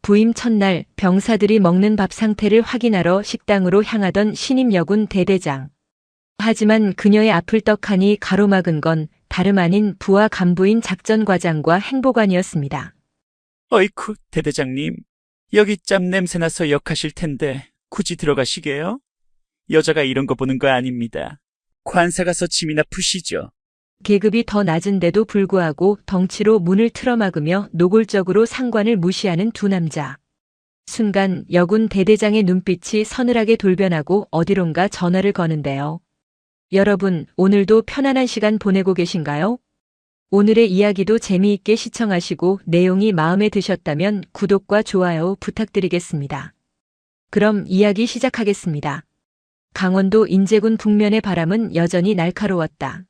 부임 첫날 병사들이 먹는 밥 상태를 확인하러 식당으로 향하던 신임 여군 대대장. 하지만 그녀의 앞을 떡하니 가로막은 건 다름 아닌 부하 간부인 작전과장과 행보관이었습니다. 어이쿠, 대대장님. 여기 짬 냄새나서 역하실 텐데 굳이 들어가시게요? 여자가 이런 거 보는 거 아닙니다. 관사 가서 짐이나 푸시죠. 계급이 더 낮은데도 불구하고 덩치로 문을 틀어막으며 노골적으로 상관을 무시하는 두 남자. 순간 여군 대대장의 눈빛이 서늘하게 돌변하고 어디론가 전화를 거는데요. 여러분, 오늘도 편안한 시간 보내고 계신가요? 오늘의 이야기도 재미있게 시청하시고 내용이 마음에 드셨다면 구독과 좋아요 부탁드리겠습니다. 그럼 이야기 시작하겠습니다. 강원도 인제군 북면의 바람은 여전히 날카로웠다.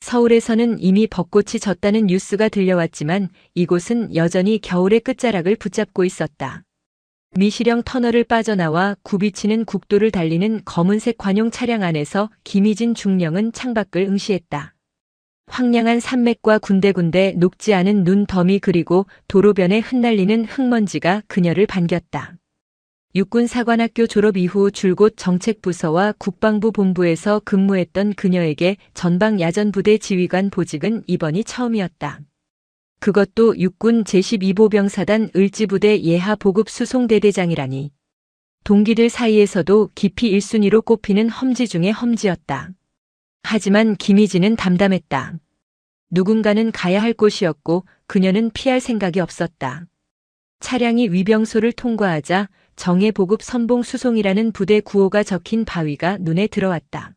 서울에서는 이미 벚꽃이 졌다는 뉴스가 들려왔지만 이곳은 여전히 겨울의 끝자락을 붙잡고 있었다. 미시령 터널을 빠져나와 굽이치는 국도를 달리는 검은색 관용 차량 안에서 김희진 중령은 창밖을 응시했다. 황량한 산맥과 군데군데 녹지 않은 눈 더미 그리고 도로변에 흩날리는 흙먼지가 그녀를 반겼다. 육군사관학교 졸업 이후 줄곧 정책부서와 국방부 본부에서 근무했던 그녀에게 전방야전부대 지휘관 보직은 이번이 처음이었다. 그것도 육군 제12보병사단 을지부대 예하 보급 수송대대장이라니. 동기들 사이에서도 깊이 1순위로 꼽히는 험지 중의 험지였다. 하지만 김희진은 담담했다. 누군가는 가야 할 곳이었고 그녀는 피할 생각이 없었다. 차량이 위병소를 통과하자 정예보급 선봉수송이라는 부대 구호가 적힌 바위가 눈에 들어왔다.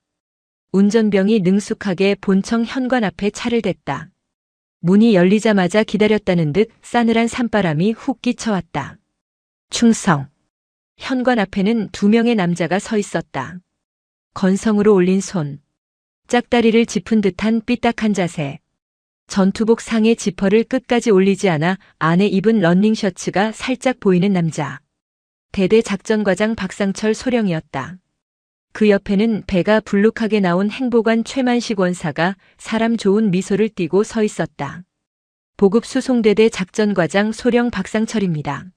운전병이 능숙하게 본청 현관 앞에 차를 댔다. 문이 열리자마자 기다렸다는 듯 싸늘한 산바람이 훅 끼쳐왔다. 충성. 현관 앞에는 2명의 남자가 서 있었다. 건성으로 올린 손. 짝다리를 짚은 듯한 삐딱한 자세. 전투복 상의 지퍼를 끝까지 올리지 않아 안에 입은 러닝셔츠가 살짝 보이는 남자. 대대 작전과장 박상철 소령이었다. 그 옆에는 배가 불룩하게 나온 행보관 최만식 원사가 사람 좋은 미소를 띠고 서 있었다. 보급 수송대대 작전과장 소령 박상철입니다.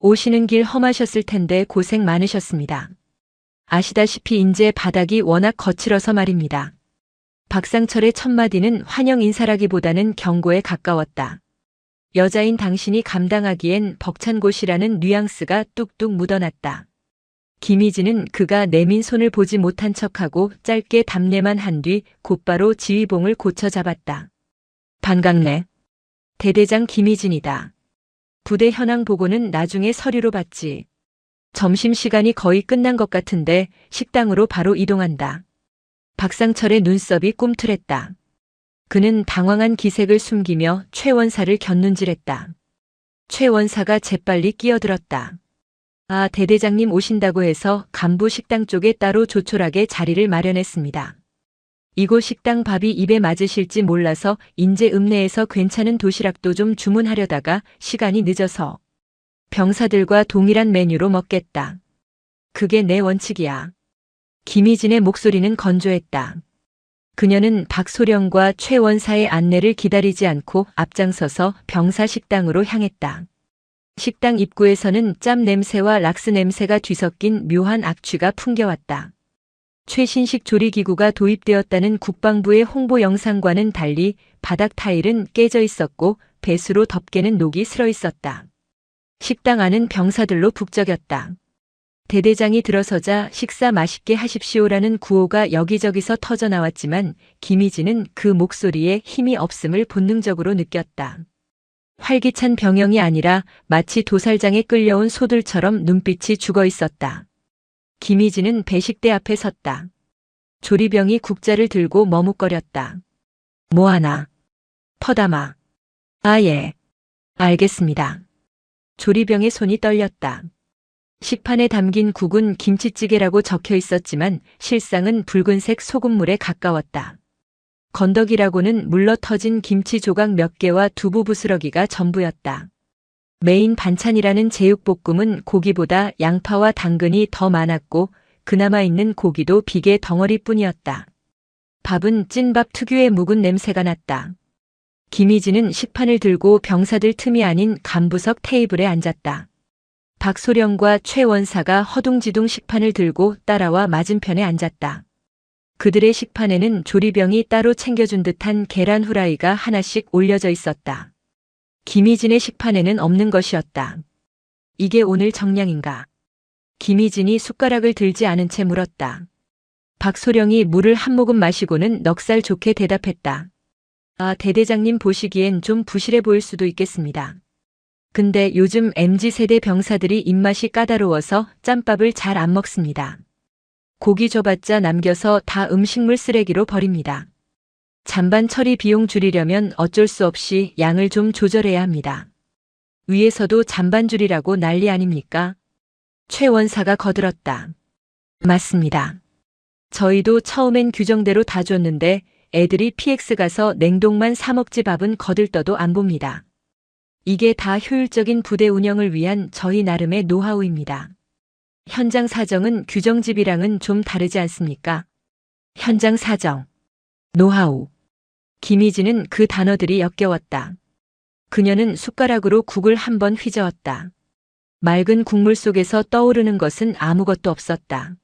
오시는 길 험하셨을 텐데 고생 많으셨습니다. 아시다시피 인제 바닥이 워낙 거칠어서 말입니다. 박상철의 첫마디는 환영 인사라기보다는 경고에 가까웠다. 여자인 당신이 감당하기엔 벅찬 곳이라는 뉘앙스가 뚝뚝 묻어났다. 김희진은 그가 내민 손을 보지 못한 척하고 짧게 답례만 한 뒤 곧바로 지휘봉을 고쳐 잡았다. 반갑네. 대대장 김희진이다. 부대 현황 보고는 나중에 서류로 받지. 점심시간이 거의 끝난 것 같은데 식당으로 바로 이동한다. 박상철의 눈썹이 꿈틀했다. 그는 당황한 기색을 숨기며 최 원사를 곁눈질했다. 최 원사가 재빨리 끼어들었다. 아, 대대장님 오신다고 해서 간부 식당 쪽에 따로 조촐하게 자리를 마련했습니다. 이곳 식당 밥이 입에 맞으실지 몰라서 인제 읍내에서 괜찮은 도시락도 좀 주문하려다가 시간이 늦어서 병사들과 동일한 메뉴로 먹겠다. 그게 내 원칙이야. 김희진의 목소리는 건조했다. 그녀는 박소령과 최 원사의 안내를 기다리지 않고 앞장서서 병사 식당으로 향했다. 식당 입구에서는 짬 냄새와 락스 냄새가 뒤섞인 묘한 악취가 풍겨왔다. 최신식 조리기구가 도입되었다는 국방부의 홍보 영상과는 달리 바닥 타일은 깨져 있었고 배수로 덮개는 녹이 슬어 있었다. 식당 안은 병사들로 북적였다. 대대장이 들어서자 식사 맛있게 하십시오라는 구호가 여기저기서 터져나왔지만 김희진은 그 목소리에 힘이 없음을 본능적으로 느꼈다. 활기찬 병영이 아니라 마치 도살장에 끌려온 소들처럼 눈빛이 죽어 있었다. 김희진은 배식대 앞에 섰다. 조리병이 국자를 들고 머뭇거렸다. 뭐하나? 퍼담아. 아, 예. 알겠습니다. 조리병의 손이 떨렸다. 식판에 담긴 국은 김치찌개라고 적혀 있었지만 실상은 붉은색 소금물에 가까웠다. 건더기라고는 물러 터진 김치 조각 몇 개와 두부 부스러기가 전부였다. 메인 반찬이라는 제육볶음은 고기보다 양파와 당근이 더 많았고 그나마 있는 고기도 비계 덩어리뿐이었다. 밥은 찐밥 특유의 묵은 냄새가 났다. 김희진은 식판을 들고 병사들 틈이 아닌 간부석 테이블에 앉았다. 박소령과 최 원사가 허둥지둥 식판을 들고 따라와 맞은편에 앉았다. 그들의 식판에는 조리병이 따로 챙겨준 듯한 계란 후라이가 하나씩 올려져 있었다. 김희진의 식판에는 없는 것이었다. 이게 오늘 정량인가? 김희진이 숟가락을 들지 않은 채 물었다. 박소령이 물을 한 모금 마시고는 넉살 좋게 대답했다. 아, 대대장님 보시기엔 좀 부실해 보일 수도 있겠습니다. 근데 요즘 MZ세대 병사들이 입맛이 까다로워서 짬밥을 잘 안 먹습니다. 고기 줘봤자 남겨서 다 음식물 쓰레기로 버립니다. 잔반 처리 비용 줄이려면 어쩔 수 없이 양을 좀 조절해야 합니다. 위에서도 잔반 줄이라고 난리 아닙니까? 최 원사가 거들었다. 맞습니다. 저희도 처음엔 규정대로 다 줬는데 애들이 PX 가서 냉동만 사 먹지 밥은 거들떠도 안 봅니다. 이게 다 효율적인 부대 운영을 위한 저희 나름의 노하우입니다. 현장 사정은 규정집이랑은 좀 다르지 않습니까? 현장 사정, 노하우. 김희진은 그 단어들이 역겨웠다. 그녀는 숟가락으로 국을 한번 휘저었다. 맑은 국물 속에서 떠오르는 것은 아무것도 없었다.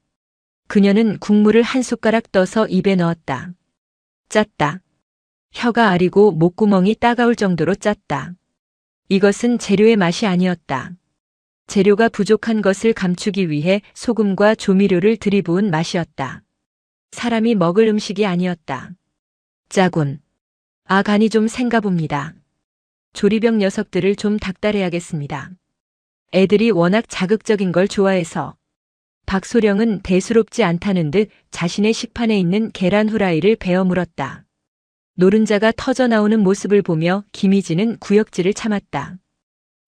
그녀는 국물을 한 숟가락 떠서 입에 넣었다. 짰다. 혀가 아리고 목구멍이 따가울 정도로 짰다. 이것은 재료의 맛이 아니었다. 재료가 부족한 것을 감추기 위해 소금과 조미료를 들이부은 맛이었다. 사람이 먹을 음식이 아니었다. 짜군. 아, 간이 좀 샌가 봅니다. 조리병 녀석들을 좀 닥달해야겠습니다. 애들이 워낙 자극적인 걸 좋아해서. 박소령은 대수롭지 않다는 듯 자신의 식판에 있는 계란 후라이를 베어 물었다. 노른자가 터져 나오는 모습을 보며 김희진은 구역질을 참았다.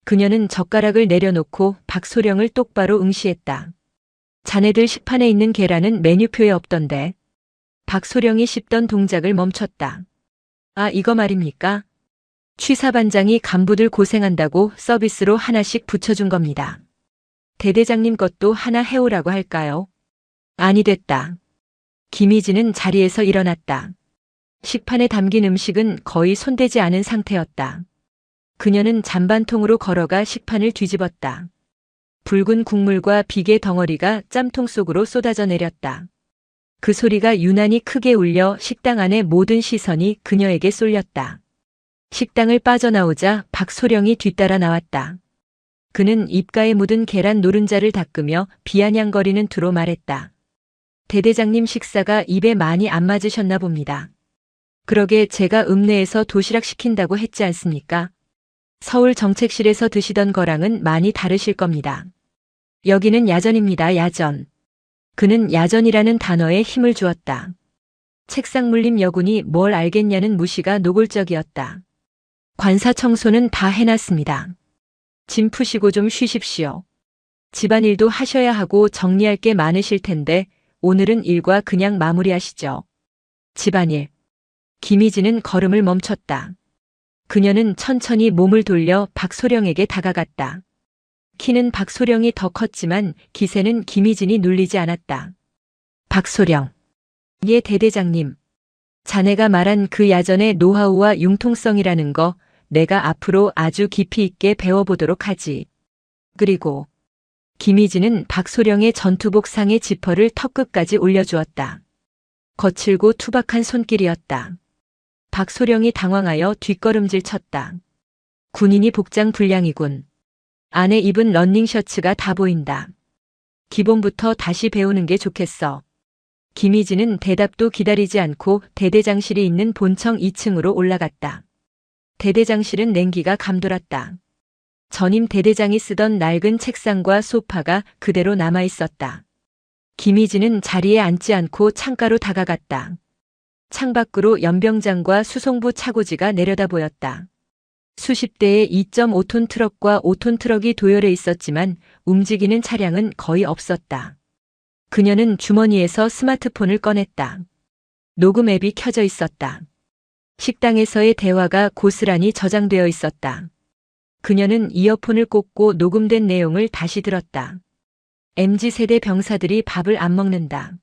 그녀는 젓가락을 내려놓고 박소령을 똑바로 응시했다. 자네들 식판에 있는 계란은 메뉴표에 없던데. 박소령이 씹던 동작을 멈췄다. 아, 이거 말입니까? 취사반장이 간부들 고생한다고 서비스로 하나씩 붙여준 겁니다. 대대장님 것도 하나 해오라고 할까요? 아니 됐다. 김희진은 자리에서 일어났다. 식판에 담긴 음식은 거의 손대지 않은 상태였다. 그녀는 잔반통으로 걸어가 식판을 뒤집었다. 붉은 국물과 비계 덩어리가 짬통 속으로 쏟아져 내렸다. 그 소리가 유난히 크게 울려 식당 안의 모든 시선이 그녀에게 쏠렸다. 식당을 빠져나오자 박소령이 뒤따라 나왔다. 그는 입가에 묻은 계란 노른자를 닦으며 비아냥거리는 투로 말했다. 대대장님 식사가 입에 많이 안 맞으셨나 봅니다. 그러게 제가 읍내에서 도시락 시킨다고 했지 않습니까? 서울 정책실에서 드시던 거랑은 많이 다르실 겁니다. 여기는 야전입니다, 야전. 그는 야전이라는 단어에 힘을 주었다. 책상 물림 여군이 뭘 알겠냐는 무시가 노골적이었다. 관사 청소는 다 해놨습니다. 짐 푸시고 좀 쉬십시오. 집안일도 하셔야 하고 정리할 게 많으실 텐데 오늘은 일과 그냥 마무리하시죠. 집안일. 김희진은 걸음을 멈췄다. 그녀는 천천히 몸을 돌려 박소령에게 다가갔다. 키는 박소령이 더 컸지만 기세는 김희진이 눌리지 않았다. 박소령. 예, 대대장님. 자네가 말한 그 야전의 노하우와 융통성이라는 거 내가 앞으로 아주 깊이 있게 배워보도록 하지. 그리고 김희진은 박소령의 전투복 상의 지퍼를 턱끝까지 올려주었다. 거칠고 투박한 손길이었다. 박소령이 당황하여 뒷걸음질 쳤다. 군인이 복장 불량이군. 안에 입은 러닝셔츠가 다 보인다. 기본부터 다시 배우는 게 좋겠어. 김희진은 대답도 기다리지 않고 대대장실이 있는 본청 2층으로 올라갔다. 대대장실은 냉기가 감돌았다. 전임 대대장이 쓰던 낡은 책상과 소파가 그대로 남아 있었다. 김희진은 자리에 앉지 않고 창가로 다가갔다. 창밖으로 연병장과 수송부 차고지가 내려다 보였다. 수십 대의 2.5톤 트럭과 5톤 트럭이 도열해 있었지만 움직이는 차량은 거의 없었다. 그녀는 주머니에서 스마트폰을 꺼냈다. 녹음 앱이 켜져 있었다. 식당에서의 대화가 고스란히 저장되어 있었다. 그녀는 이어폰을 꽂고 녹음된 내용을 다시 들었다. MZ세대 병사들이 밥을 안 먹는다.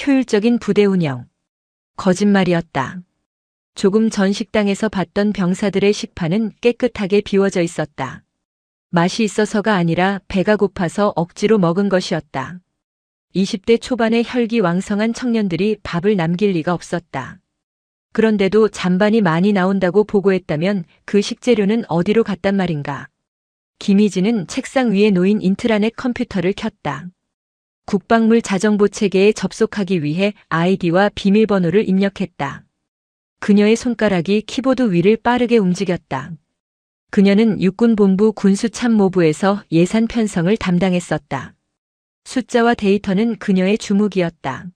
효율적인 부대 운영. 거짓말이었다. 조금 전 식당에서 봤던 병사들의 식판은 깨끗하게 비워져 있었다. 맛이 있어서가 아니라 배가 고파서 억지로 먹은 것이었다. 20대 초반의 혈기왕성한 청년들이 밥을 남길 리가 없었다. 그런데도 잔반이 많이 나온다고 보고했다면 그 식재료는 어디로 갔단 말인가. 김희진은 책상 위에 놓인 인트라넷 컴퓨터를 켰다. 국방물 자정보 체계에 접속하기 위해 아이디와 비밀번호를 입력했다. 그녀의 손가락이 키보드 위를 빠르게 움직였다. 그녀는 육군본부 군수참모부에서 예산 편성을 담당했었다. 숫자와 데이터는 그녀의 주무기였다.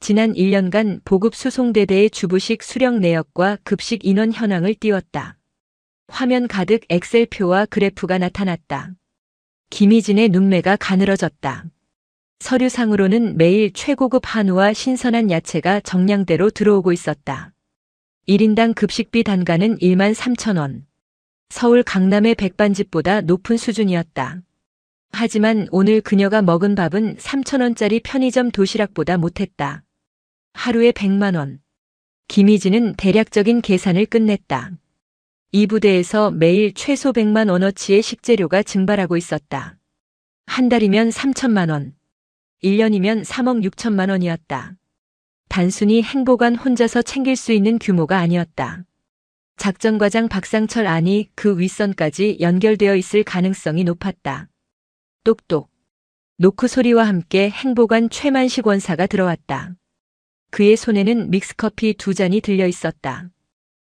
지난 1년간 보급 수송대대의 주부식 수령 내역과 급식 인원 현황을 띄웠다. 화면 가득 엑셀표와 그래프가 나타났다. 김희진의 눈매가 가늘어졌다. 서류상으로는 매일 최고급 한우와 신선한 야채가 정량대로 들어오고 있었다. 1인당 급식비 단가는 13,000원. 서울 강남의 백반집보다 높은 수준이었다. 하지만 오늘 그녀가 먹은 밥은 3,000원짜리 편의점 도시락보다 못했다. 하루에 100만 원. 김희진은 대략적인 계산을 끝냈다. 이 부대에서 매일 최소 100만 원어치의 식재료가 증발하고 있었다. 한 달이면 3천만 원. 1년이면 3억 6천만 원이었다. 단순히 행보관 혼자서 챙길 수 있는 규모가 아니었다. 작전과장 박상철 안이 그 윗선까지 연결되어 있을 가능성이 높았다. 똑똑. 노크 소리와 함께 행보관 최만식 원사가 들어왔다. 그의 손에는 믹스커피 2잔이 들려 있었다.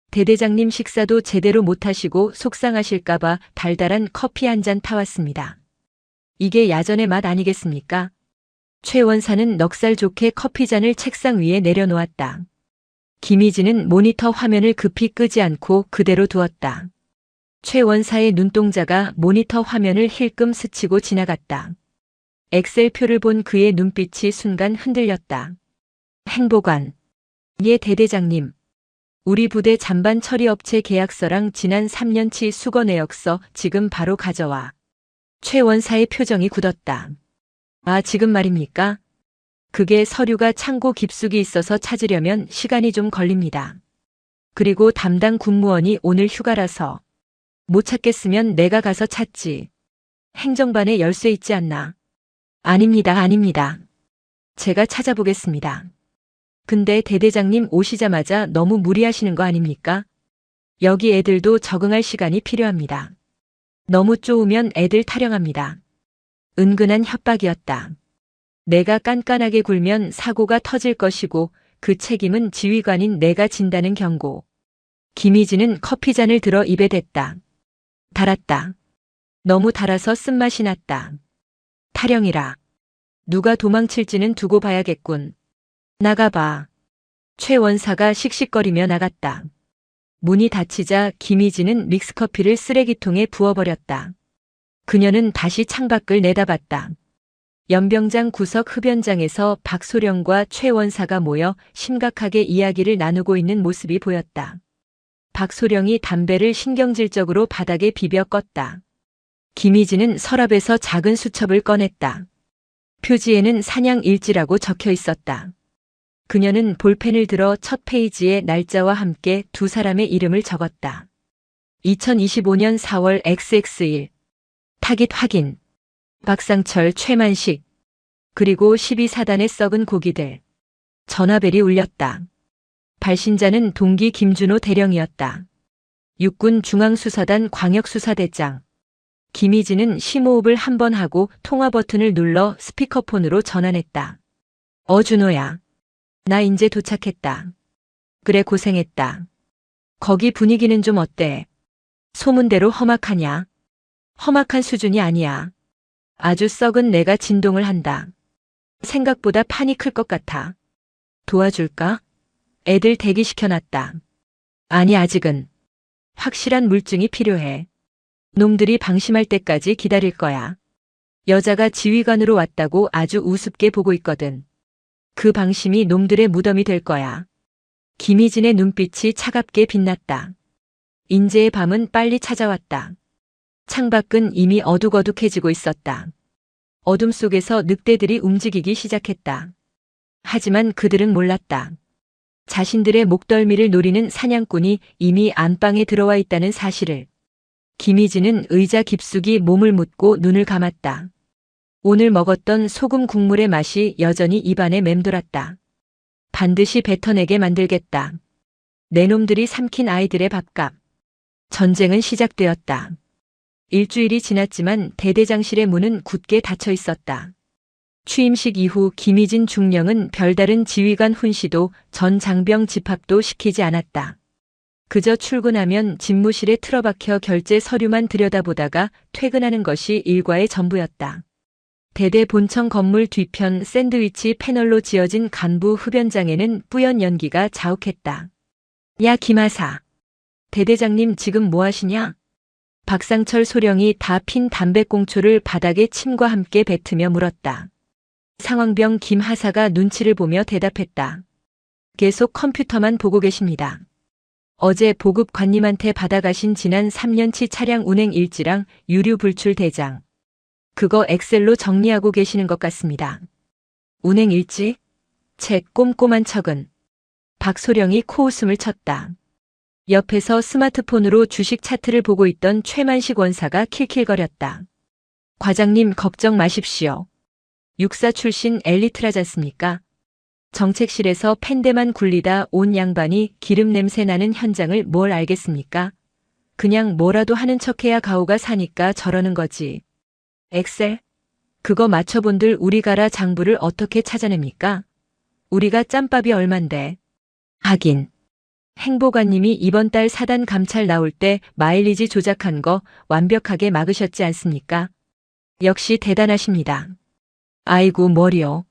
대대장님 식사도 제대로 못하시고 속상하실까봐 달달한 커피 한 잔 타왔습니다. 이게 야전의 맛 아니겠습니까? 최 원사는 넉살 좋게 커피잔을 책상 위에 내려놓았다. 김희진은 모니터 화면을 급히 끄지 않고 그대로 두었다. 최 원사의 눈동자가 모니터 화면을 힐끔 스치고 지나갔다. 엑셀표를 본 그의 눈빛이 순간 흔들렸다. 행보관. 예 대대장님. 우리 부대 잔반 처리업체 계약서랑 지난 3년치 수거 내역서 지금 바로 가져와. 최 원사의 표정이 굳었다. 아 지금 말입니까? 그게 서류가 창고 깊숙이 있어서 찾으려면 시간이 좀 걸립니다. 그리고 담당 군무원이 오늘 휴가라서 못 찾겠으면 내가 가서 찾지. 행정반에 열쇠 있지 않나? 아닙니다. 제가 찾아보겠습니다. 근데 대대장님 오시자마자 너무 무리하시는 거 아닙니까? 여기 애들도 적응할 시간이 필요합니다. 너무 쪼우면 애들 타령합니다. 은근한 협박이었다. 내가 깐깐하게 굴면 사고가 터질 것이고 그 책임은 지휘관인 내가 진다는 경고. 김희진은 커피잔을 들어 입에 댔다. 달았다. 너무 달아서 쓴맛이 났다. 타령이라. 누가 도망칠지는 두고 봐야겠군. 나가봐. 최 원사가 씩씩거리며 나갔다. 문이 닫히자 김희진은 믹스커피를 쓰레기통에 부어버렸다. 그녀는 다시 창밖을 내다봤다. 연병장 구석 흡연장에서 박소령과 최 원사가 모여 심각하게 이야기를 나누고 있는 모습이 보였다. 박소령이 담배를 신경질적으로 바닥에 비벼 껐다. 김희진은 서랍에서 작은 수첩을 꺼냈다. 표지에는 사냥 일지라고 적혀 있었다. 그녀는 볼펜을 들어 첫 페이지에 날짜와 함께 두 사람의 이름을 적었다. 2025년 4월 XX1. 타깃 확인. 박상철 최만식. 그리고 12사단의 썩은 고기들. 전화벨이 울렸다. 발신자는 동기 김준호 대령이었다. 육군 중앙수사단 광역수사대장. 김희진은 심호흡을 한 번 하고 통화 버튼을 눌러 스피커폰으로 전환했다. 준호야. 나 이제 도착했다. 그래 고생했다. 거기 분위기는 좀 어때? 소문대로 험악하냐? 험악한 수준이 아니야. 아주 썩은 내가 진동을 한다. 생각보다 판이 클 것 같아. 도와줄까? 애들 대기시켜놨다. 아니 아직은. 확실한 물증이 필요해. 놈들이 방심할 때까지 기다릴 거야. 여자가 지휘관으로 왔다고 아주 우습게 보고 있거든. 그 방심이 놈들의 무덤이 될 거야. 김희진의 눈빛이 차갑게 빛났다. 인재의 밤은 빨리 찾아왔다. 창밖은 이미 어둑어둑해지고 있었다. 어둠 속에서 늑대들이 움직이기 시작했다. 하지만 그들은 몰랐다. 자신들의 목덜미를 노리는 사냥꾼이 이미 안방에 들어와 있다는 사실을. 김희진은 의자 깊숙이 몸을 묻고 눈을 감았다. 오늘 먹었던 소금 국물의 맛이 여전히 입안에 맴돌았다. 반드시 뱉어내게 만들겠다. 내 놈들이 삼킨 아이들의 밥값. 전쟁은 시작되었다. 일주일이 지났지만 대대장실의 문은 굳게 닫혀 있었다. 취임식 이후 김희진 중령은 별다른 지휘관 훈시도 전 장병 집합도 시키지 않았다. 그저 출근하면 집무실에 틀어박혀 결제 서류만 들여다보다가 퇴근하는 것이 일과의 전부였다. 대대 본청 건물 뒤편 샌드위치 패널로 지어진 간부 흡연장에는 뿌연 연기가 자욱했다. 야 김하사. 대대장님 지금 뭐 하시냐? 박상철 소령이 다 핀 담배꽁초를 바닥에 침과 함께 뱉으며 물었다. 상황병 김하사가 눈치를 보며 대답했다. 계속 컴퓨터만 보고 계십니다. 어제 보급관님한테 받아가신 지난 3년치 차량 운행 일지랑 유류 불출 대장. 그거 엑셀로 정리하고 계시는 것 같습니다. 운행 일지? 채 꼼꼼한 척은. 박소령이 코웃음을 쳤다. 옆에서 스마트폰으로 주식 차트를 보고 있던 최만식 원사가 킬킬거렸다. 과장님 걱정 마십시오. 육사 출신 엘리트라잖습니까? 정책실에서 펜대만 굴리다 온 양반이 기름 냄새 나는 현장을 뭘 알겠습니까? 그냥 뭐라도 하는 척해야 가오가 사니까 저러는 거지. 엑셀? 그거 맞춰본들 우리가라 장부를 어떻게 찾아냅니까? 우리가 짬밥이 얼만데. 하긴. 행보관님이 이번 달 사단 감찰 나올 때 마일리지 조작한 거 완벽하게 막으셨지 않습니까? 역시 대단하십니다. 아이고 머리요.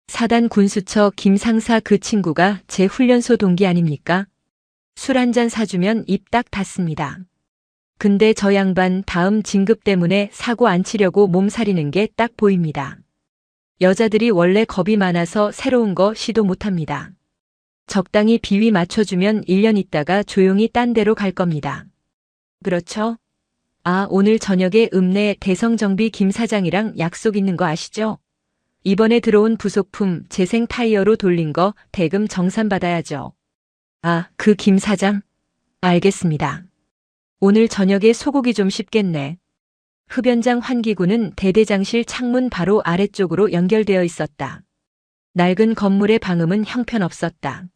사단 군수처 김 상사 그 친구가 제 훈련소 동기 아닙니까? 술 한 잔 사주면 입 딱 닫습니다. 근데 저 양반 다음 진급 때문에 사고 안 치려고 몸살이는 게 딱 보입니다. 여자들이 원래 겁이 많아서 새로운 거 시도 못합니다. 적당히 비위 맞춰주면 1년 있다가 조용히 딴 데로 갈 겁니다. 그렇죠? 아, 오늘 저녁에 읍내 대성정비 김 사장이랑 약속 있는 거 아시죠? 이번에 들어온 부속품 재생 타이어로 돌린 거 대금 정산받아야죠. 아, 그 김 사장? 알겠습니다. 오늘 저녁에 소고기 좀 씹겠네. 흡연장 환기구는 대대장실 창문 바로 아래쪽으로 연결되어 있었다. 낡은 건물의 방음은 형편없었다.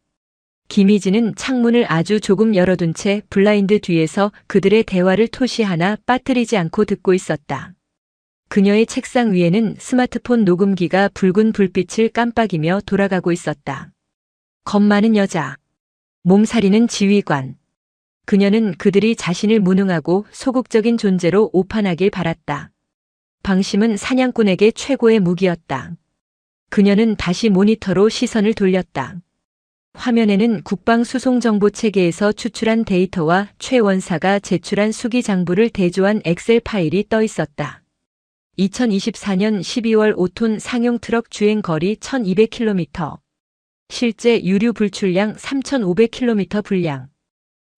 김희진은 창문을 아주 조금 열어둔 채 블라인드 뒤에서 그들의 대화를 토시 하나 빠뜨리지 않고 듣고 있었다. 그녀의 책상 위에는 스마트폰 녹음기가 붉은 불빛을 깜빡이며 돌아가고 있었다. 겁 많은 여자. 몸살이는 지휘관. 그녀는 그들이 자신을 무능하고 소극적인 존재로 오판하길 바랐다. 방심은 사냥꾼에게 최고의 무기였다. 그녀는 다시 모니터로 시선을 돌렸다. 화면에는 국방수송정보체계에서 추출한 데이터와 최 원사가 제출한 수기장부를 대조한 엑셀 파일이 떠 있었다. 2024년 12월 5톤 상용 트럭 주행 거리 1200km. 실제 유류 불출량 3500km 분량.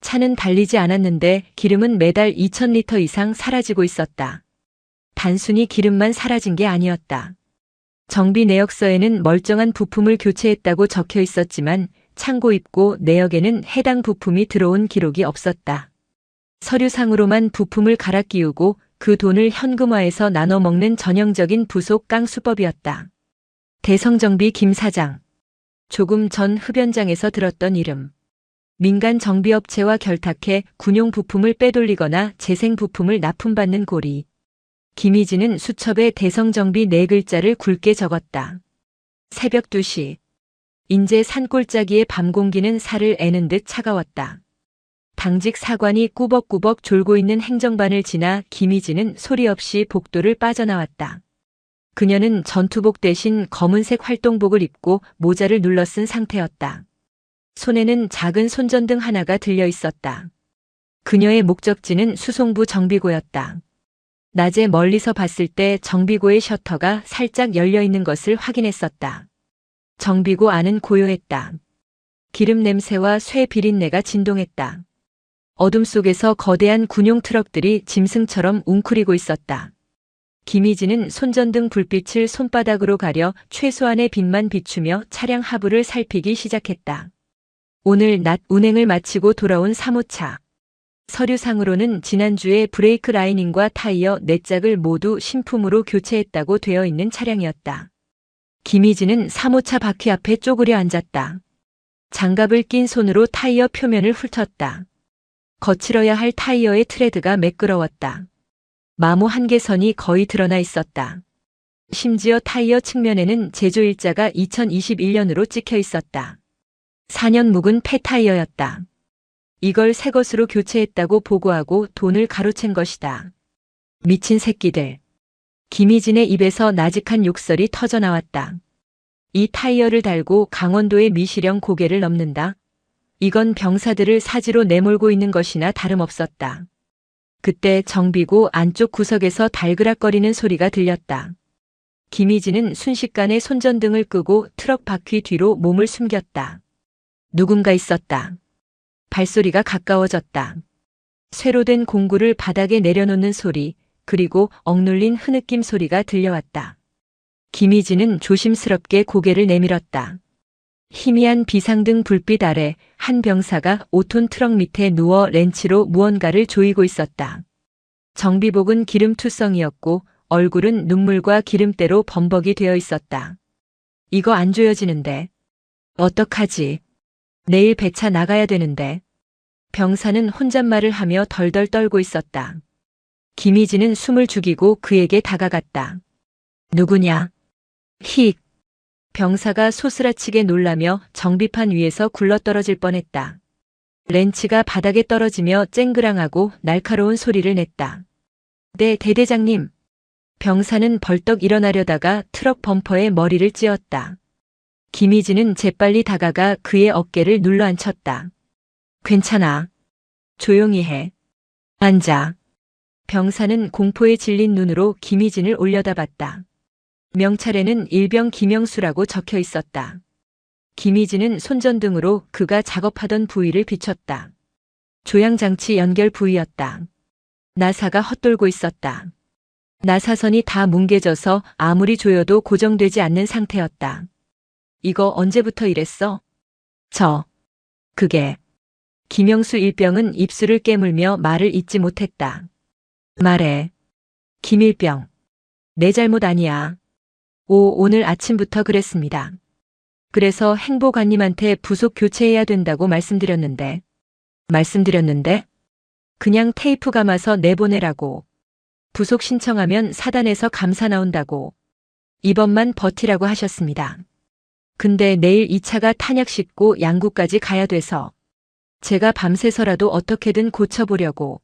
차는 달리지 않았는데 기름은 매달 2000리터 이상 사라지고 있었다. 단순히 기름만 사라진 게 아니었다. 정비 내역서에는 멀쩡한 부품을 교체했다고 적혀 있었지만 창고 입고 내역에는 해당 부품이 들어온 기록이 없었다. 서류상으로만 부품을 갈아 끼우고 그 돈을 현금화해서 나눠 먹는 전형적인 부속 깡수법이었다. 대성정비 김 사장. 조금 전 흡연장에서 들었던 이름. 민간 정비업체와 결탁해 군용 부품을 빼돌리거나 재생 부품을 납품받는 고리. 김희진은 수첩에 대성정비 4글자를 굵게 적었다. 새벽 2시. 인제 산골짜기의 밤 공기는 살을 애는 듯 차가웠다. 당직 사관이 꾸벅꾸벅 졸고 있는 행정반을 지나 김희진은 소리 없이 복도를 빠져나왔다. 그녀는 전투복 대신 검은색 활동복을 입고 모자를 눌러 쓴 상태였다. 손에는 작은 손전등 하나가 들려 있었다. 그녀의 목적지는 수송부 정비고였다. 낮에 멀리서 봤을 때 정비고의 셔터가 살짝 열려 있는 것을 확인했었다. 정비고 안은 고요했다. 기름 냄새와 쇠 비린내가 진동했다. 어둠 속에서 거대한 군용 트럭들이 짐승처럼 웅크리고 있었다. 김희진은 손전등 불빛을 손바닥으로 가려 최소한의 빛만 비추며 차량 하부를 살피기 시작했다. 오늘 낮 운행을 마치고 돌아온 3호차. 서류상으로는 지난주에 브레이크 라이닝과 타이어 4짝을 모두 신품으로 교체했다고 되어 있는 차량이었다. 김희진은 사모차 바퀴 앞에 쪼그려 앉았다. 장갑을 낀 손으로 타이어 표면을 훑었다. 거칠어야 할 타이어의 트레드가 매끄러웠다. 마모 한계선이 거의 드러나 있었다. 심지어 타이어 측면에는 제조일자가 2021년으로 찍혀 있었다. 4년 묵은 폐타이어였다. 이걸 새 것으로 교체했다고 보고하고 돈을 가로챈 것이다. 미친 새끼들. 김희진의 입에서 나직한 욕설이 터져나왔다. 이 타이어를 달고 강원도의 미시령 고개를 넘는다. 이건 병사들을 사지로 내몰고 있는 것이나 다름없었다. 그때 정비고 안쪽 구석에서 달그락거리는 소리가 들렸다. 김희진은 순식간에 손전등을 끄고 트럭 바퀴 뒤로 몸을 숨겼다. 누군가 있었다. 발소리가 가까워졌다. 쇠로 된 공구를 바닥에 내려놓는 소리, 그리고 억눌린 흐느낌 소리가 들려왔다. 김희진은 조심스럽게 고개를 내밀었다. 희미한 비상등 불빛 아래 한 병사가 5톤 트럭 밑에 누워 렌치로 무언가를 조이고 있었다. 정비복은 기름투성이었고 얼굴은 눈물과 기름때로 범벅이 되어 있었다. 이거 안 조여지는데. 어떡하지? 내일 배차 나가야 되는데. 병사는 혼잣말을 하며 덜덜 떨고 있었다. 김희진은 숨을 죽이고 그에게 다가갔다. 누구냐? 힉. 병사가 소스라치게 놀라며 정비판 위에서 굴러떨어질 뻔했다. 렌치가 바닥에 떨어지며 쨍그랑하고 날카로운 소리를 냈다. 네, 대대장님. 병사는 벌떡 일어나려다가 트럭 범퍼에 머리를 찧었다. 김희진은 재빨리 다가가 그의 어깨를 눌러앉혔다. 괜찮아. 조용히 해. 앉아. 병사는 공포에 질린 눈으로 김희진을 올려다봤다. 명찰에는 일병 김영수라고 적혀 있었다. 김희진은 손전등으로 그가 작업하던 부위를 비췄다. 조향장치 연결 부위였다. 나사가 헛돌고 있었다. 나사선이 다 뭉개져서 아무리 조여도 고정되지 않는 상태였다. 이거 언제부터 이랬어? 그게. 김영수 일병은 입술을 깨물며 말을 잇지 못했다. 말해. 김일병. 내 잘못 아니야. 오늘 아침부터 그랬습니다. 그래서 행보관님한테 부속 교체해야 된다고 말씀드렸는데. 그냥 테이프 감아서 내보내라고. 부속 신청하면 사단에서 감사 나온다고. 이번만 버티라고 하셨습니다. 근데 내일 이 차가 탄약 싣고 양구까지 가야 돼서 제가 밤새서라도 어떻게든 고쳐보려고.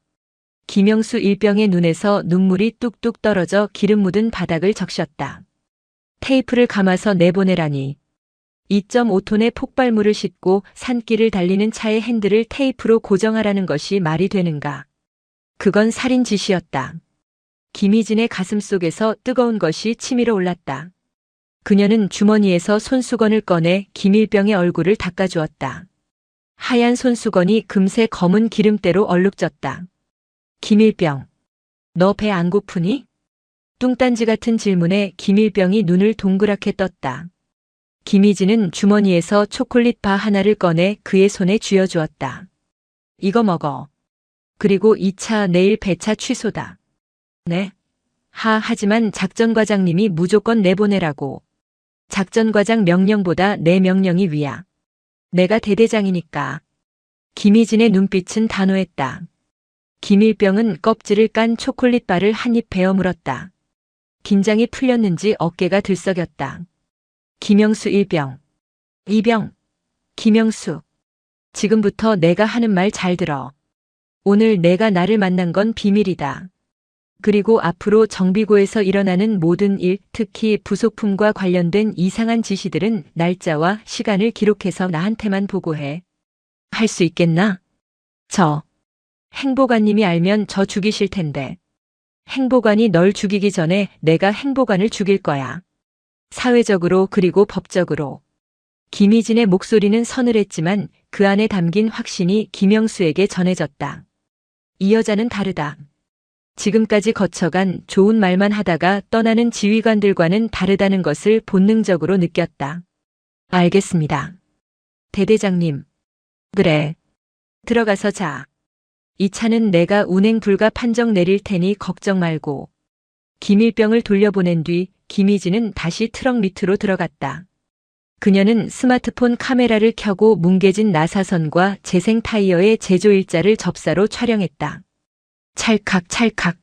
김영수 일병의 눈에서 눈물이 뚝뚝 떨어져 기름 묻은 바닥을 적셨다. 테이프를 감아서 내보내라니. 2.5톤의 폭발물을 싣고 산길을 달리는 차의 핸들을 테이프로 고정하라는 것이 말이 되는가. 그건 살인 짓이었다. 김희진의 가슴 속에서 뜨거운 것이 치밀어 올랐다. 그녀는 주머니에서 손수건을 꺼내 김일병의 얼굴을 닦아주었다. 하얀 손수건이 금세 검은 기름때로 얼룩졌다. 김일병, 너 배 안 고프니? 뚱딴지 같은 질문에 김일병이 눈을 동그랗게 떴다. 김희진은 주머니에서 초콜릿 바 하나를 꺼내 그의 손에 쥐어주었다. 이거 먹어. 그리고 이 차 내일 배차 취소다. 네? 하지만 작전과장님이 무조건 내보내라고. 작전과장 명령보다 내 명령이 위야. 내가 대대장이니까. 김희진의 눈빛은 단호했다. 김일병은 껍질을 깐 초콜릿 바를 한 입 베어 물었다. 긴장이 풀렸는지 어깨가 들썩였다. 김영수 일병. 이병. 김영수. 지금부터 내가 하는 말 잘 들어. 오늘 내가 나를 만난 건 비밀이다. 그리고 앞으로 정비고에서 일어나는 모든 일, 특히 부속품과 관련된 이상한 지시들은 날짜와 시간을 기록해서 나한테만 보고해. 할 수 있겠나? 행보관님이 알면 저 죽이실 텐데. 행보관이 널 죽이기 전에 내가 행보관을 죽일 거야. 사회적으로 그리고 법적으로. 김희진의 목소리는 서늘했지만 그 안에 담긴 확신이 김영수에게 전해졌다. 이 여자는 다르다. 지금까지 거쳐간 좋은 말만 하다가 떠나는 지휘관들과는 다르다는 것을 본능적으로 느꼈다. 알겠습니다. 대대장님. 그래. 들어가서 자. 이 차는 내가 운행 불가 판정 내릴 테니 걱정 말고. 김일병을 돌려보낸 뒤 김희진은 다시 트럭 밑으로 들어갔다. 그녀는 스마트폰 카메라를 켜고 뭉개진 나사선과 재생 타이어의 제조 일자를 접사로 촬영했다. 찰칵찰칵.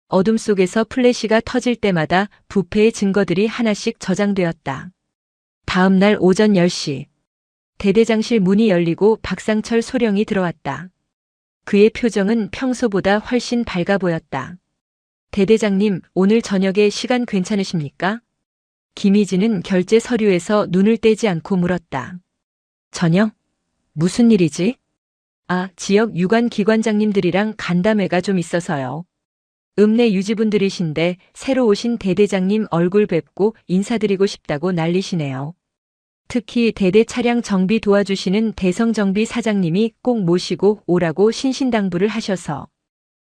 어둠 속에서 플래시가 터질 때마다 부패의 증거들이 하나씩 저장되었다. 다음 날 오전 10시. 대대장실 문이 열리고 박상철 소령이 들어왔다. 그의 표정은 평소보다 훨씬 밝아 보였다. 대대장님, 오늘 저녁에 시간 괜찮으십니까? 김희진은 결제 서류에서 눈을 떼지 않고 물었다. 저녁? 무슨 일이지? 아, 지역 유관 기관장님들이랑 간담회가 좀 있어서요. 읍내 유지분들이신데 새로 오신 대대장님 얼굴 뵙고 인사드리고 싶다고 난리시네요. 특히 대대 차량 정비 도와주시는 대성정비 사장님이 꼭 모시고 오라고 신신당부를 하셔서.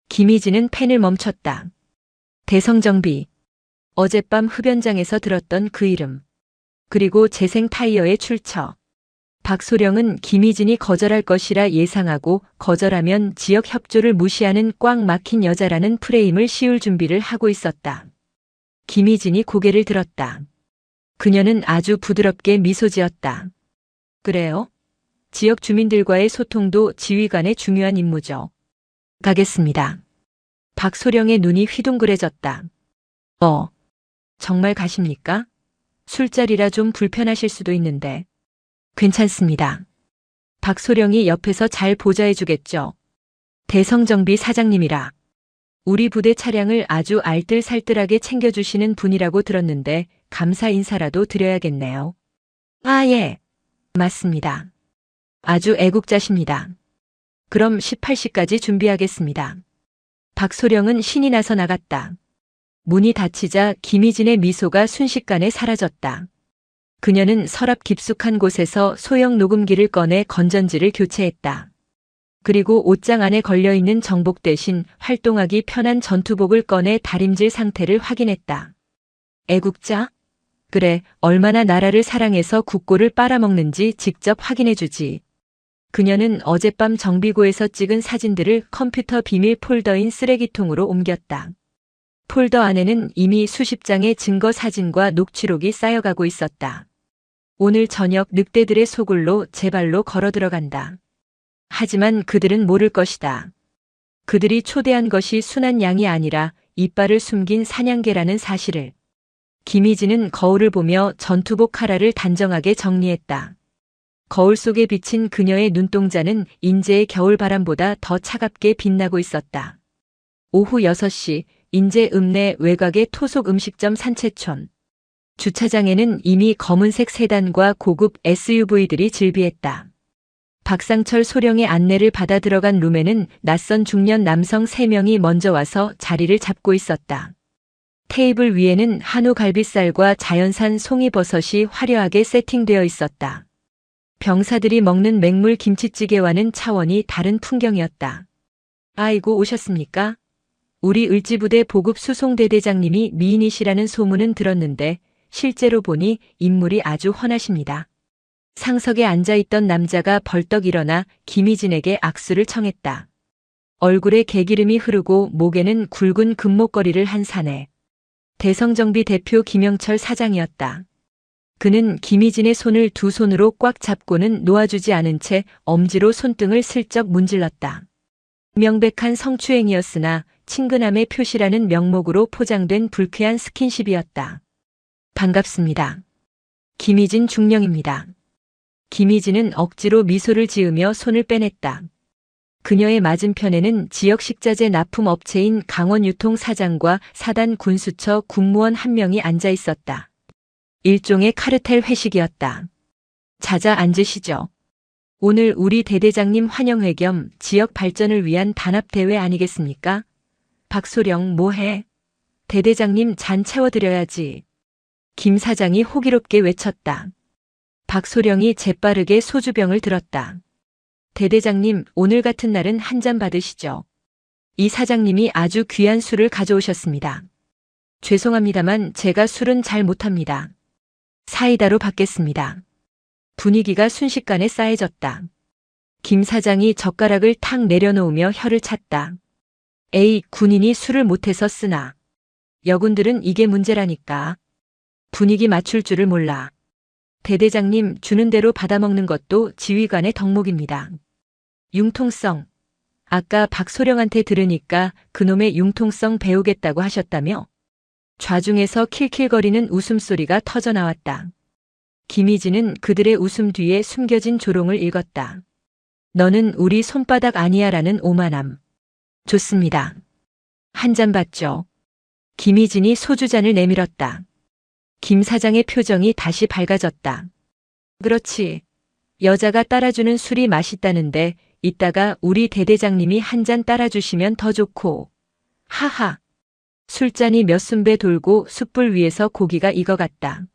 김희진은 펜을 멈췄다. 대성정비. 어젯밤 흡연장에서 들었던 그 이름. 그리고 재생 타이어의 출처. 박소령은 김희진이 거절할 것이라 예상하고 거절하면 지역 협조를 무시하는 꽉 막힌 여자라는 프레임을 씌울 준비를 하고 있었다. 김희진이 고개를 들었다. 그녀는 아주 부드럽게 미소 지었다. 그래요? 지역 주민들과의 소통도 지휘관의 중요한 임무죠. 가겠습니다. 박소령의 눈이 휘둥그레졌다. 정말 가십니까? 술자리라 좀 불편하실 수도 있는데. 괜찮습니다. 박소령이 옆에서 잘 보좌해 주겠죠. 대성정비 사장님이라. 우리 부대 차량을 아주 알뜰살뜰하게 챙겨주시는 분이라고 들었는데 감사 인사라도 드려야겠네요. 아, 예. 맞습니다. 아주 애국자십니다. 그럼 18시까지 준비하겠습니다. 박소령은 신이 나서 나갔다. 문이 닫히자 김희진의 미소가 순식간에 사라졌다. 그녀는 서랍 깊숙한 곳에서 소형 녹음기를 꺼내 건전지를 교체했다. 그리고 옷장 안에 걸려있는 정복 대신 활동하기 편한 전투복을 꺼내 다림질 상태를 확인했다. 애국자? 그래, 얼마나 나라를 사랑해서 국고를 빨아먹는지 직접 확인해주지. 그녀는 어젯밤 정비고에서 찍은 사진들을 컴퓨터 비밀 폴더인 쓰레기통으로 옮겼다. 폴더 안에는 이미 수십 장의 증거 사진과 녹취록이 쌓여가고 있었다. 오늘 저녁 늑대들의 소굴로 제 발로 걸어 들어간다. 하지만 그들은 모를 것이다. 그들이 초대한 것이 순한 양이 아니라 이빨을 숨긴 사냥개라는 사실을. 김희진은 거울을 보며 전투복 카라를 단정하게 정리했다. 거울 속에 비친 그녀의 눈동자는 인제의 겨울바람보다 더 차갑게 빛나고 있었다. 오후 6시 인제 읍내 외곽의 토속 음식점 산채촌. 주차장에는 이미 검은색 세단과 고급 SUV들이 질비했다. 박상철 소령의 안내를 받아 들어간 룸에는 낯선 중년 남성 3명이 먼저 와서 자리를 잡고 있었다. 테이블 위에는 한우 갈비살과 자연산 송이버섯이 화려하게 세팅되어 있었다. 병사들이 먹는 맹물 김치찌개와는 차원이 다른 풍경이었다. 아이고, 오셨습니까? 우리 을지부대 보급 수송대대장님이 미인이시라는 소문은 들었는데 실제로 보니 인물이 아주 훤하십니다. 상석에 앉아있던 남자가 벌떡 일어나 김희진에게 악수를 청했다. 얼굴에 개기름이 흐르고 목에는 굵은 금목걸이를 한 사내. 대성정비 대표 김영철 사장이었다. 그는 김희진의 손을 두 손으로 꽉 잡고는 놓아주지 않은 채 엄지로 손등을 슬쩍 문질렀다. 명백한 성추행이었으나 친근함의 표시라는 명목으로 포장된 불쾌한 스킨십이었다. 반갑습니다. 김희진 중령입니다. 김희진은 억지로 미소를 지으며 손을 빼냈다. 그녀의 맞은편에는 지역 식자재 납품 업체인 강원유통 사장과 사단 군수처 군무원 한 명이 앉아 있었다. 일종의 카르텔 회식이었다. 자자 앉으시죠. 오늘 우리 대대장님 환영회 겸 지역 발전을 위한 단합대회 아니겠습니까? 박소령 뭐해? 대대장님 잔 채워드려야지. 김 사장이 호기롭게 외쳤다. 박소령이 재빠르게 소주병을 들었다. 대대장님, 오늘 같은 날은 한 잔 받으시죠. 이 사장님이 아주 귀한 술을 가져오셨습니다. 죄송합니다만 제가 술은 잘 못합니다. 사이다로 받겠습니다. 분위기가 순식간에 싸해졌다. 김 사장이 젓가락을 탁 내려놓으며 혀를 찼다. 에이, 군인이 술을 못해서 쓰나. 여군들은 이게 문제라니까. 분위기 맞출 줄을 몰라. 대대장님 주는 대로 받아먹는 것도 지휘관의 덕목입니다. 융통성. 아까 박소령한테 들으니까 그놈의 융통성 배우겠다고 하셨다며? 좌중에서 킬킬거리는 웃음소리가 터져나왔다. 김희진은 그들의 웃음 뒤에 숨겨진 조롱을 읽었다. 너는 우리 손바닥 아니야 라는 오만함. 좋습니다. 한 잔 받죠. 김희진이 소주잔을 내밀었다. 김 사장의 표정이 다시 밝아졌다. 그렇지. 여자가 따라주는 술이 맛있다는데 이따가 우리 대대장님이 한 잔 따라주시면 더 좋고. 하하. 술잔이 몇 순배 돌고 숯불 위에서 고기가 익어갔다.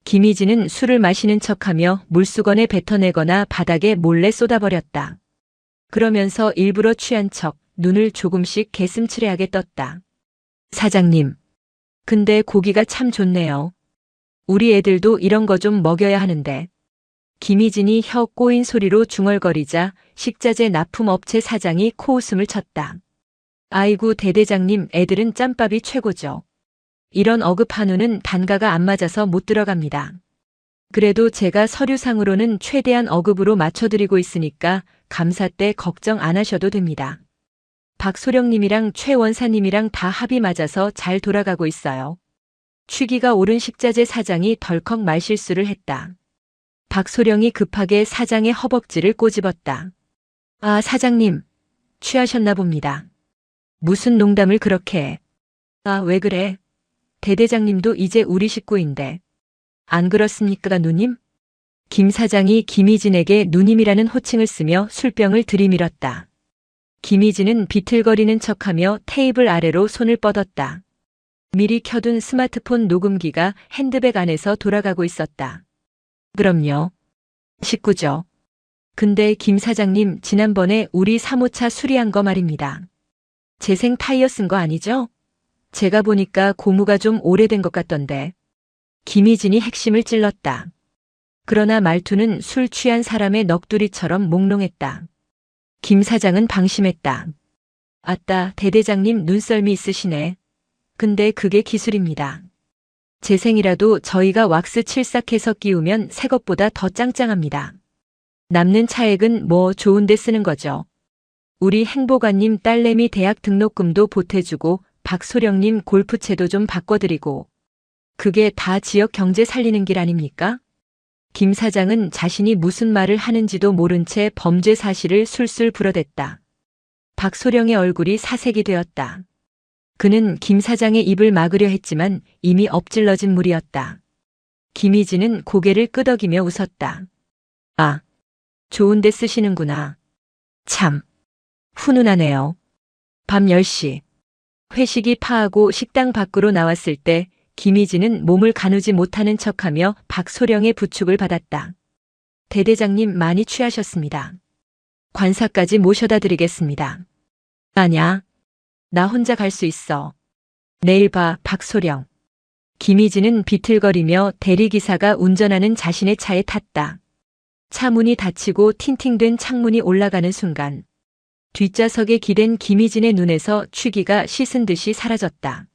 김희진은 술을 마시는 척하며 물수건에 뱉어내거나 바닥에 몰래 쏟아버렸다. 그러면서 일부러 취한 척 눈을 조금씩 개슴츠레하게 떴다. 사장님. 근데 고기가 참 좋네요. 우리 애들도 이런 거 좀 먹여야 하는데. 김희진이 혀 꼬인 소리로 중얼거리자 식자재 납품업체 사장이 코웃음을 쳤다. 아이고 대대장님 애들은 짬밥이 최고죠. 이런 어급 한우는 단가가 안 맞아서 못 들어갑니다. 그래도 제가 서류상으로는 최대한 어급으로 맞춰드리고 있으니까 감사 때 걱정 안 하셔도 됩니다. 박소령님이랑 최 원사님이랑 다 합이 맞아서 잘 돌아가고 있어요. 취기가 오른 식자재 사장이 덜컥 말실수를 했다. 박소령이 급하게 사장의 허벅지를 꼬집었다. 아 사장님, 취하셨나 봅니다. 무슨 농담을 그렇게 해. 아 왜 그래? 대대장님도 이제 우리 식구인데. 안 그렇습니까 누님? 김 사장이 김희진에게 누님이라는 호칭을 쓰며 술병을 들이밀었다. 김희진은 비틀거리는 척하며 테이블 아래로 손을 뻗었다. 미리 켜둔 스마트폰 녹음기가 핸드백 안에서 돌아가고 있었다. 그럼요. 식구죠. 근데 김 사장님 지난번에 우리 사모차 수리한 거 말입니다. 재생 타이어 쓴 거 아니죠? 제가 보니까 고무가 좀 오래된 것 같던데. 김희진이 핵심을 찔렀다. 그러나 말투는 술 취한 사람의 넋두리처럼 몽롱했다. 김 사장은 방심했다. 아따, 대대장님 눈썰미 있으시네. 근데 그게 기술입니다. 재생이라도 저희가 왁스 칠삭해서 끼우면 새 것보다 더 짱짱합니다. 남는 차액은 뭐 좋은 데 쓰는 거죠. 우리 행보관님 딸내미 대학 등록금도 보태주고 박소령님 골프채도 좀 바꿔드리고. 그게 다 지역 경제 살리는 길 아닙니까? 김 사장은 자신이 무슨 말을 하는지도 모른 채 범죄 사실을 술술 불어댔다. 박소령의 얼굴이 사색이 되었다. 그는 김 사장의 입을 막으려 했지만 이미 엎질러진 물이었다. 김희진은 고개를 끄덕이며 웃었다. 아, 좋은 데 쓰시는구나. 참, 훈훈하네요. 밤 10시. 회식이 파하고 식당 밖으로 나왔을 때 김희진은 몸을 가누지 못하는 척하며 박소령의 부축을 받았다. 대대장님 많이 취하셨습니다. 관사까지 모셔다 드리겠습니다. 아냐, 나 혼자 갈 수 있어. 내일 봐, 박소령. 김희진은 비틀거리며 대리기사가 운전하는 자신의 차에 탔다. 차 문이 닫히고 틴팅된 창문이 올라가는 순간 뒷좌석에 기댄 김희진의 눈에서 취기가 씻은 듯이 사라졌다.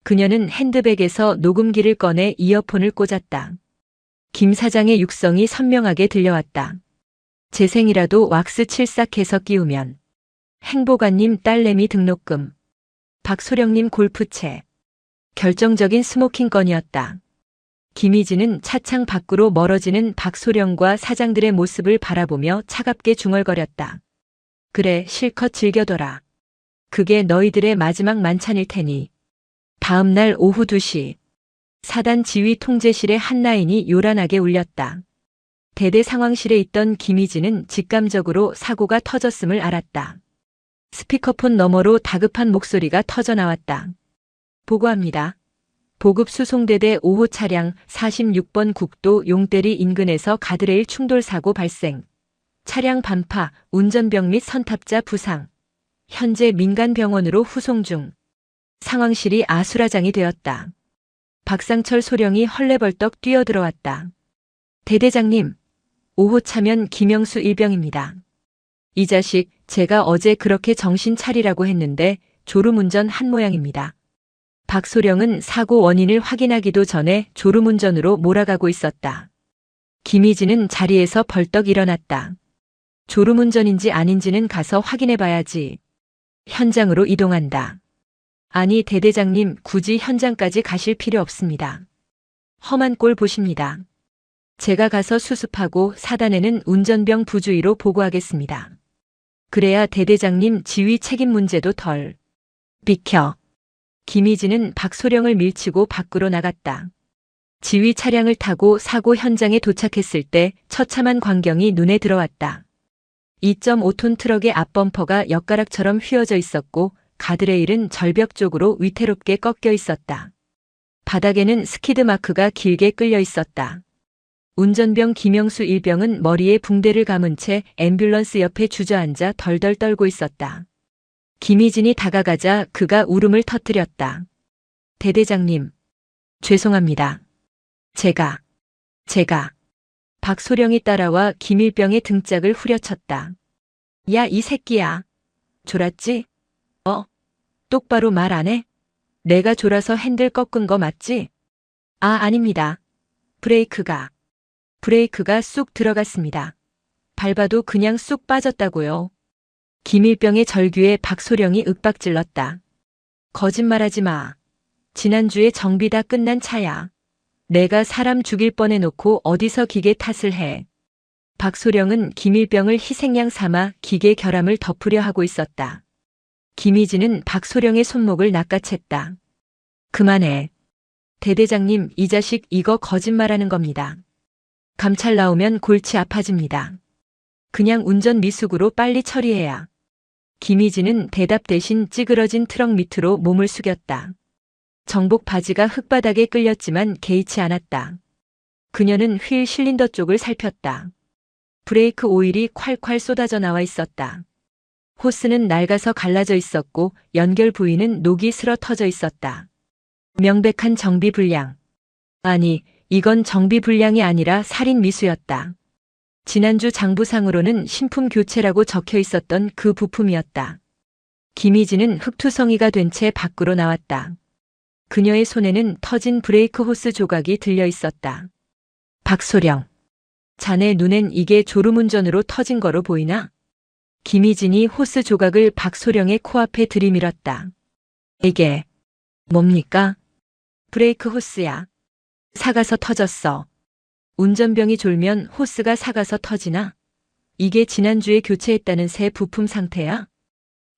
그녀는 핸드백에서 녹음기를 꺼내 이어폰을 꽂았다. 김 사장의 육성이 선명하게 들려왔다. 재생이라도 왁스 칠삭해서 끼우면. 행보관님 딸내미 등록금. 박소령님 골프채. 결정적인 스모킹 건이었다. 김희진은 차창 밖으로 멀어지는 박소령과 사장들의 모습을 바라보며 차갑게 중얼거렸다. 그래, 실컷 즐겨둬라. 그게 너희들의 마지막 만찬일 테니. 다음 날 오후 2시. 사단 지휘 통제실의 한 라인이 요란하게 울렸다. 대대 상황실에 있던 김희진은 직감적으로 사고가 터졌음을 알았다. 스피커폰 너머로 다급한 목소리가 터져나왔다. 보고합니다. 보급 수송대대 5호 차량 46번 국도 용대리 인근에서 가드레일 충돌 사고 발생. 차량 반파, 운전병 및 선탑자 부상. 현재 민간병원으로 후송 중. 상황실이 아수라장이 되었다. 박상철 소령이 헐레벌떡 뛰어들어왔다. 대대장님, 5호 차면 김영수 일병입니다. 이 자식, 제가 어제 그렇게 정신 차리라고 했는데 졸음운전 한 모양입니다. 박소령은 사고 원인을 확인하기도 전에 졸음운전으로 몰아가고 있었다. 김희진은 자리에서 벌떡 일어났다. 졸음운전인지 아닌지는 가서 확인해봐야지. 현장으로 이동한다. 아니, 대대장님, 굳이 현장까지 가실 필요 없습니다. 험한 꼴 보십니다. 제가 가서 수습하고 사단에는 운전병 부주의로 보고하겠습니다. 그래야 대대장님 지휘 책임 문제도 덜. 비켜. 김희진은 박소령을 밀치고 밖으로 나갔다. 지휘 차량을 타고 사고 현장에 도착했을 때 처참한 광경이 눈에 들어왔다. 2.5톤 트럭의 앞범퍼가 엿가락처럼 휘어져 있었고 가드레일은 절벽 쪽으로 위태롭게 꺾여 있었다. 바닥에는 스키드 마크가 길게 끌려 있었다. 운전병 김영수 일병은 머리에 붕대를 감은 채 앰뷸런스 옆에 주저앉아 덜덜 떨고 있었다. 김희진이 다가가자 그가 울음을 터뜨렸다. 대대장님, 죄송합니다. 제가. 박소령이 따라와 김일병의 등짝을 후려쳤다. 야, 이 새끼야. 졸았지? 똑바로 말 안 해? 내가 졸아서 핸들 꺾은 거 맞지? 아닙니다. 브레이크가 쑥 들어갔습니다. 밟아도 그냥 쑥 빠졌다고요. 김일병의 절규에 박소령이 윽박질렀다. 거짓말하지 마. 지난주에 정비 다 끝난 차야. 내가 사람 죽일 뻔해놓고 어디서 기계 탓을 해. 박소령은 김일병을 희생양 삼아 기계 결함을 덮으려 하고 있었다. 김희진은 박소령의 손목을 낚아챘다. 그만해. 대대장님, 이 자식 이거 거짓말하는 겁니다. 감찰 나오면 골치 아파집니다. 그냥 운전 미숙으로 빨리 처리해야. 김희진은 대답 대신 찌그러진 트럭 밑으로 몸을 숙였다. 정복 바지가 흙바닥에 끌렸지만 개의치 않았다. 그녀는 휠 실린더 쪽을 살폈다. 브레이크 오일이 콸콸 쏟아져 나와 있었다. 호스는 낡아서 갈라져 있었고 연결 부위는 녹이 슬어 터져 있었다. 명백한 정비 불량. 아니, 이건 정비 불량이 아니라 살인 미수였다. 지난주 장부상으로는 신품 교체라고 적혀 있었던 그 부품이었다. 김희진은 흙투성이가 된 채 밖으로 나왔다. 그녀의 손에는 터진 브레이크 호스 조각이 들려 있었다. 박소령. 자네 눈엔 이게 졸음운전으로 터진 거로 보이나? 김희진이 호스 조각을 박소령의 코앞에 들이밀었다. 이게 뭡니까? 브레이크 호스야. 삭아서 터졌어. 운전병이 졸면 호스가 삭아서 터지나? 이게 지난주에 교체했다는 새 부품 상태야?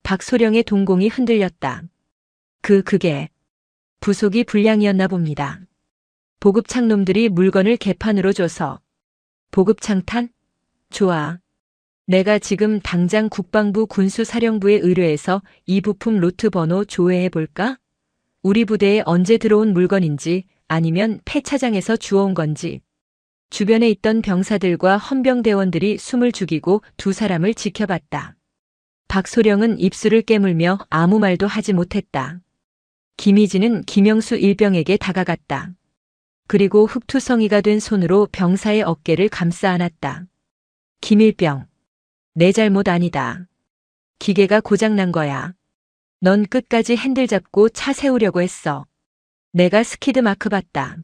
박소령의 동공이 흔들렸다. 그게 부속이 불량이었나 봅니다. 보급창 놈들이 물건을 개판으로 줘서. 보급창탄? 좋아. 내가 지금 당장 국방부 군수사령부에 의뢰해서 이 부품 로트 번호 조회해 볼까? 우리 부대에 언제 들어온 물건인지 아니면 폐차장에서 주워온 건지. 주변에 있던 병사들과 헌병대원들이 숨을 죽이고 두 사람을 지켜봤다. 박소령은 입술을 깨물며 아무 말도 하지 못했다. 김희진은 김영수 일병에게 다가갔다. 그리고 흙투성이가 된 손으로 병사의 어깨를 감싸 안았다. 김일병. 내 잘못 아니다. 기계가 고장난 거야. 넌 끝까지 핸들 잡고 차 세우려고 했어. 내가 스키드 마크 봤다.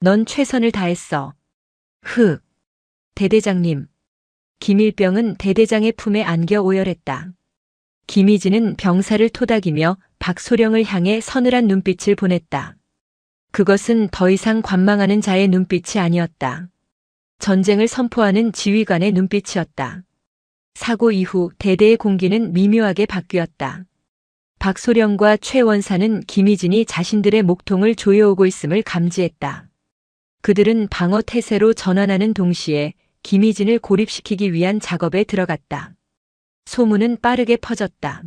넌 최선을 다했어. 대대장님. 김일병은 대대장의 품에 안겨 오열했다. 김희진은 병사를 토닥이며 박소령을 향해 서늘한 눈빛을 보냈다. 그것은 더 이상 관망하는 자의 눈빛이 아니었다. 전쟁을 선포하는 지휘관의 눈빛이었다. 사고 이후 대대의 공기는 미묘하게 바뀌었다. 박소령과 최 원사는 김희진이 자신들의 목통을 조여오고 있음을 감지했다. 그들은 방어 태세로 전환하는 동시에 김희진을 고립시키기 위한 작업에 들어갔다. 소문은 빠르게 퍼졌다.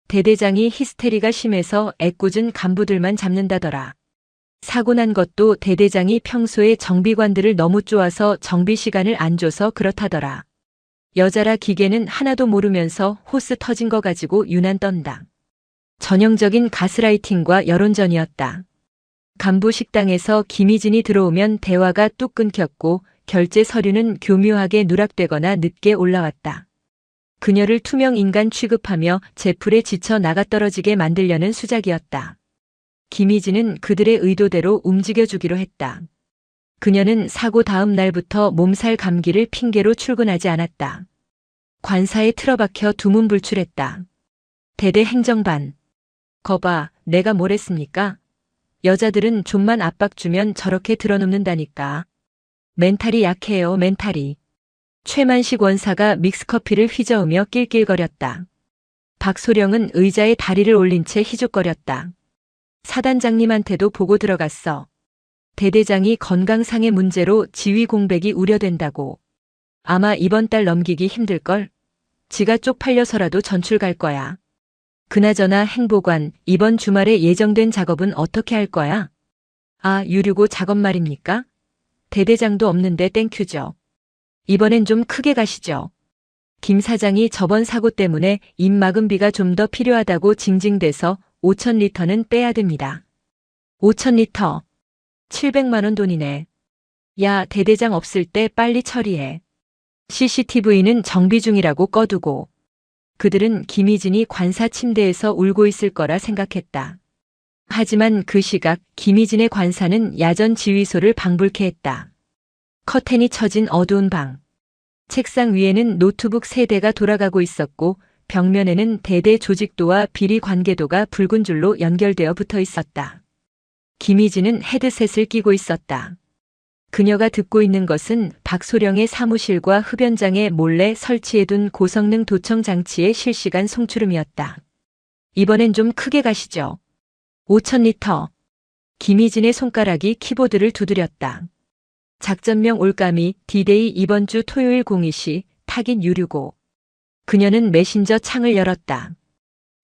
대대장이 히스테리가 심해서 애꿎은 간부들만 잡는다더라. 사고 난 것도 대대장이 평소에 정비관들을 너무 쪼아서 정비 시간을 안 줘서 그렇다더라. 여자라 기계는 하나도 모르면서 호스 터진 거 가지고 유난 떤다. 전형적인 가스라이팅과 여론전이었다. 간부 식당에서 김희진이 들어오면 대화가 뚝 끊겼고 결제 서류는 교묘하게 누락되거나 늦게 올라왔다. 그녀를 투명 인간 취급하며 제풀에 지쳐 나가떨어지게 만들려는 수작이었다. 김희진은 그들의 의도대로 움직여주기로 했다. 그녀는 사고 다음 날부터 몸살 감기를 핑계로 출근하지 않았다. 관사에 틀어박혀 두문불출했다. 대대 행정반. 거봐, 내가 뭘 했습니까? 여자들은 좀만 압박 주면 저렇게 드러눕는다니까. 멘탈이 약해요, 멘탈이. 최만식 원사가 믹스커피를 휘저으며 낄낄거렸다. 박소령은 의자에 다리를 올린 채 희죽거렸다. 사단장님한테도 보고 들어갔어. 대대장이 건강상의 문제로 지휘 공백이 우려된다고. 아마 이번 달 넘기기 힘들걸? 지가 쪽팔려서라도 전출 갈 거야. 그나저나 행보관, 이번 주말에 예정된 작업은 어떻게 할 거야? 아, 유류고 작업 말입니까? 대대장도 없는데 땡큐죠. 이번엔 좀 크게 가시죠. 김 사장이 저번 사고 때문에 입막음비가 좀 더 필요하다고 징징대서 5,000리터는 빼야 됩니다. 5,000리터. 700만 원 돈이네. 야, 대대장 없을 때 빨리 처리해. CCTV는 정비 중이라고 꺼두고. 그들은 김희진이 관사 침대에서 울고 있을 거라 생각했다. 하지만 그 시각 김희진의 관사는 야전 지휘소를 방불케 했다. 커튼이 쳐진 어두운 방. 책상 위에는 노트북 3대가 돌아가고 있었고 벽면에는 대대 조직도와 비리 관계도가 붉은 줄로 연결되어 붙어 있었다. 김희진은 헤드셋을 끼고 있었다. 그녀가 듣고 있는 것은 박소령의 사무실과 흡연장에 몰래 설치해둔 고성능 도청 장치의 실시간 송출음이었다. 이번엔 좀 크게 가시죠. 5,000리터. 김희진의 손가락이 키보드를 두드렸다. 작전명 올까미 D-Day 이번 주 토요일 02시 타깃 유류고. 그녀는 메신저 창을 열었다.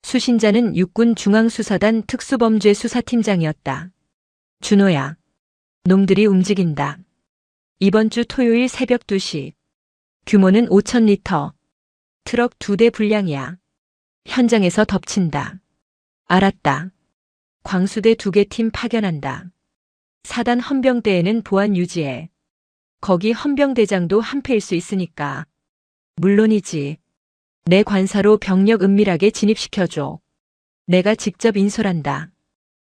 수신자는 육군 중앙수사단 특수범죄수사팀장이었다. 준호야. 놈들이 움직인다. 이번 주 토요일 새벽 2시. 규모는 5,000리터. 트럭 2대 분량이야. 현장에서 덮친다. 알았다. 광수대 2개 팀 파견한다. 사단 헌병대에는 보안 유지해. 거기 헌병대장도 한패일 수 있으니까. 물론이지. 내 관사로 병력 은밀하게 진입시켜줘. 내가 직접 인솔한다.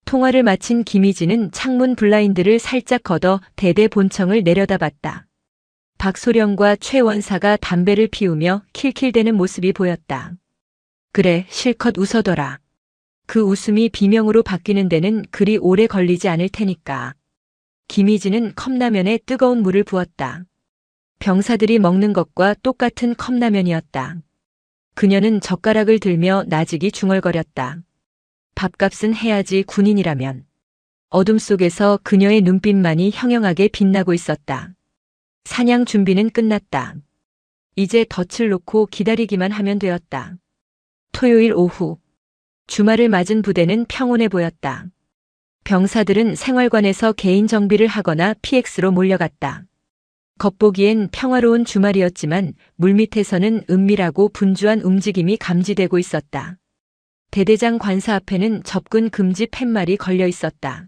통화를 마친 김희진은 창문 블라인드를 살짝 걷어 대대 본청을 내려다봤다. 박소령과 최 원사가 담배를 피우며 킬킬대는 모습이 보였다. 그래, 실컷 웃어둬라. 그 웃음이 비명으로 바뀌는 데는 그리 오래 걸리지 않을 테니까. 김희진은 컵라면에 뜨거운 물을 부었다. 병사들이 먹는 것과 똑같은 컵라면이었다. 그녀는 젓가락을 들며 나직이 중얼거렸다. 밥값은 해야지 군인이라면. 어둠 속에서 그녀의 눈빛만이 형형하게 빛나고 있었다. 사냥 준비는 끝났다. 이제 덫을 놓고 기다리기만 하면 되었다. 토요일 오후. 주말을 맞은 부대는 평온해 보였다. 병사들은 생활관에서 개인 정비를 하거나 PX로 몰려갔다. 겉보기엔 평화로운 주말이었지만 물밑에서는 은밀하고 분주한 움직임이 감지되고 있었다. 대대장 관사 앞에는 접근 금지 팻말이 걸려 있었다.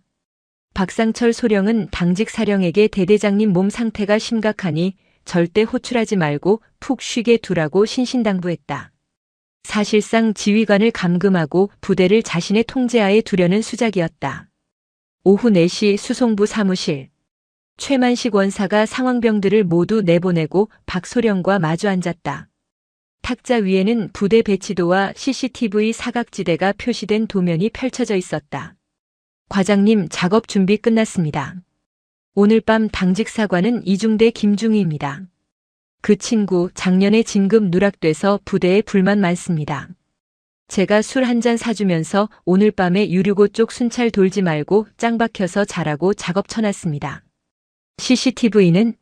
박상철 소령은 당직 사령에게 대대장님 몸 상태가 심각하니 절대 호출하지 말고 푹 쉬게 두라고 신신당부했다. 사실상 지휘관을 감금하고 부대를 자신의 통제하에 두려는 수작이었다. 오후 4시 수송부 사무실. 최만식 원사가 상황병들을 모두 내보내고 박소령과 마주 앉았다. 탁자 위에는 부대 배치도와 CCTV 사각지대가 표시된 도면이 펼쳐져 있었다. 과장님, 작업 준비 끝났습니다. 오늘 밤 당직 사관은 이중대 김중희입니다. 그 친구 작년에 진급 누락돼서 부대에 불만 많습니다. 제가 술 한 잔 사주면서 오늘 밤에 유류고 쪽 순찰 돌지 말고 짱 박혀서 자라고 작업 쳐놨습니다. CCTV는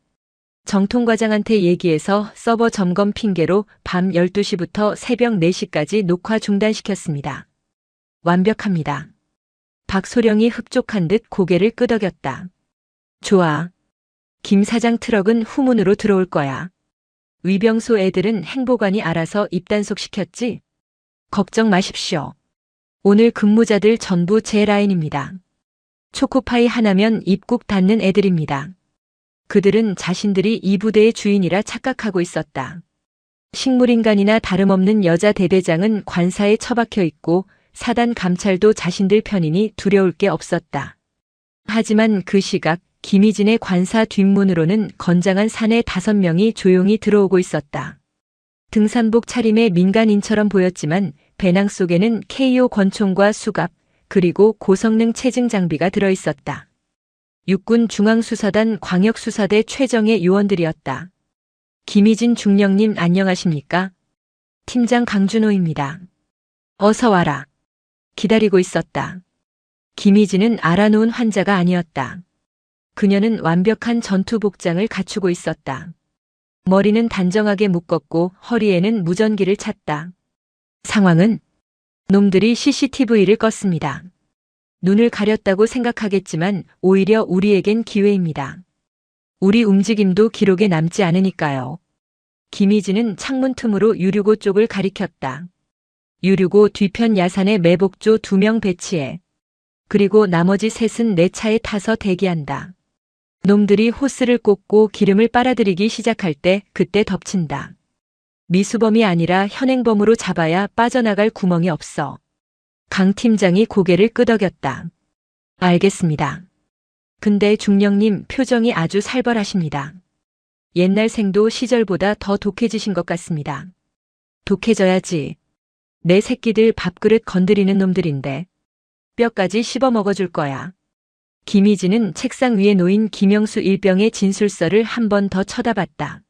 정통과장한테 얘기해서 서버 점검 핑계로 밤 12시부터 새벽 4시까지 녹화 중단시켰습니다. 완벽합니다. 박소령이 흡족한 듯 고개를 끄덕였다. 좋아. 김 사장 트럭은 후문으로 들어올 거야. 위병소 애들은 행보관이 알아서 입단속 시켰지? 걱정 마십시오. 오늘 근무자들 전부 제 라인입니다. 초코파이 하나면 입국 닫는 애들입니다. 그들은 자신들이 이 부대의 주인이라 착각하고 있었다. 식물인간이나 다름없는 여자 대대장은 관사에 처박혀 있고 사단 감찰도 자신들 편이니 두려울 게 없었다. 하지만 그 시각 김희진의 관사 뒷문으로는 건장한 사내 5명이 조용히 들어오고 있었다. 등산복 차림의 민간인처럼 보였지만 배낭 속에는 KO 권총과 수갑 그리고 고성능 체증 장비가 들어있었다. 육군 중앙수사단 광역수사대 최정예 요원들이었다. 김희진 중령님 안녕하십니까? 팀장 강준호입니다. 어서 와라. 기다리고 있었다. 김희진은 알아놓은 환자가 아니었다. 그녀는 완벽한 전투 복장을 갖추고 있었다. 머리는 단정하게 묶었고 허리에는 무전기를 찼다. 상황은? 놈들이 CCTV를 껐습니다. 눈을 가렸다고 생각하겠지만 오히려 우리에겐 기회입니다. 우리 움직임도 기록에 남지 않으니까요. 김희진은 창문 틈으로 유류고 쪽을 가리켰다. 유류고 뒤편 야산에 매복조 2명 배치해. 그리고 나머지 셋은 내 차에 타서 대기한다. 놈들이 호스를 꽂고 기름을 빨아들이기 시작할 때 그때 덮친다. 미수범이 아니라 현행범으로 잡아야 빠져나갈 구멍이 없어. 강 팀장이 고개를 끄덕였다. 알겠습니다. 근데 중령님 표정이 아주 살벌하십니다. 옛날 생도 시절보다 더 독해지신 것 같습니다. 독해져야지. 내 새끼들 밥그릇 건드리는 놈들인데 뼈까지 씹어 먹어줄 거야. 김희진은 책상 위에 놓인 김영수 일병의 진술서를 한 번 더 쳐다봤다.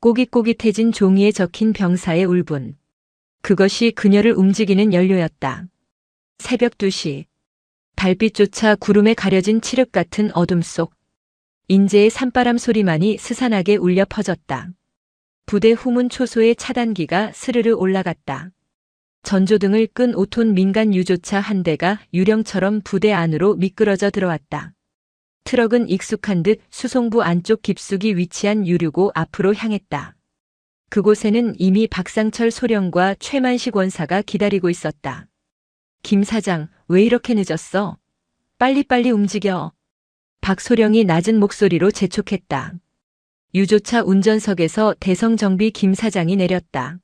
꼬깃꼬깃해진 종이에 적힌 병사의 울분. 그것이 그녀를 움직이는 연료였다. 새벽 2시. 달빛조차 구름에 가려진 칠흑 같은 어둠 속 인제의 산바람 소리만이 스산하게 울려 퍼졌다. 부대 후문 초소의 차단기가 스르르 올라갔다. 전조등을 끈 5톤 민간 유조차 한 대가 유령처럼 부대 안으로 미끄러져 들어왔다. 트럭은 익숙한 듯 수송부 안쪽 깊숙이 위치한 유류고 앞으로 향했다. 그곳에는 이미 박상철 소령과 최만식 원사가 기다리고 있었다. 김 사장, 왜 이렇게 늦었어? 빨리빨리 움직여. 박소령이 낮은 목소리로 재촉했다. 유조차 운전석에서 대성정비 김 사장이 내렸다.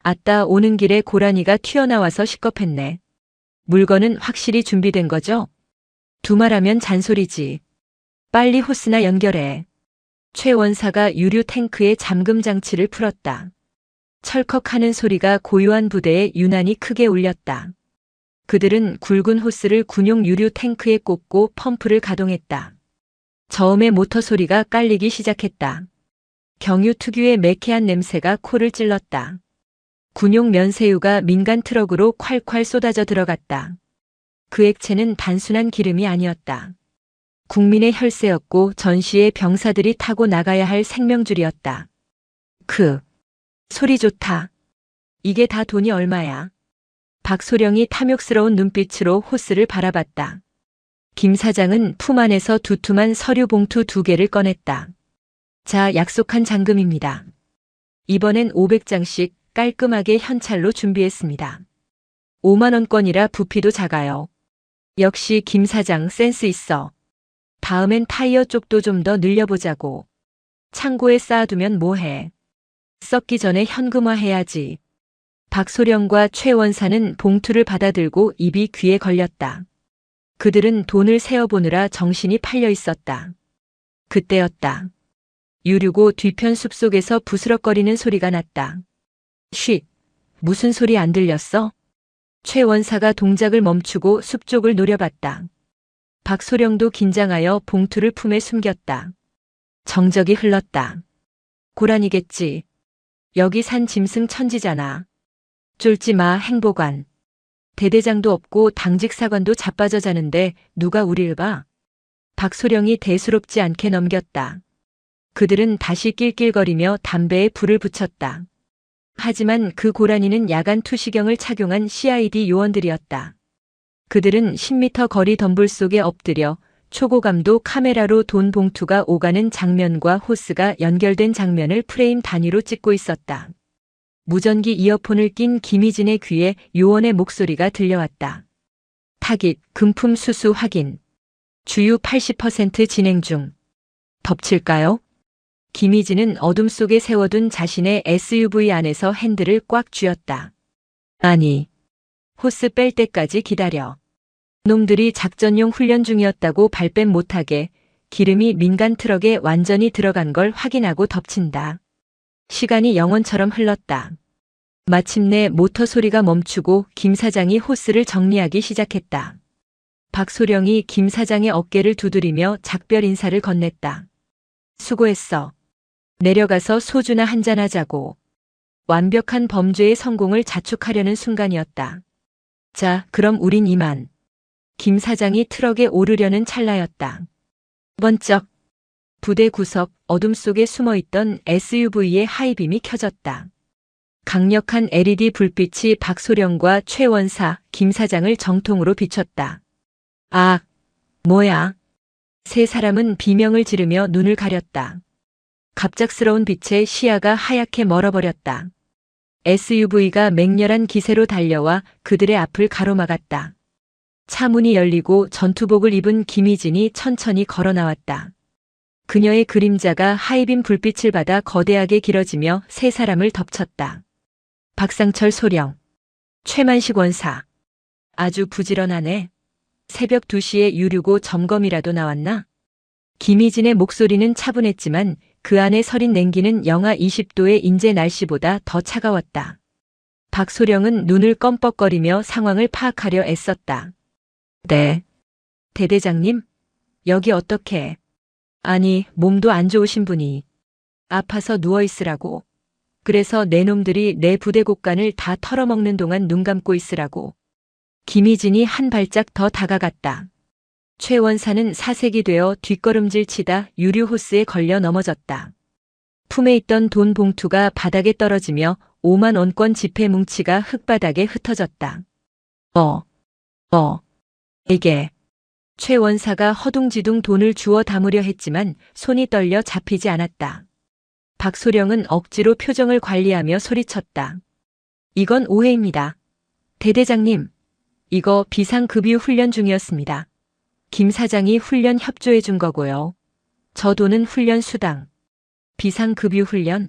아따, 오는 길에 고라니가 튀어나와서 시겁했네. 물건은 확실히 준비된 거죠? 두말하면 잔소리지. 빨리 호스나 연결해. 최 원사가 유류 탱크의 잠금 장치를 풀었다. 철컥하는 소리가 고요한 부대에 유난히 크게 울렸다. 그들은 굵은 호스를 군용 유류 탱크에 꽂고 펌프를 가동했다. 저음의 모터 소리가 깔리기 시작했다. 경유 특유의 매캐한 냄새가 코를 찔렀다. 군용 면세유가 민간 트럭으로 콸콸 쏟아져 들어갔다. 그 액체는 단순한 기름이 아니었다. 국민의 혈세였고 전시의 병사들이 타고 나가야 할 생명줄이었다. 소리 좋다. 이게 다 돈이 얼마야? 박소령이 탐욕스러운 눈빛으로 호스를 바라봤다. 김 사장은 품 안에서 두툼한 서류 봉투 2개를 꺼냈다. 자, 약속한 잔금입니다. 이번엔 500장씩 깔끔하게 현찰로 준비했습니다. 5만원권이라 부피도 작아요. 역시 김 사장 센스 있어. 다음엔 타이어 쪽도 좀 더 늘려보자고. 창고에 쌓아두면 뭐해. 썩기 전에 현금화해야지. 박소령과 최 원사는 봉투를 받아들고 입이 귀에 걸렸다. 그들은 돈을 세어보느라 정신이 팔려 있었다. 그때였다. 유류고 뒤편 숲속에서 부스럭거리는 소리가 났다. 쉿! 무슨 소리 안 들렸어? 최 원사가 동작을 멈추고 숲 쪽을 노려봤다. 박소령도 긴장하여 봉투를 품에 숨겼다. 정적이 흘렀다. 고란이겠지. 여기 산 짐승 천지잖아. 쫄지 마, 행보관. 대대장도 없고 당직 사관도 자빠져 자는데 누가 우릴 봐? 박소령이 대수롭지 않게 넘겼다. 그들은 다시 낄낄거리며 담배에 불을 붙였다. 하지만 그 고라니는 야간 투시경을 착용한 CID 요원들이었다. 그들은 10m 거리 덤불 속에 엎드려 초고감도 카메라로 돈 봉투가 오가는 장면과 호스가 연결된 장면을 프레임 단위로 찍고 있었다. 무전기 이어폰을 낀 김희진의 귀에 요원의 목소리가 들려왔다. 타깃, 금품 수수 확인. 주유 80% 진행 중. 덮칠까요? 김희진은 어둠 속에 세워둔 자신의 SUV 안에서 핸들을 꽉 쥐었다. 아니, 호스 뺄 때까지 기다려. 놈들이 작전용 훈련 중이었다고 발뺌 못하게 기름이 민간 트럭에 완전히 들어간 걸 확인하고 덮친다. 시간이 영원처럼 흘렀다. 마침내 모터 소리가 멈추고 김 사장이 호스를 정리하기 시작했다. 박소령이 김 사장의 어깨를 두드리며 작별 인사를 건넸다. 수고했어. 내려가서 소주나 한잔하자고. 완벽한 범죄의 성공을 자축하려는 순간이었다. 자, 그럼 우린 이만. 김 사장이 트럭에 오르려는 찰나였다. 번쩍. 부대 구석 어둠 속에 숨어있던 SUV의 하이빔이 켜졌다. 강력한 LED 불빛이 박소령과 최원사, 김 사장을 정통으로 비췄다. 아, 뭐야? 세 사람은 비명을 지르며 눈을 가렸다. 갑작스러운 빛에 시야가 하얗게 멀어버렸다. SUV가 맹렬한 기세로 달려와 그들의 앞을 가로막았다. 차 문이 열리고 전투복을 입은 김희진이 천천히 걸어 나왔다. 그녀의 그림자가 하이빔 불빛을 받아 거대하게 길어지며 세 사람을 덮쳤다. 박상철 소령, 최만식 원사. 아주 부지런하네. 새벽 2시에 유류고 점검이라도 나왔나? 김희진의 목소리는 차분했지만 그 안에 서린 냉기는 영하 20도의 인제 날씨보다 더 차가웠다. 박소령은 눈을 껌뻑거리며 상황을 파악하려 애썼다. 네. 대대장님, 여기 어떻게? 아니, 몸도 안 좋으신 분이. 아파서 누워있으라고. 그래서 내 놈들이 내 부대 곳간을 다 털어먹는 동안 눈 감고 있으라고. 김희진이 한 발짝 더 다가갔다. 최 원사는 사색이 되어 뒷걸음질 치다 유류 호스에 걸려 넘어졌다. 품에 있던 돈 봉투가 바닥에 떨어지며 5만 원권 지폐 뭉치가 흙바닥에 흩어졌다. 이게. 최 원사가 허둥지둥 돈을 주워 담으려 했지만 손이 떨려 잡히지 않았다. 박소령은 억지로 표정을 관리하며 소리쳤다. 이건 오해입니다. 대대장님, 이거 비상급유 훈련 중이었습니다. 김 사장이 훈련 협조해 준 거고요. 저 돈은 훈련 수당. 비상급유 훈련?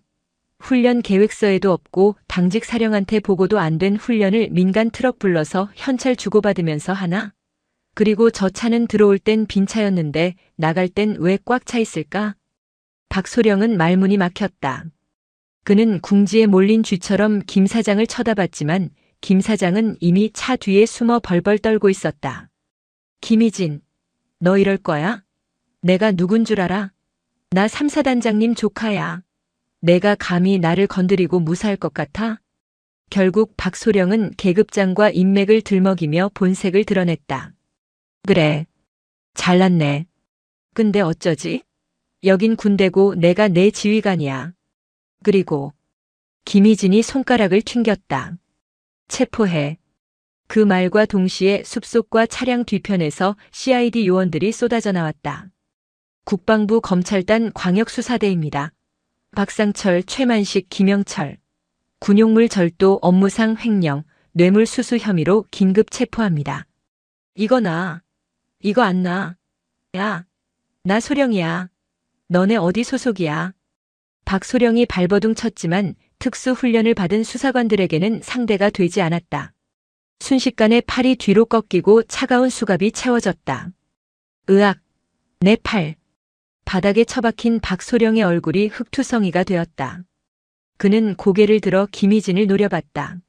훈련 계획서에도 없고 당직 사령한테 보고도 안 된 훈련을 민간 트럭 불러서 현찰 주고받으면서 하나? 그리고 저 차는 들어올 땐 빈 차였는데 나갈 땐 왜 꽉 차 있을까? 박소령은 말문이 막혔다. 그는 궁지에 몰린 쥐처럼 김 사장을 쳐다봤지만 김 사장은 이미 차 뒤에 숨어 벌벌 떨고 있었다. 김희진, 너 이럴 거야? 내가 누군 줄 알아? 나 3사단장님 조카야. 내가 감히 나를 건드리고 무사할 것 같아? 결국 박소령은 계급장과 인맥을 들먹이며 본색을 드러냈다. 그래. 잘났네. 근데 어쩌지? 여긴 군대고 내가 내 지휘관이야. 그리고 김희진이 손가락을 튕겼다. 체포해. 그 말과 동시에 숲속과 차량 뒤편에서 CID 요원들이 쏟아져 나왔다. 국방부 검찰단 광역수사대입니다. 박상철, 최만식, 김영철. 군용물 절도 업무상 횡령, 뇌물수수 혐의로 긴급 체포합니다. 이거 나. 이거 안 나. 야, 나 소령이야. 너네 어디 소속이야? 박소령이 발버둥 쳤지만 특수훈련을 받은 수사관들에게는 상대가 되지 않았다. 순식간에 팔이 뒤로 꺾이고 차가운 수갑이 채워졌다. 으악, 내 팔. 바닥에 처박힌 박소령의 얼굴이 흙투성이가 되었다. 그는 고개를 들어 김희진을 노려봤다.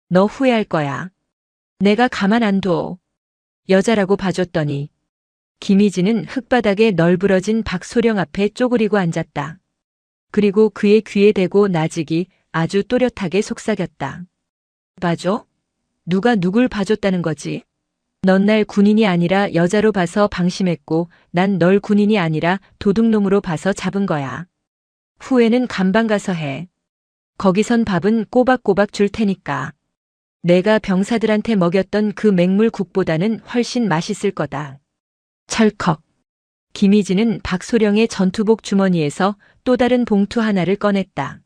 너 후회할 거야. 내가 가만 안 둬. 여자라고 봐줬더니. 김희진은 흙바닥에 널브러진 박소령 앞에 쪼그리고 앉았다. 그리고 그의 귀에 대고 나직이 아주 또렷하게 속삭였다. 봐줘? 누가 누굴 봐줬다는 거지? 넌 날 군인이 아니라 여자로 봐서 방심했고 난 널 군인이 아니라 도둑놈으로 봐서 잡은 거야. 후회는 감방 가서 해. 거기선 밥은 꼬박꼬박 줄 테니까. 내가 병사들한테 먹였던 그 맹물국보다는 훨씬 맛있을 거다. 철컥. 김희진은 박소령의 전투복 주머니에서 또 다른 봉투 하나를 꺼냈다.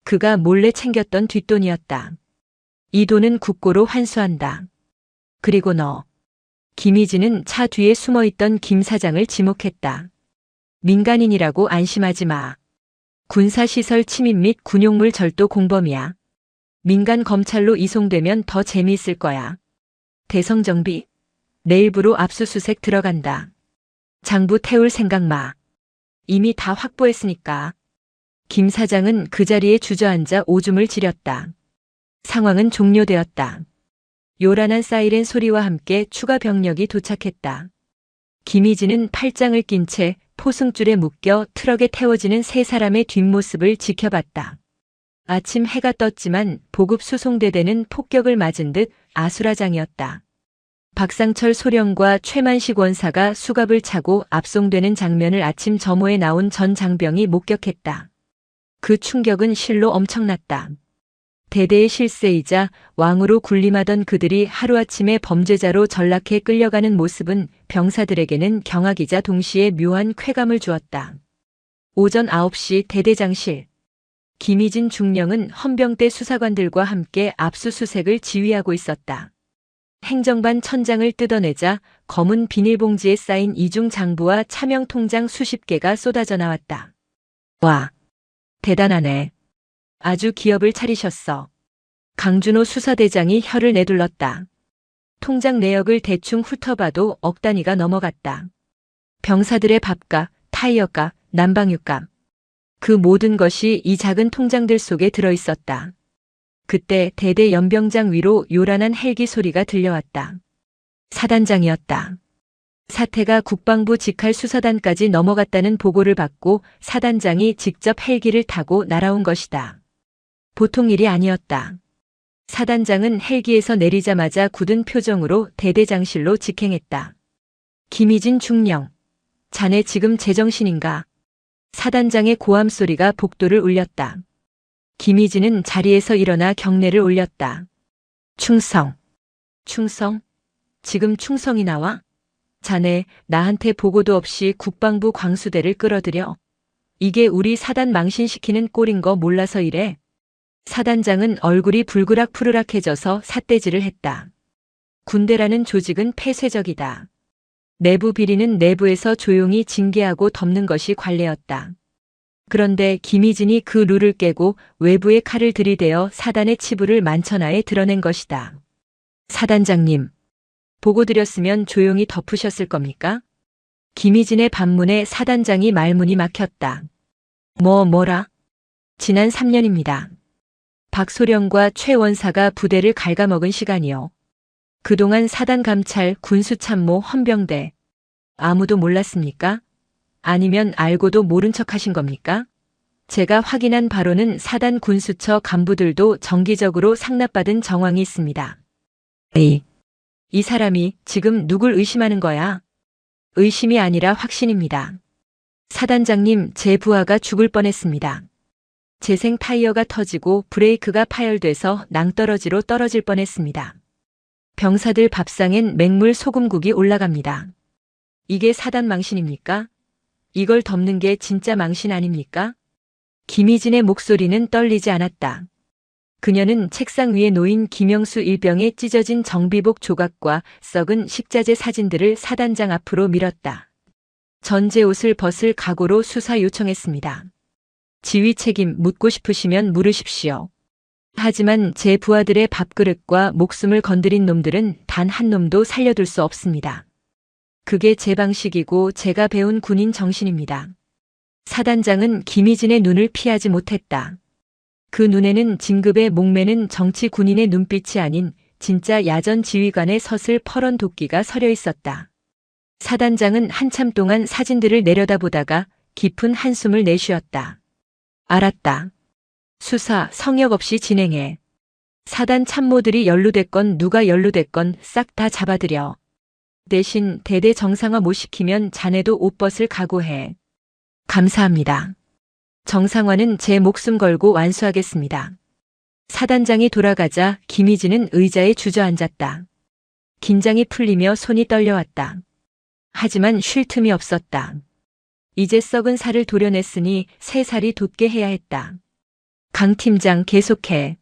그가 몰래 챙겼던 뒷돈이었다. 이 돈은 국고로 환수한다. 그리고 너. 김희진은 차 뒤에 숨어있던 김 사장을 지목했다. 민간인이라고 안심하지 마. 군사시설 침입 및 군용물 절도 공범이야. 민간 검찰로 이송되면 더 재미있을 거야. 대성정비. 내일부로 압수수색 들어간다. 장부 태울 생각 마. 이미 다 확보했으니까. 김 사장은 그 자리에 주저앉아 오줌을 지렸다. 상황은 종료되었다. 요란한 사이렌 소리와 함께 추가 병력이 도착했다. 김희진은 팔짱을 낀 채 포승줄에 묶여 트럭에 태워지는 세 사람의 뒷모습을 지켜봤다. 아침 해가 떴지만 보급 수송대대는 폭격을 맞은 듯 아수라장이었다. 박상철 소령과 최만식 원사가 수갑을 차고 압송되는 장면을 아침 점호에 나온 전 장병이 목격했다. 그 충격은 실로 엄청났다. 대대의 실세이자 왕으로 군림하던 그들이 하루아침에 범죄자로 전락해 끌려가는 모습은 병사들에게는 경악이자 동시에 묘한 쾌감을 주었다. 오전 9시 대대장실. 김희진 중령은 헌병대 수사관들과 함께 압수수색을 지휘하고 있었다. 행정반 천장을 뜯어내자 검은 비닐봉지에 쌓인 이중 장부와 차명 통장 수십 개가 쏟아져 나왔다. 와, 대단하네. 아주 기업을 차리셨어. 강준호 수사대장이 혀를 내둘렀다. 통장 내역을 대충 훑어봐도 억 단위가 넘어갔다. 병사들의 밥값, 타이어값, 난방유값. 그 모든 것이 이 작은 통장들 속에 들어있었다. 그때 대대 연병장 위로 요란한 헬기 소리가 들려왔다. 사단장이었다. 사태가 국방부 직할 수사단까지 넘어갔다는 보고를 받고 사단장이 직접 헬기를 타고 날아온 것이다. 보통 일이 아니었다. 사단장은 헬기에서 내리자마자 굳은 표정으로 대대장실로 직행했다. 김희진 중령. 자네 지금 제정신인가? 사단장의 고함 소리가 복도를 울렸다. 김희진은 자리에서 일어나 경례를 올렸다. 충성. 충성? 지금 충성이 나와? 자네 나한테 보고도 없이 국방부 광수대를 끌어들여. 이게 우리 사단 망신시키는 꼴인 거 몰라서 이래. 사단장은 얼굴이 불그락 푸르락해져서 삿대질을 했다. 군대라는 조직은 폐쇄적이다. 내부 비리는 내부에서 조용히 징계하고 덮는 것이 관례였다. 그런데 김희진이 그 룰을 깨고 외부의 칼을 들이대어 사단의 치부를 만천하에 드러낸 것이다. 사단장님, 보고 드렸으면 조용히 덮으셨을 겁니까? 김희진의 반문에 사단장이 말문이 막혔다. 뭐라? 지난 3년입니다. 박소령과 최 원사가 부대를 갉아먹은 시간이요. 그동안 사단 감찰, 군수참모, 헌병대. 아무도 몰랐습니까? 아니면 알고도 모른 척 하신 겁니까? 제가 확인한 바로는 사단 군수처 간부들도 정기적으로 상납받은 정황이 있습니다. 이 사람이 지금 누굴 의심하는 거야? 의심이 아니라 확신입니다. 사단장님, 제 부하가 죽을 뻔했습니다. 재생 타이어가 터지고 브레이크가 파열돼서 낭떠러지로 떨어질 뻔했습니다. 병사들 밥상엔 맹물 소금국이 올라갑니다. 이게 사단 망신입니까? 이걸 덮는 게 진짜 망신 아닙니까? 김희진의 목소리는 떨리지 않았다. 그녀는 책상 위에 놓인 김영수 일병의 찢어진 정비복 조각과 썩은 식자재 사진들을 사단장 앞으로 밀었다. 전제 옷을 벗을 각오로 수사 요청했습니다. 지휘 책임 묻고 싶으시면 물으십시오. 하지만 제 부하들의 밥그릇과 목숨을 건드린 놈들은 단 한 놈도 살려둘 수 없습니다. 그게 제 방식이고 제가 배운 군인 정신입니다. 사단장은 김희진의 눈을 피하지 못했다. 그 눈에는 진급에 목매는 정치 군인의 눈빛이 아닌 진짜 야전 지휘관의 서슬 퍼런 도끼가 서려 있었다. 사단장은 한참 동안 사진들을 내려다보다가 깊은 한숨을 내쉬었다. 알았다. 수사 성역 없이 진행해. 사단 참모들이 연루됐건 누가 연루됐건 싹 다 잡아들여. 대신 대대 정상화 못 시키면 자네도 옷 벗을 각오해. 감사합니다. 정상화는 제 목숨 걸고 완수하겠습니다. 사단장이 돌아가자 김희진은 의자에 주저앉았다. 긴장이 풀리며 손이 떨려왔다. 하지만 쉴 틈이 없었다. 이제 썩은 살을 도려냈으니 새 살이 돋게 해야 했다. 강 팀장 계속해.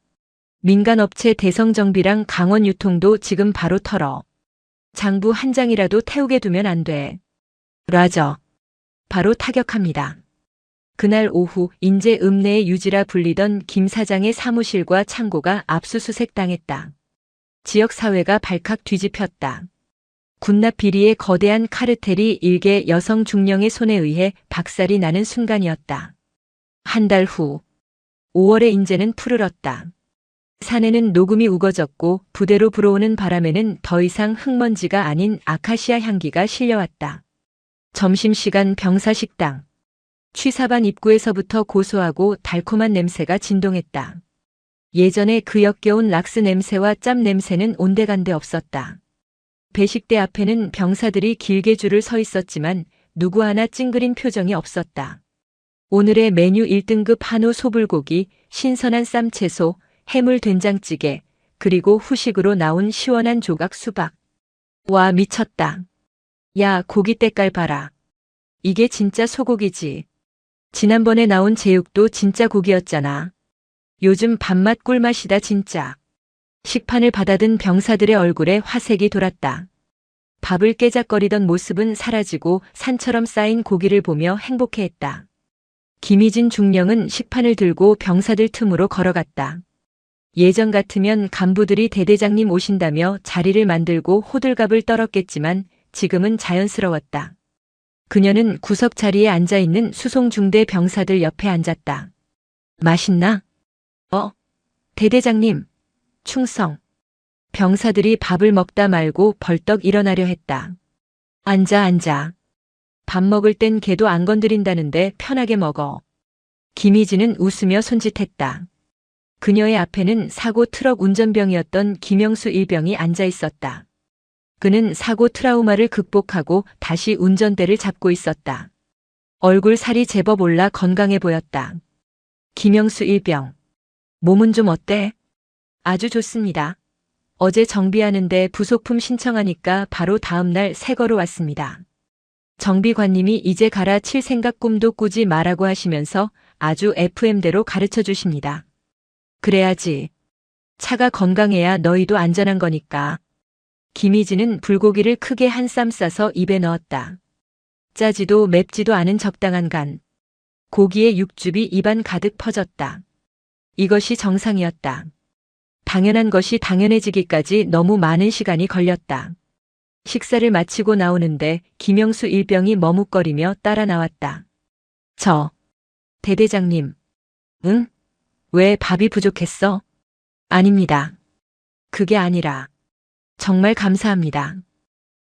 민간업체 대성정비랑 강원유통도 지금 바로 털어. 장부 한 장이라도 태우게 두면 안 돼. 라저. 바로 타격합니다. 그날 오후 인제 읍내의 유지라 불리던 김 사장의 사무실과 창고가 압수수색 당했다. 지역 사회가 발칵 뒤집혔다. 군납 비리의 거대한 카르텔이 일개 여성 중령의 손에 의해 박살이 나는 순간이었다. 한 달 후, 5월에 인제는 푸르렀다. 산에는 녹음이 우거졌고 부대로 불어오는 바람에는 더 이상 흙먼지가 아닌 아카시아 향기가 실려왔다. 점심시간 병사식당. 취사반 입구에서부터 고소하고 달콤한 냄새가 진동했다. 예전에 그 역겨운 락스 냄새와 짬 냄새는 온데간데 없었다. 배식대 앞에는 병사들이 길게 줄을 서 있었지만 누구 하나 찡그린 표정이 없었다. 오늘의 메뉴 1등급 한우 소불고기, 신선한 쌈채소, 해물 된장찌개, 그리고 후식으로 나온 시원한 조각 수박. 와, 미쳤다. 야, 고기 때깔 봐라. 이게 진짜 소고기지. 지난번에 나온 제육도 진짜 고기였잖아. 요즘 밥맛 꿀맛이다 진짜. 식판을 받아든 병사들의 얼굴에 화색이 돌았다. 밥을 깨작거리던 모습은 사라지고 산처럼 쌓인 고기를 보며 행복해했다. 김희진 중령은 식판을 들고 병사들 틈으로 걸어갔다. 예전 같으면 간부들이 대대장님 오신다며 자리를 만들고 호들갑을 떨었겠지만 지금은 자연스러웠다. 그녀는 구석 자리에 앉아있는 수송중대 병사들 옆에 앉았다. 맛있나? 대대장님. 충성. 병사들이 밥을 먹다 말고 벌떡 일어나려 했다. 앉아. 밥 먹을 땐 걔도 안 건드린다는데 편하게 먹어. 김희진은 웃으며 손짓했다. 그녀의 앞에는 사고 트럭 운전병이었던 김영수 일병이 앉아 있었다. 그는 사고 트라우마를 극복하고 다시 운전대를 잡고 있었다. 얼굴 살이 제법 올라 건강해 보였다. 김영수 일병. 몸은 좀 어때? 아주 좋습니다. 어제 정비하는데 부속품 신청하니까 바로 다음날 새 거로 왔습니다. 정비관님이 이제 갈아칠 생각 꿈도 꾸지 마라고 하시면서 아주 FM대로 가르쳐 주십니다. 그래야지. 차가 건강해야 너희도 안전한 거니까. 김희진은 불고기를 크게 한 쌈 싸서 입에 넣었다. 짜지도 맵지도 않은 적당한 간. 고기의 육즙이 입안 가득 퍼졌다. 이것이 정상이었다. 당연한 것이 당연해지기까지 너무 많은 시간이 걸렸다. 식사를 마치고 나오는데 김영수 일병이 머뭇거리며 따라 나왔다. 대대장님. 응? 왜 밥이 부족했어? 아닙니다. 그게 아니라. 정말 감사합니다.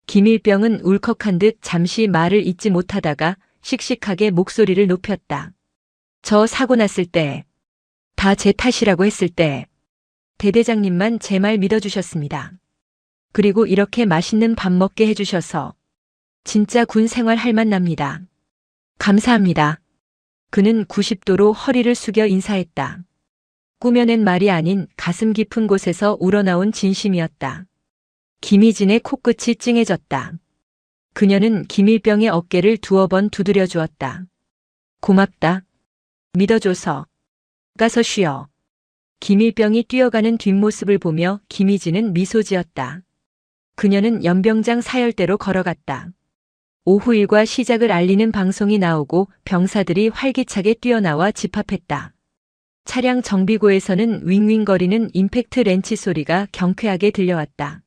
김일병은 울컥한 듯 잠시 말을 잇지 못하다가 씩씩하게 목소리를 높였다. 저 사고 났을 때, 다 제 탓이라고 했을 때, 대대장님만 제 말 믿어주셨습니다. 그리고 이렇게 맛있는 밥 먹게 해주셔서 진짜 군 생활 할 맛 납니다. 감사합니다. 그는 90도로 허리를 숙여 인사했다. 꾸며낸 말이 아닌 가슴 깊은 곳에서 우러나온 진심이었다. 김희진의 코끝이 찡해졌다. 그녀는 김일병의 어깨를 두어 번 두드려 주었다. 고맙다. 믿어줘서. 가서 쉬어. 김일병이 뛰어가는 뒷모습을 보며 김희진은 미소 지었다. 그녀는 연병장 사열대로 걸어갔다. 오후 일과 시작을 알리는 방송이 나오고 병사들이 활기차게 뛰어나와 집합했다. 차량 정비고에서는 윙윙거리는 임팩트 렌치 소리가 경쾌하게 들려왔다.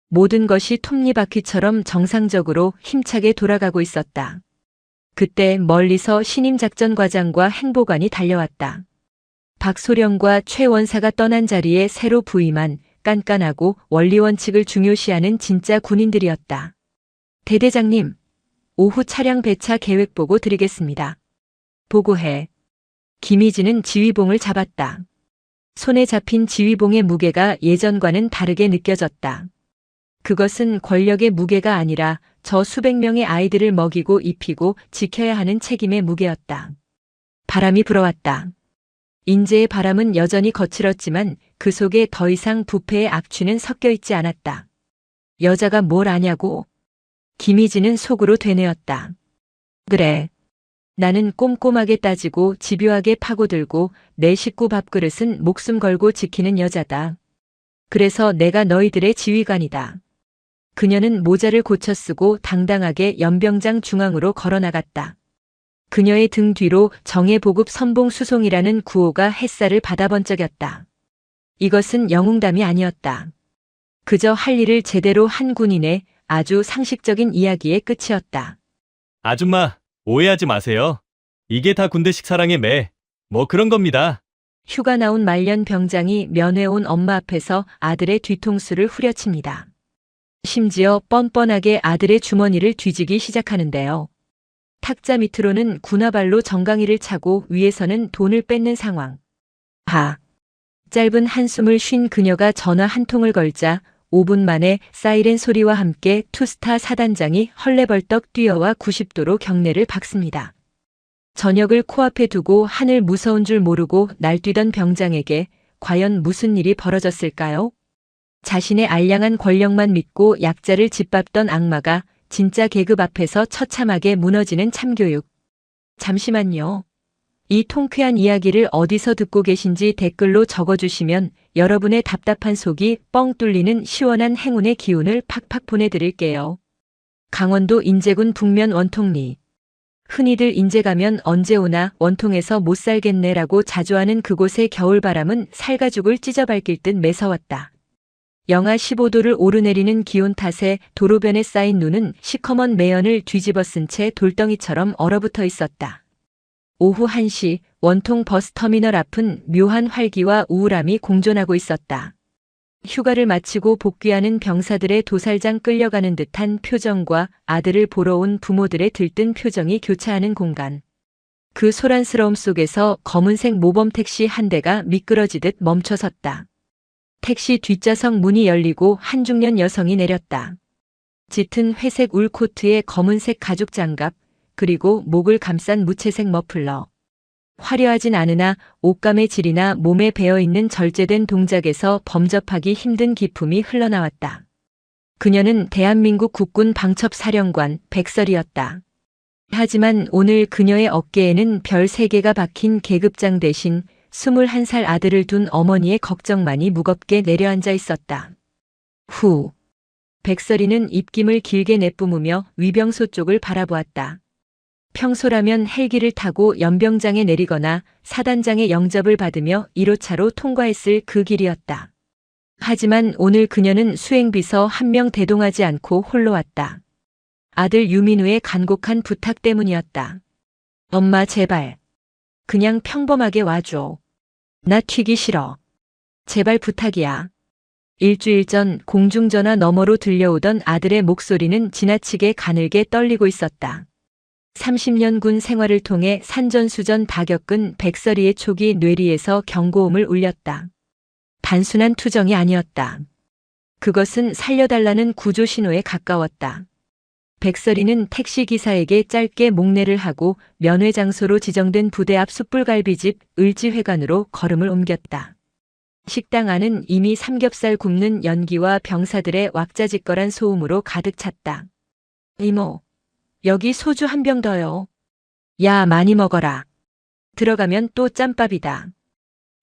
모든 것이 톱니바퀴처럼 정상적으로 힘차게 돌아가고 있었다. 그때 멀리서 신임작전과장과 행보관이 달려왔다. 박소령과 최 원사가 떠난 자리에 새로 부임한 깐깐하고 원리원칙을 중요시하는 진짜 군인들이었다. 대대장님, 오후 차량 배차 계획 보고 드리겠습니다. 보고해. 김희진은 지휘봉을 잡았다. 손에 잡힌 지휘봉의 무게가 예전과는 다르게 느껴졌다. 그것은 권력의 무게가 아니라 저 수백 명의 아이들을 먹이고 입히고 지켜야 하는 책임의 무게였다. 바람이 불어왔다. 인제의 바람은 여전히 거칠었지만 그 속에 더 이상 부패의 악취는 섞여 있지 않았다. 여자가 뭘 아냐고? 김희진은 속으로 되뇌었다. 그래. 나는 꼼꼼하게 따지고 집요하게 파고들고 내 식구 밥그릇은 목숨 걸고 지키는 여자다. 그래서 내가 너희들의 지휘관이다. 그녀는 모자를 고쳐 쓰고 당당하게 연병장 중앙으로 걸어나갔다. 그녀의 등 뒤로 정예보급 선봉수송이라는 구호가 햇살을 받아번쩍였다. 이것은 영웅담이 아니었다. 그저 할 일을 제대로 한 군인의 아주 상식적인 이야기의 끝이었다. 아줌마, 오해하지 마세요. 이게 다 군대식 사랑의 매. 뭐 그런 겁니다. 휴가 나온 말년 병장이 면회 온 엄마 앞에서 아들의 뒤통수를 후려칩니다. 심지어 뻔뻔하게 아들의 주머니를 뒤지기 시작하는데요. 탁자 밑으로는 군화발로 정강이를 차고 위에서는 돈을 뺏는 상황. 짧은 한숨을 쉰 그녀가 전화 한 통을 걸자 5분 만에 사이렌 소리와 함께 투스타 사단장이 헐레벌떡 뛰어와 90도로 경례를 박습니다. 저녁을 코앞에 두고 하늘 무서운 줄 모르고 날뛰던 병장에게 과연 무슨 일이 벌어졌을까요? 자신의 알량한 권력만 믿고 약자를 짓밟던 악마가 진짜 계급 앞에서 처참하게 무너지는 참교육. 잠시만요. 이 통쾌한 이야기를 어디서 듣고 계신지 댓글로 적어주시면 여러분의 답답한 속이 뻥 뚫리는 시원한 행운의 기운을 팍팍 보내드릴게요. 강원도 인제군 북면 원통리. 흔히들 인제 가면 언제 오나 원통에서 못 살겠네라고 자주 하는 그곳의 겨울바람은 살가죽을 찢어밟힐 듯 매서웠다. 영하 15도를 오르내리는 기온 탓에 도로변에 쌓인 눈은 시커먼 매연을 뒤집어 쓴 채 돌덩이처럼 얼어붙어 있었다. 오후 1시 원통 버스터미널 앞은 묘한 활기와 우울함이 공존하고 있었다. 휴가를 마치고 복귀하는 병사들의 도살장 끌려가는 듯한 표정과 아들을 보러 온 부모들의 들뜬 표정이 교차하는 공간. 그 소란스러움 속에서 검은색 모범 택시 한 대가 미끄러지듯 멈춰섰다. 택시 뒷좌석 문이 열리고 한 중년 여성이 내렸다. 짙은 회색 울 코트에 검은색 가죽 장갑, 그리고 목을 감싼 무채색 머플러. 화려하진 않으나 옷감의 질이나 몸에 배어있는 절제된 동작에서 범접하기 힘든 기품이 흘러나왔다. 그녀는 대한민국 국군 방첩사령관 백설이었다. 하지만 오늘 그녀의 어깨에는 별 3개가 박힌 계급장 대신 21살 아들을 둔 어머니의 걱정만이 무겁게 내려앉아 있었다. 후. 백설이는 입김을 길게 내뿜으며 위병소 쪽을 바라보았다. 평소라면 헬기를 타고 연병장에 내리거나 사단장의 영접을 받으며 1호차로 통과했을 그 길이었다. 하지만 오늘 그녀는 수행비서 한 명 대동하지 않고 홀로 왔다. 아들 유민우의 간곡한 부탁 때문이었다. 엄마 제발. 그냥 평범하게 와줘. 나 튀기 싫어. 제발 부탁이야. 일주일 전 공중전화 너머로 들려오던 아들의 목소리는 지나치게 가늘게 떨리고 있었다. 30년 군 생활을 통해 산전수전 다 겪은 백설이의 촉이 뇌리에서 경고음을 울렸다. 단순한 투정이 아니었다. 그것은 살려달라는 구조 신호에 가까웠다. 백설이는 택시기사에게 짧게 목례를 하고 면회 장소로 지정된 부대 앞 숯불갈비집 을지회관으로 걸음을 옮겼다. 식당 안은 이미 삼겹살 굽는 연기와 병사들의 왁자지껄한 소음으로 가득 찼다. 이모, 여기 소주 한 병 더요. 야, 많이 먹어라. 들어가면 또 짬밥이다.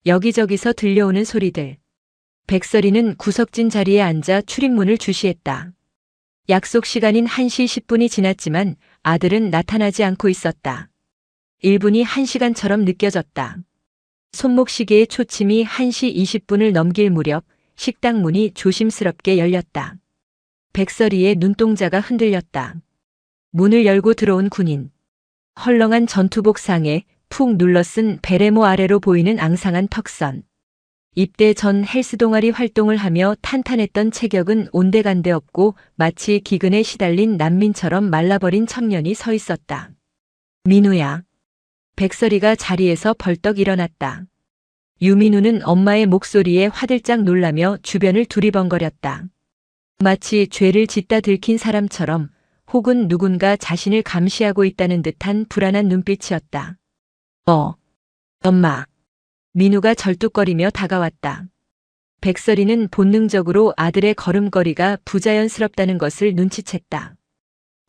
여기저기서 들려오는 소리들. 백설이는 구석진 자리에 앉아 출입문을 주시했다. 약속 시간인 1시 10분이 지났지만 아들은 나타나지 않고 있었다. 1분이 1시간처럼 느껴졌다. 손목시계의 초침이 1시 20분을 넘길 무렵 식당 문이 조심스럽게 열렸다. 백설이의 눈동자가 흔들렸다. 문을 열고 들어온 군인. 헐렁한 전투복 상에 푹 눌러쓴 베레모 아래로 보이는 앙상한 턱선. 입대 전 헬스 동아리 활동을 하며 탄탄했던 체격은 온데간데 없고 마치 기근에 시달린 난민처럼 말라버린 청년이 서 있었다. 민우야. 백설이가 자리에서 벌떡 일어났다. 유민우는 엄마의 목소리에 화들짝 놀라며 주변을 두리번거렸다. 마치 죄를 짓다 들킨 사람처럼 혹은 누군가 자신을 감시하고 있다는 듯한 불안한 눈빛이었다. 엄마. 민우가 절뚝거리며 다가왔다. 백설이는 본능적으로 아들의 걸음걸이가 부자연스럽다는 것을 눈치챘다.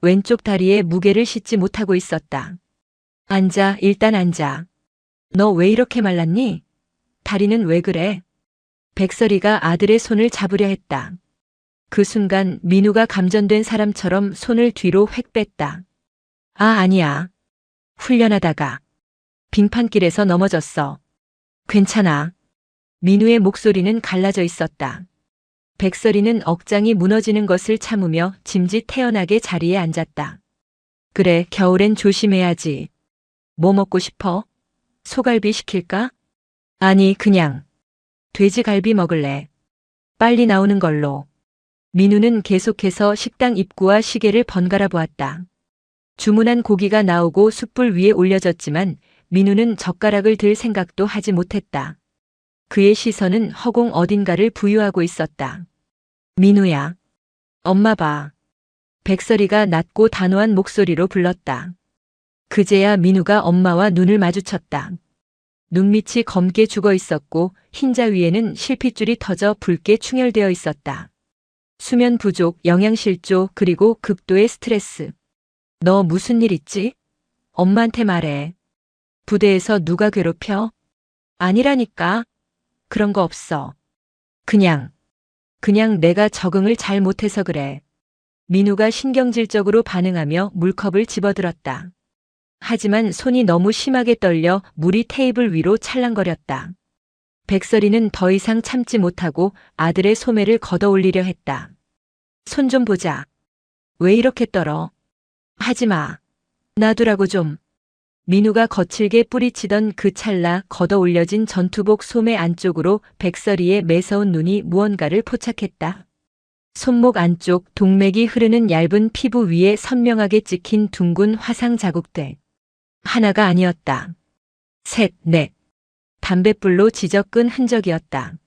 왼쪽 다리에 무게를 싣지 못하고 있었다. 앉아, 일단 앉아. 너 왜 이렇게 말랐니? 다리는 왜 그래? 백설이가 아들의 손을 잡으려 했다. 그 순간 민우가 감전된 사람처럼 손을 뒤로 획 뺐다. 아니야. 훈련하다가 빙판길에서 넘어졌어. 괜찮아. 민우의 목소리는 갈라져 있었다. 백설이는 억장이 무너지는 것을 참으며 짐짓 태연하게 자리에 앉았다. 그래, 겨울엔 조심해야지. 뭐 먹고 싶어? 소갈비 시킬까? 아니, 그냥 돼지갈비 먹을래. 빨리 나오는 걸로. 민우는 계속해서 식당 입구와 시계를 번갈아 보았다. 주문한 고기가 나오고 숯불 위에 올려졌지만 민우는 젓가락을 들 생각도 하지 못했다. 그의 시선은 허공 어딘가를 부유하고 있었다. 민우야. 엄마 봐. 백설이가 낮고 단호한 목소리로 불렀다. 그제야 민우가 엄마와 눈을 마주쳤다. 눈밑이 검게 죽어 있었고 흰자 위에는 실핏줄이 터져 붉게 충혈되어 있었다. 수면 부족, 영양실조, 그리고 극도의 스트레스. 너 무슨 일 있지? 엄마한테 말해. 부대에서 누가 괴롭혀? 아니라니까. 그런 거 없어. 그냥 내가 적응을 잘 못해서 그래. 민우가 신경질적으로 반응하며 물컵을 집어들었다. 하지만 손이 너무 심하게 떨려 물이 테이블 위로 찰랑거렸다. 백설이는 더 이상 참지 못하고 아들의 소매를 걷어 올리려 했다. 손 좀 보자. 왜 이렇게 떨어? 하지 마. 놔두라고 좀. 민우가 거칠게 뿌리치던 그 찰나 걷어 올려진 전투복 소매 안쪽으로 백설이의 매서운 눈이 무언가를 포착했다. 손목 안쪽 동맥이 흐르는 얇은 피부 위에 선명하게 찍힌 둥근 화상 자국들. 하나가 아니었다. 셋, 넷. 담뱃불로 지져 끈 흔적이었다.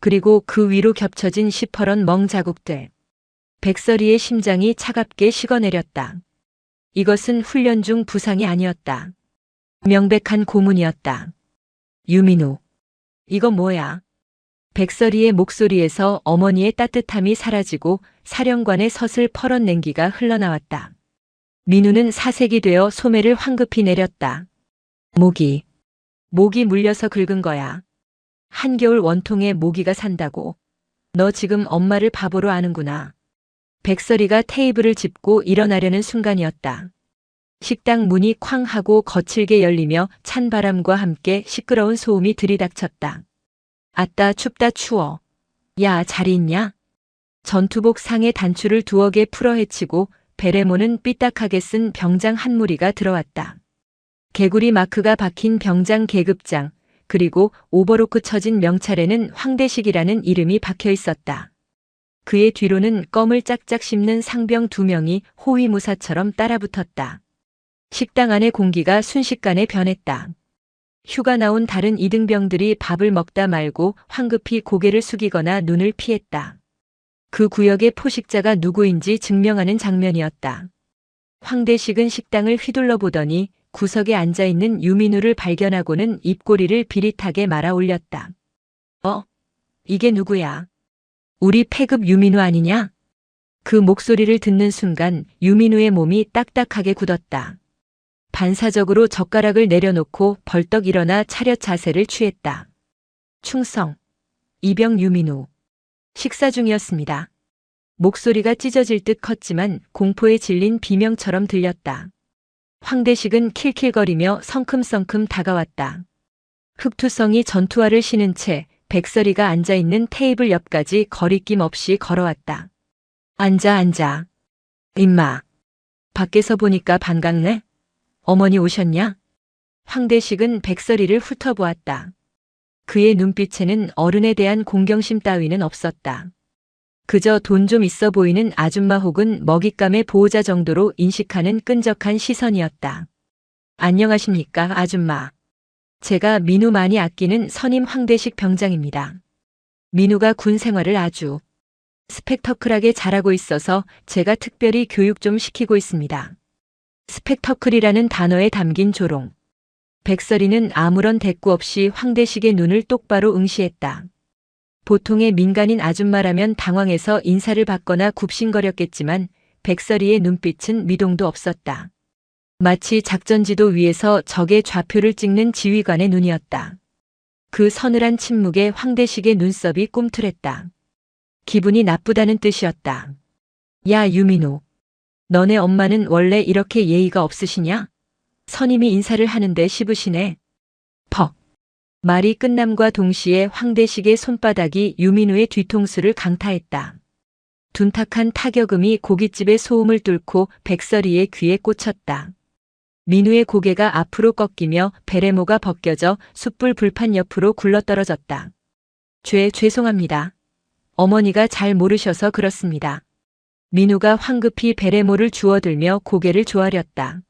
그리고 그 위로 겹쳐진 시퍼런 멍 자국들. 백설이의 심장이 차갑게 식어내렸다. 이것은 훈련 중 부상이 아니었다. 명백한 고문이었다. 유민우. 이거 뭐야? 백설이의 목소리에서 어머니의 따뜻함이 사라지고 사령관의 서슬 퍼런 냉기가 흘러나왔다. 민우는 사색이 되어 소매를 황급히 내렸다. 모기 물려서 긁은 거야. 한겨울 원통에 모기가 산다고. 너 지금 엄마를 바보로 아는구나. 백설이가 테이블을 짚고 일어나려는 순간이었다. 식당 문이 쾅 하고 거칠게 열리며 찬 바람과 함께 시끄러운 소음이 들이닥쳤다. 아따 춥다 추워. 야, 잘 있냐? 전투복 상에 단추를 두어 개 풀어 헤치고 베레모는 삐딱하게 쓴 병장 한 무리가 들어왔다. 개구리 마크가 박힌 병장 계급장, 그리고 오버로크 쳐진 명찰에는 황대식이라는 이름이 박혀 있었다. 그의 뒤로는 껌을 짝짝 씹는 상병 2명이 호위무사처럼 따라붙었다. 식당 안의 공기가 순식간에 변했다. 휴가 나온 다른 이등병들이 밥을 먹다 말고 황급히 고개를 숙이거나 눈을 피했다. 그 구역의 포식자가 누구인지 증명하는 장면이었다. 황대식은 식당을 휘둘러 보더니 구석에 앉아있는 유민우를 발견하고는 입꼬리를 비릿하게 말아 올렸다. 이게 누구야? 우리 패급 유민우 아니냐? 그 목소리를 듣는 순간 유민우의 몸이 딱딱하게 굳었다. 반사적으로 젓가락을 내려놓고 벌떡 일어나 차렷 자세를 취했다. 충성. 이병 유민우. 식사 중이었습니다. 목소리가 찢어질 듯 컸지만 공포에 질린 비명처럼 들렸다. 황대식은 킬킬거리며 성큼성큼 다가왔다. 흑투성이 전투화를 신은 채 백설이가 앉아있는 테이블 옆까지 거리낌 없이 걸어왔다. 앉아. 임마. 밖에서 보니까 반갑네? 어머니 오셨냐? 황대식은 백설이를 훑어보았다. 그의 눈빛에는 어른에 대한 공경심 따위는 없었다. 그저 돈 좀 있어 보이는 아줌마 혹은 먹잇감의 보호자 정도로 인식하는 끈적한 시선이었다. 안녕하십니까, 아줌마. 제가 민우 많이 아끼는 선임 황대식 병장입니다. 민우가 군 생활을 아주 스펙터클하게 잘하고 있어서 제가 특별히 교육 좀 시키고 있습니다. 스펙터클이라는 단어에 담긴 조롱. 백설이는 아무런 대꾸 없이 황대식의 눈을 똑바로 응시했다. 보통의 민간인 아줌마라면 당황해서 인사를 받거나 굽신거렸겠지만 백설이의 눈빛은 미동도 없었다. 마치 작전지도 위에서 적의 좌표를 찍는 지휘관의 눈이었다. 그 서늘한 침묵에 황대식의 눈썹이 꿈틀했다. 기분이 나쁘다는 뜻이었다. 야, 유민우. 너네 엄마는 원래 이렇게 예의가 없으시냐? 선임이 인사를 하는데 씹으시네. 퍽. 말이 끝남과 동시에 황대식의 손바닥이 유민우의 뒤통수를 강타했다. 둔탁한 타격음이 고깃집의 소음을 뚫고 백설이의 귀에 꽂혔다. 민우의 고개가 앞으로 꺾이며 베레모가 벗겨져 숯불 불판 옆으로 굴러떨어졌다. 죄송합니다. 어머니가 잘 모르셔서 그렇습니다. 민우가 황급히 베레모를 주워들며 고개를 조아렸다.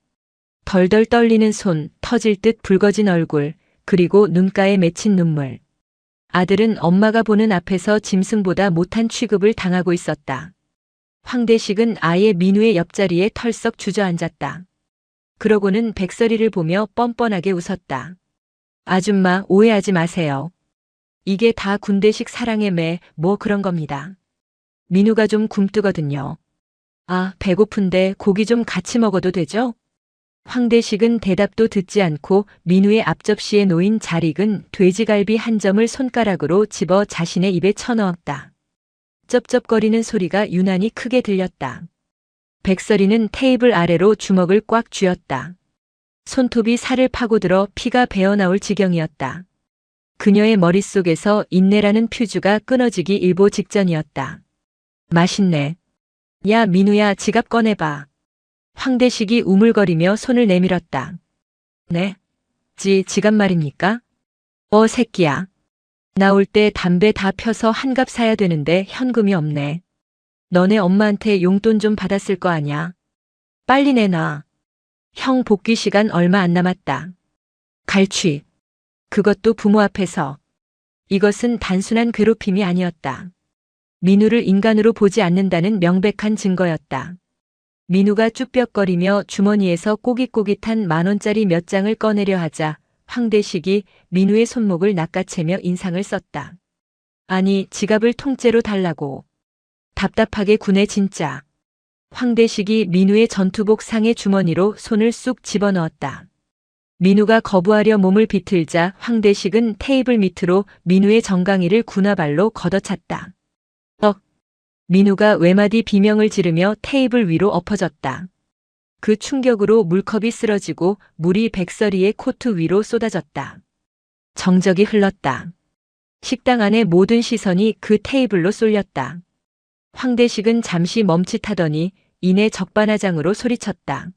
덜덜 떨리는 손, 터질 듯 붉어진 얼굴, 그리고 눈가에 맺힌 눈물. 아들은 엄마가 보는 앞에서 짐승보다 못한 취급을 당하고 있었다. 황대식은 아예 민우의 옆자리에 털썩 주저앉았다. 그러고는 백설이를 보며 뻔뻔하게 웃었다. 아줌마, 오해하지 마세요. 이게 다 군대식 사랑의 매, 뭐 그런 겁니다. 민우가 좀 굼뜨거든요. 아, 배고픈데 고기 좀 같이 먹어도 되죠? 황대식은 대답도 듣지 않고 민우의 앞접시에 놓인 잘 익은 돼지갈비 한 점을 손가락으로 집어 자신의 입에 쳐넣었다. 쩝쩝거리는 소리가 유난히 크게 들렸다. 백설이는 테이블 아래로 주먹을 꽉 쥐었다. 손톱이 살을 파고들어 피가 배어나올 지경이었다. 그녀의 머릿속에서 인내라는 퓨즈가 끊어지기 일보 직전이었다. 맛있네. 야, 민우야, 지갑 꺼내봐. 황대식이 우물거리며 손을 내밀었다. 네? 지갑 말입니까? 새끼야. 나올 때 담배 다 펴서 한갑 사야 되는데 현금이 없네. 너네 엄마한테 용돈 좀 받았을 거 아냐? 빨리 내놔. 형 복귀 시간 얼마 안 남았다. 갈취. 그것도 부모 앞에서. 이것은 단순한 괴롭힘이 아니었다. 민우를 인간으로 보지 않는다는 명백한 증거였다. 민우가 쭈뼛거리며 주머니에서 꼬깃꼬깃한 10,000원짜리 몇 장을 꺼내려 하자 황대식이 민우의 손목을 낚아채며 인상을 썼다. 아니, 지갑을 통째로 달라고. 답답하게 구네 진짜. 황대식이 민우의 전투복 상의 주머니로 손을 쑥 집어넣었다. 민우가 거부하려 몸을 비틀자 황대식은 테이블 밑으로 민우의 정강이를 군화발로 걷어찼다. 민우가 외마디 비명을 지르며 테이블 위로 엎어졌다. 그 충격으로 물컵이 쓰러지고 물이 백설이의 코트 위로 쏟아졌다. 정적이 흘렀다. 식당 안의 모든 시선이 그 테이블로 쏠렸다. 황대식은 잠시 멈칫하더니 이내 적반하장으로 소리쳤다.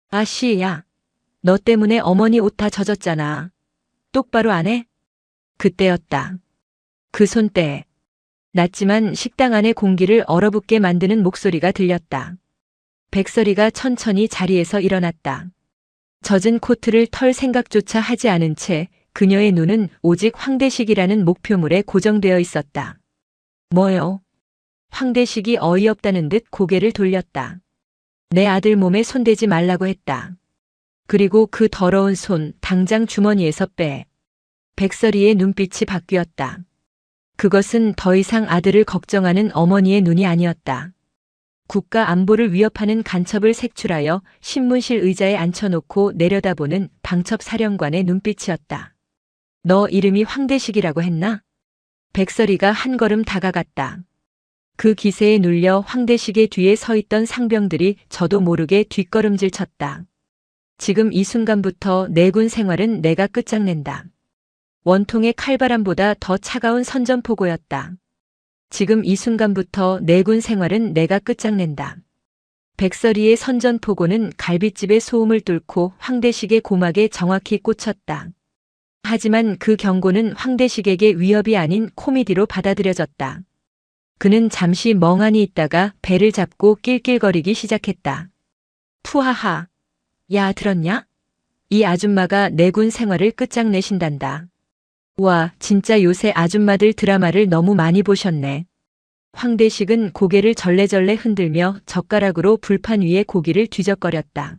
아씨야, 너 때문에 어머니 옷 다 젖었잖아. 똑바로 안 해? 그때였다. 그 손때. 낮지만 식당 안의 공기를 얼어붙게 만드는 목소리가 들렸다. 백설이가 천천히 자리에서 일어났다. 젖은 코트를 털 생각조차 하지 않은 채 그녀의 눈은 오직 황대식이라는 목표물에 고정되어 있었다. 뭐요? 황대식이 어이없다는 듯 고개를 돌렸다. 내 아들 몸에 손대지 말라고 했다. 그리고 그 더러운 손 당장 주머니에서 빼. 백설이의 눈빛이 바뀌었다. 그것은 더 이상 아들을 걱정하는 어머니의 눈이 아니었다. 국가 안보를 위협하는 간첩을 색출하여 신문실 의자에 앉혀놓고 내려다보는 방첩 사령관의 눈빛이었다. 너 이름이 황대식이라고 했나? 백설이가 한 걸음 다가갔다. 그 기세에 눌려 황대식의 뒤에 서 있던 상병들이 저도 모르게 뒷걸음질 쳤다. 지금 이 순간부터 내 군 생활은 내가 끝장낸다. 원통의 칼바람보다 더 차가운 선전포고였다. 지금 이 순간부터 내 군 생활은 내가 끝장낸다. 백설이의 선전포고는 갈빗집의 소음을 뚫고 황대식의 고막에 정확히 꽂혔다. 하지만 그 경고는 황대식에게 위협이 아닌 코미디로 받아들여졌다. 그는 잠시 멍하니 있다가 배를 잡고 낄낄거리기 시작했다. 푸하하. 야, 들었냐? 이 아줌마가 내 군 생활을 끝장내신단다. 와, 진짜 요새 아줌마들 드라마를 너무 많이 보셨네. 황대식은 고개를 절레절레 흔들며 젓가락으로 불판 위에 고기를 뒤적거렸다.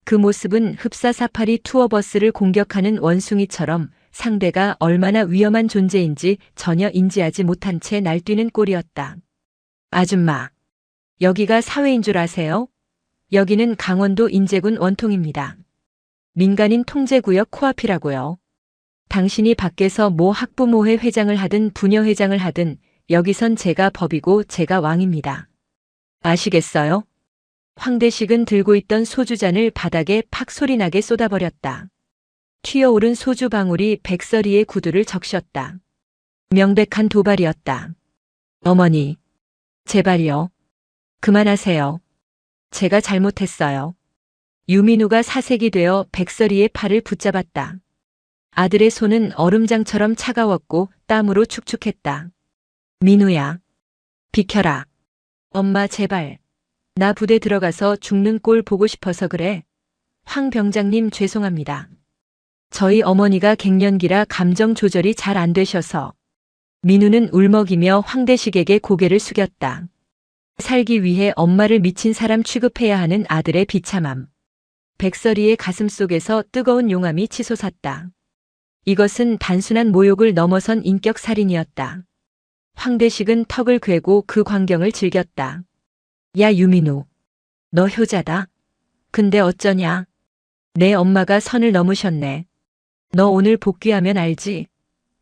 그 모습은 흡사사파리 투어버스를 공격하는 원숭이처럼 상대가 얼마나 위험한 존재인지 전혀 인지하지 못한 채 날뛰는 꼴이었다. 아줌마, 여기가 사회인 줄 아세요? 여기는 강원도 인제군 원통입니다. 민간인 통제구역 코앞이라고요. 당신이 밖에서 뭐 학부모회 회장을 하든 부녀회장을 하든 여기선 제가 법이고 제가 왕입니다. 아시겠어요? 황대식은 들고 있던 소주잔을 바닥에 팍 소리나게 쏟아버렸다. 튀어오른 소주 방울이 백설이의 구두를 적셨다. 명백한 도발이었다. 어머니, 제발요. 그만하세요. 제가 잘못했어요. 유민우가 사색이 되어 백설이의 팔을 붙잡았다. 아들의 손은 얼음장처럼 차가웠고 땀으로 축축했다. 민우야, 비켜라. 엄마 제발. 나 부대 들어가서 죽는 꼴 보고 싶어서 그래. 황 병장님 죄송합니다. 저희 어머니가 갱년기라 감정 조절이 잘 안 되셔서. 민우는 울먹이며 황대식에게 고개를 숙였다. 살기 위해 엄마를 미친 사람 취급해야 하는 아들의 비참함. 백설이의 가슴 속에서 뜨거운 용암이 치솟았다. 이것은 단순한 모욕을 넘어선 인격 살인이었다. 황대식은 턱을 괴고 그 광경을 즐겼다. 야 유민우, 너 효자다. 근데 어쩌냐? 내 엄마가 선을 넘으셨네. 너 오늘 복귀하면 알지?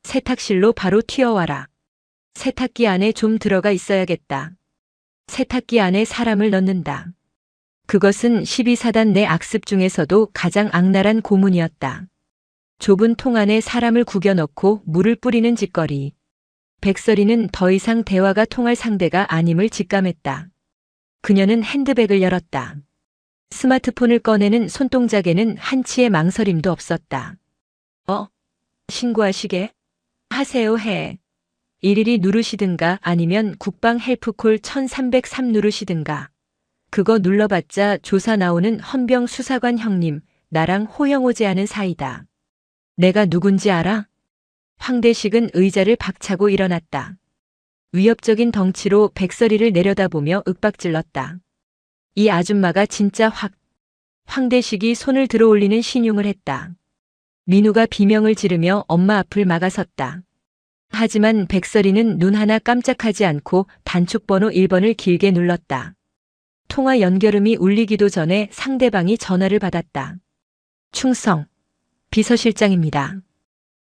세탁실로 바로 튀어와라. 세탁기 안에 좀 들어가 있어야겠다. 세탁기 안에 사람을 넣는다. 그것은 12사단 내 악습 중에서도 가장 악랄한 고문이었다. 좁은 통 안에 사람을 구겨넣고 물을 뿌리는 짓거리. 백설이는 더 이상 대화가 통할 상대가 아님을 직감했다. 그녀는 핸드백을 열었다. 스마트폰을 꺼내는 손동작에는 한치의 망설임도 없었다. 신고하시게? 하세요 해. 일일이 누르시든가 아니면 국방 헬프콜 1303 누르시든가. 그거 눌러봤자 조사 나오는 헌병 수사관 형님, 나랑 호영호제하는 사이다. 내가 누군지 알아? 황대식은 의자를 박차고 일어났다. 위협적인 덩치로 백설이를 내려다보며 윽박질렀다. 이 아줌마가 진짜 황대식이 손을 들어 올리는 신용을 했다. 민우가 비명을 지르며 엄마 앞을 막아섰다. 하지만 백설이는 눈 하나 깜짝하지 않고 단축번호 1번을 길게 눌렀다. 통화 연결음이 울리기도 전에 상대방이 전화를 받았다. 충성, 비서실장입니다.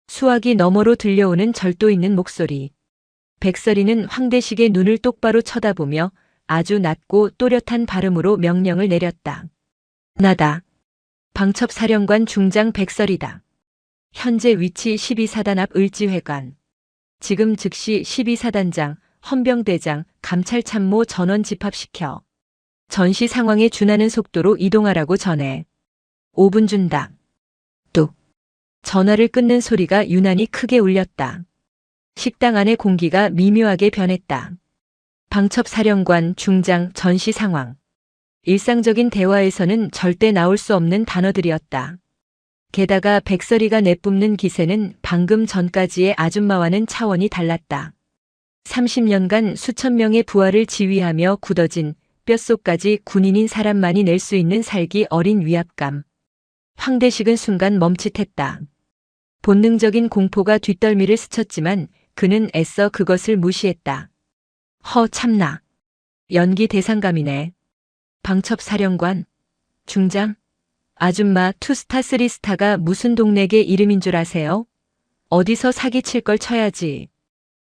수화기 너머로 들려오는 절도 있는 목소리. 백설이는 황대식의 눈을 똑바로 쳐다보며 아주 낮고 또렷한 발음으로 명령을 내렸다. 나다. 방첩사령관 중장 백설이다. 현재 위치 12사단 앞 을지회관. 지금 즉시 12사단장, 헌병대장, 감찰참모 전원 집합시켜. 전시 상황에 준하는 속도로 이동하라고 전해. 5분 준다. 뚝. 전화를 끊는 소리가 유난히 크게 울렸다. 식당 안의 공기가 미묘하게 변했다. 방첩사령관 중장 전시 상황. 일상적인 대화에서는 절대 나올 수 없는 단어들이었다. 게다가 백설이가 내뿜는 기세는 방금 전까지의 아줌마와는 차원이 달랐다. 30년간 수천 명의 부하를 지휘하며 굳어진 뼛속까지 군인인 사람만이 낼 수 있는 살기 어린 위압감. 황대식은 순간 멈칫했다. 본능적인 공포가 뒷덜미를 스쳤지만 그는 애써 그것을 무시했다. 참나. 연기 대상감이네. 방첩사령관, 중장, 아줌마 2스타 3스타가 무슨 동네계 이름인 줄 아세요? 어디서 사기칠 걸 쳐야지.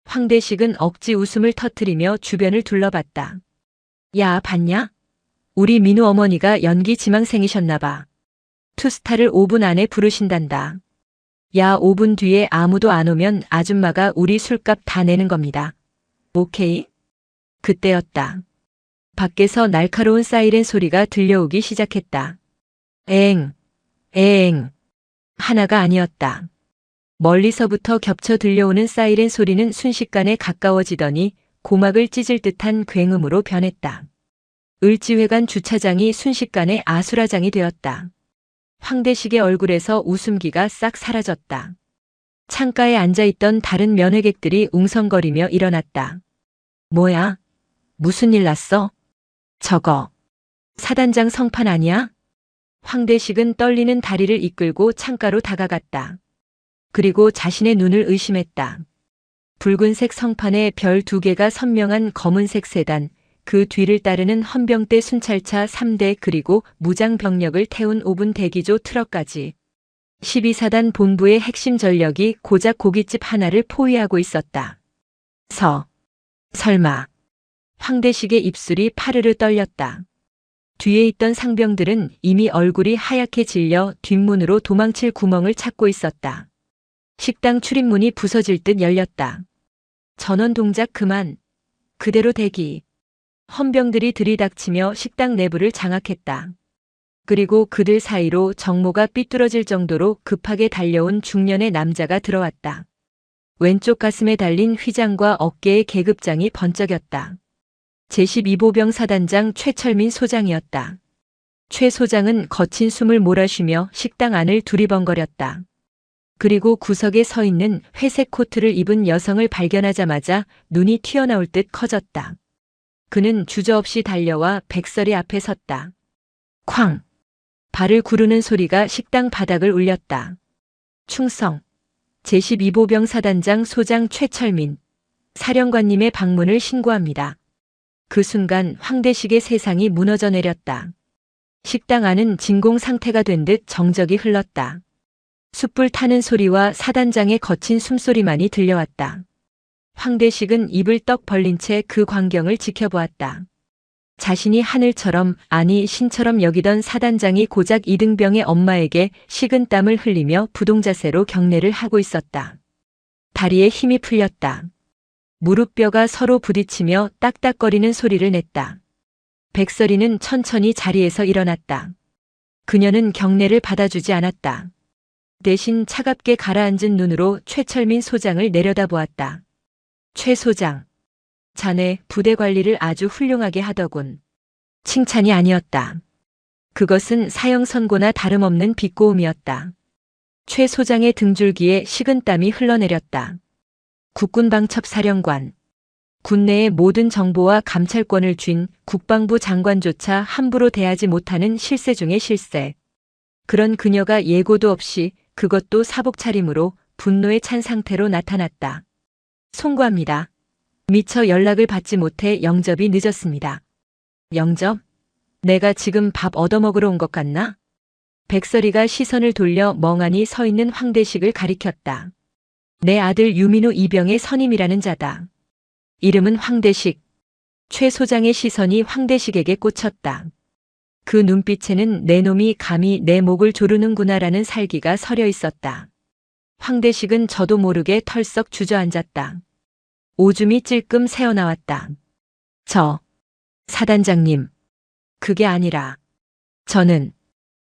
황대식은 억지 웃음을 터뜨리며 주변을 둘러봤다. 야, 봤냐? 우리 민우 어머니가 연기 지망생이셨나봐. 2스타를 5분 안에 부르신단다. 야, 5분 뒤에 아무도 안 오면 아줌마가 우리 술값 다 내는 겁니다. 오케이? 그때였다. 밖에서 날카로운 사이렌 소리가 들려오기 시작했다. 에엥, 에엥. 하나가 아니었다. 멀리서부터 겹쳐 들려오는 사이렌 소리는 순식간에 가까워지더니 고막을 찢을 듯한 굉음으로 변했다. 을지회관 주차장이 순식간에 아수라장이 되었다. 황대식의 얼굴에서 웃음기가 싹 사라졌다. 창가에 앉아있던 다른 면회객들이 웅성거리며 일어났다. 뭐야? 무슨 일 났어? 저거. 사단장 성판 아니야? 황대식은 떨리는 다리를 이끌고 창가로 다가갔다. 그리고 자신의 눈을 의심했다. 붉은색 성판에 별 2개가 선명한 검은색 세단, 그 뒤를 따르는 헌병대 순찰차 3대 그리고 무장병력을 태운 5분 대기조 트럭까지. 12사단 본부의 핵심 전력이 고작 고깃집 하나를 포위하고 있었다. 설마. 황대식의 입술이 파르르 떨렸다. 뒤에 있던 상병들은 이미 얼굴이 하얗게 질려 뒷문으로 도망칠 구멍을 찾고 있었다. 식당 출입문이 부서질 듯 열렸다. 전원 동작 그만. 그대로 대기. 헌병들이 들이닥치며 식당 내부를 장악했다. 그리고 그들 사이로 정모가 삐뚤어질 정도로 급하게 달려온 중년의 남자가 들어왔다. 왼쪽 가슴에 달린 휘장과 어깨에 계급장이 번쩍였다. 제12보병 사단장 최철민 소장이었다. 최 소장은 거친 숨을 몰아쉬며 식당 안을 두리번거렸다. 그리고 구석에 서 있는 회색 코트를 입은 여성을 발견하자마자 눈이 튀어나올 듯 커졌다. 그는 주저없이 달려와 백설이 앞에 섰다. 쾅! 발을 구르는 소리가 식당 바닥을 울렸다. 충성! 제12보병 사단장 소장 최철민, 사령관님의 방문을 신고합니다. 그 순간 황대식의 세상이 무너져 내렸다. 식당 안은 진공 상태가 된 듯 정적이 흘렀다. 숯불 타는 소리와 사단장의 거친 숨소리만이 들려왔다. 황대식은 입을 떡 벌린 채 그 광경을 지켜보았다. 자신이 하늘처럼, 아니 신처럼 여기던 사단장이 고작 이등병의 엄마에게 식은땀을 흘리며 부동자세로 경례를 하고 있었다. 다리에 힘이 풀렸다. 무릎뼈가 서로 부딪히며 딱딱거리는 소리를 냈다. 백설이는 천천히 자리에서 일어났다. 그녀는 경례를 받아주지 않았다. 대신 차갑게 가라앉은 눈으로 최철민 소장을 내려다보았다. 최 소장, 자네 부대 관리를 아주 훌륭하게 하더군. 칭찬이 아니었다. 그것은 사형 선고나 다름없는 비꼬음이었다. 최 소장의 등줄기에 식은땀이 흘러내렸다. 국군방첩사령관. 국내의 모든 정보와 감찰권을 쥔 국방부 장관조차 함부로 대하지 못하는 실세 중의 실세. 그런 그녀가 예고도 없이, 그것도 사복 차림으로 분노에 찬 상태로 나타났다. 송구합니다. 미처 연락을 받지 못해 영접이 늦었습니다. 영접? 내가 지금 밥 얻어먹으러 온 것 같나? 백설이가 시선을 돌려 멍하니 서 있는 황대식을 가리켰다. 내 아들 유민우 이병의 선임이라는 자다. 이름은 황대식. 최 소장의 시선이 황대식에게 꽂혔다. 그 눈빛에는 내 놈이 감히 내 목을 조르는구나라는 살기가 서려 있었다. 황대식은 저도 모르게 털썩 주저앉았다. 오줌이 찔끔 새어나왔다. 사단장님. 그게 아니라. 저는.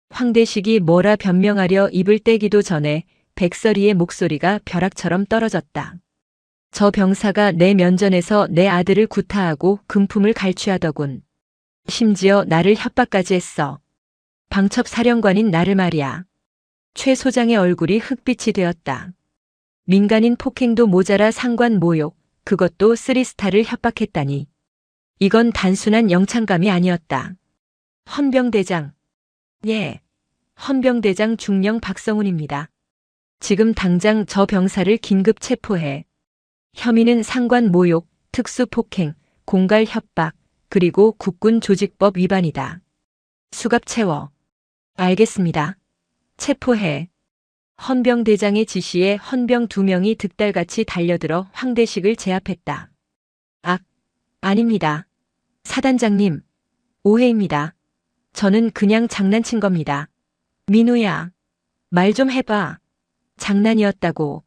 황대식이 뭐라 변명하려 입을 떼기도 전에 백설이의 목소리가 벼락처럼 떨어졌다. 저 병사가 내 면전에서 내 아들을 구타하고 금품을 갈취하더군. 심지어 나를 협박까지 했어. 방첩사령관인 나를 말이야. 최 소장의 얼굴이 흑빛이 되었다. 민간인 폭행도 모자라 상관 모욕, 그것도 3스타를 협박했다니. 이건 단순한 영창감이 아니었다. 헌병대장. 예. 헌병대장 중령 박성훈입니다. 지금 당장 저 병사를 긴급 체포해. 혐의는 상관 모욕, 특수폭행, 공갈 협박, 그리고 국군 조직법 위반이다. 수갑 채워. 알겠습니다. 체포해. 헌병대장의 지시에 헌병 2명이 득달같이 달려들어 황대식을 제압했다. 아닙니다. 사단장님. 오해입니다. 저는 그냥 장난친 겁니다. 민우야. 말 좀 해봐. 장난이었다고.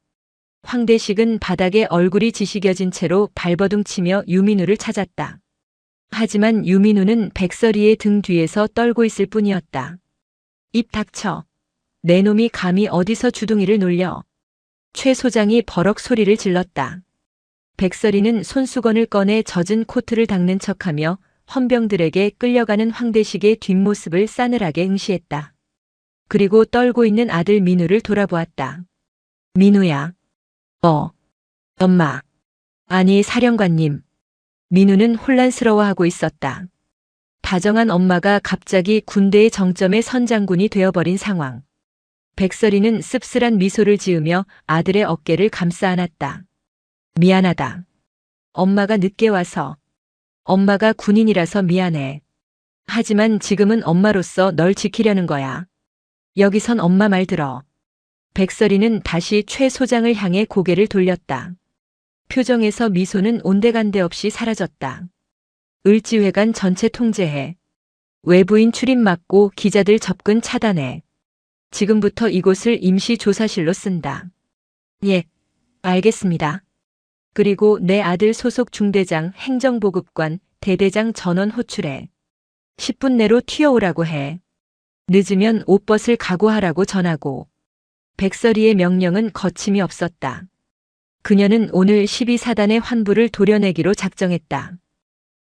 황대식은 바닥에 얼굴이 지시겨진 채로 발버둥 치며 유민우를 찾았다. 하지만 유민우는 백설이의 등 뒤에서 떨고 있을 뿐이었다. 입 닥쳐. 내 놈이 감히 어디서 주둥이를 놀려. 최 소장이 버럭 소리를 질렀다. 백설이는 손수건을 꺼내 젖은 코트를 닦는 척하며 헌병들에게 끌려가는 황대식의 뒷모습을 싸늘하게 응시했다. 그리고 떨고 있는 아들 민우를 돌아보았다. 민우야. 엄마. 아니, 사령관님. 민우는 혼란스러워하고 있었다. 다정한 엄마가 갑자기 군대의 정점에 선 장군이 되어버린 상황. 백설이는 씁쓸한 미소를 지으며 아들의 어깨를 감싸 안았다. 미안하다. 엄마가 늦게 와서. 엄마가 군인이라서 미안해. 하지만 지금은 엄마로서 널 지키려는 거야. 여기선 엄마 말 들어. 백설이는 다시 최 소장을 향해 고개를 돌렸다. 표정에서 미소는 온데간데 없이 사라졌다. 을지회관 전체 통제해. 외부인 출입 막고 기자들 접근 차단해. 지금부터 이곳을 임시 조사실로 쓴다. 예, 알겠습니다. 그리고 내 아들 소속 중대장 행정보급관 대대장 전원 호출해. 10분 내로 튀어오라고 해. 늦으면 옷벗을 각오하라고 전하고. 백설이의 명령은 거침이 없었다. 그녀는 오늘 12사단의 환부를 도려내기로 작정했다.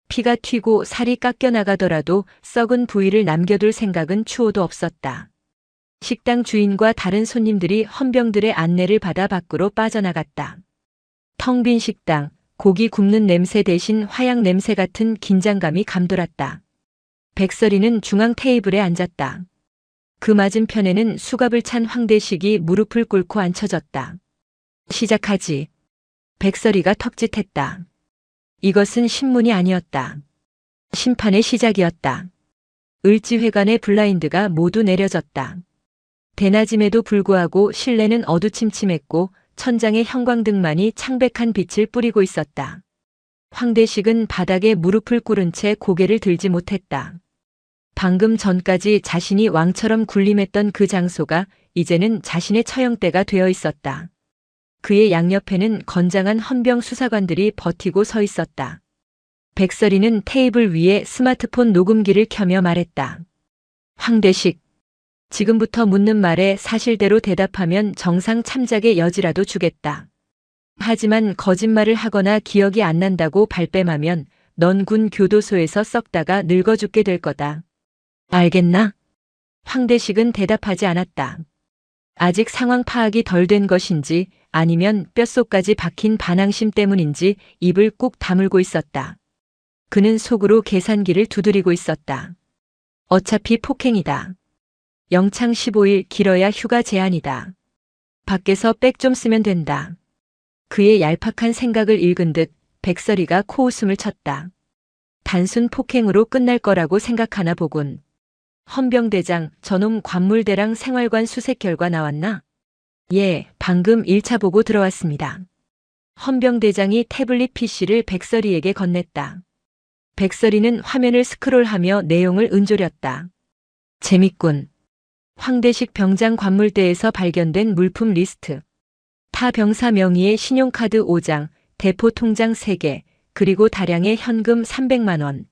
피가 튀고 살이 깎여나가더라도 썩은 부위를 남겨둘 생각은 추호도 없었다. 식당 주인과 다른 손님들이 헌병들의 안내를 받아 밖으로 빠져나갔다. 텅 빈 식당, 고기 굽는 냄새 대신 화약 냄새 같은 긴장감이 감돌았다. 백설이는 중앙 테이블에 앉았다. 그 맞은편에는 수갑을 찬 황대식이 무릎을 꿇고 앉혀졌다. 시작하지. 백설이가 턱짓했다. 이것은 신문이 아니었다. 심판의 시작이었다. 을지회관의 블라인드가 모두 내려졌다. 대낮임에도 불구하고 실내는 어두침침했고 천장의 형광등만이 창백한 빛을 뿌리고 있었다. 황대식은 바닥에 무릎을 꿇은 채 고개를 들지 못했다. 방금 전까지 자신이 왕처럼 군림했던 그 장소가 이제는 자신의 처형대가 되어 있었다. 그의 양옆에는 건장한 헌병 수사관들이 버티고 서 있었다. 백설이는 테이블 위에 스마트폰 녹음기를 켜며 말했다. 황대식, 지금부터 묻는 말에 사실대로 대답하면 정상 참작의 여지라도 주겠다. 하지만 거짓말을 하거나 기억이 안 난다고 발뺌하면 넌 군 교도소에서 썩다가 늙어 죽게 될 거다. 알겠나? 황대식은 대답하지 않았다. 아직 상황 파악이 덜 된 것인지 아니면 뼛속까지 박힌 반항심 때문인지 입을 꾹 다물고 있었다. 그는 속으로 계산기를 두드리고 있었다. 어차피 폭행이다. 영창 15일 길어야 휴가 제한이다. 밖에서 백 좀 쓰면 된다. 그의 얄팍한 생각을 읽은 듯 백설이가 코웃음을 쳤다. 단순 폭행으로 끝날 거라고 생각하나 보군. 헌병대장, 저놈 관물대랑 생활관 수색 결과 나왔나? 예, 방금 1차 보고 들어왔습니다. 헌병대장이 태블릿 PC를 백설이에게 건넸다. 백설이는 화면을 스크롤하며 내용을 은조렸다. 재밌군. 황대식 병장 관물대에서 발견된 물품 리스트. 타 병사 명의의 신용카드 5장, 대포 통장 3개, 그리고 다량의 현금 300만 원.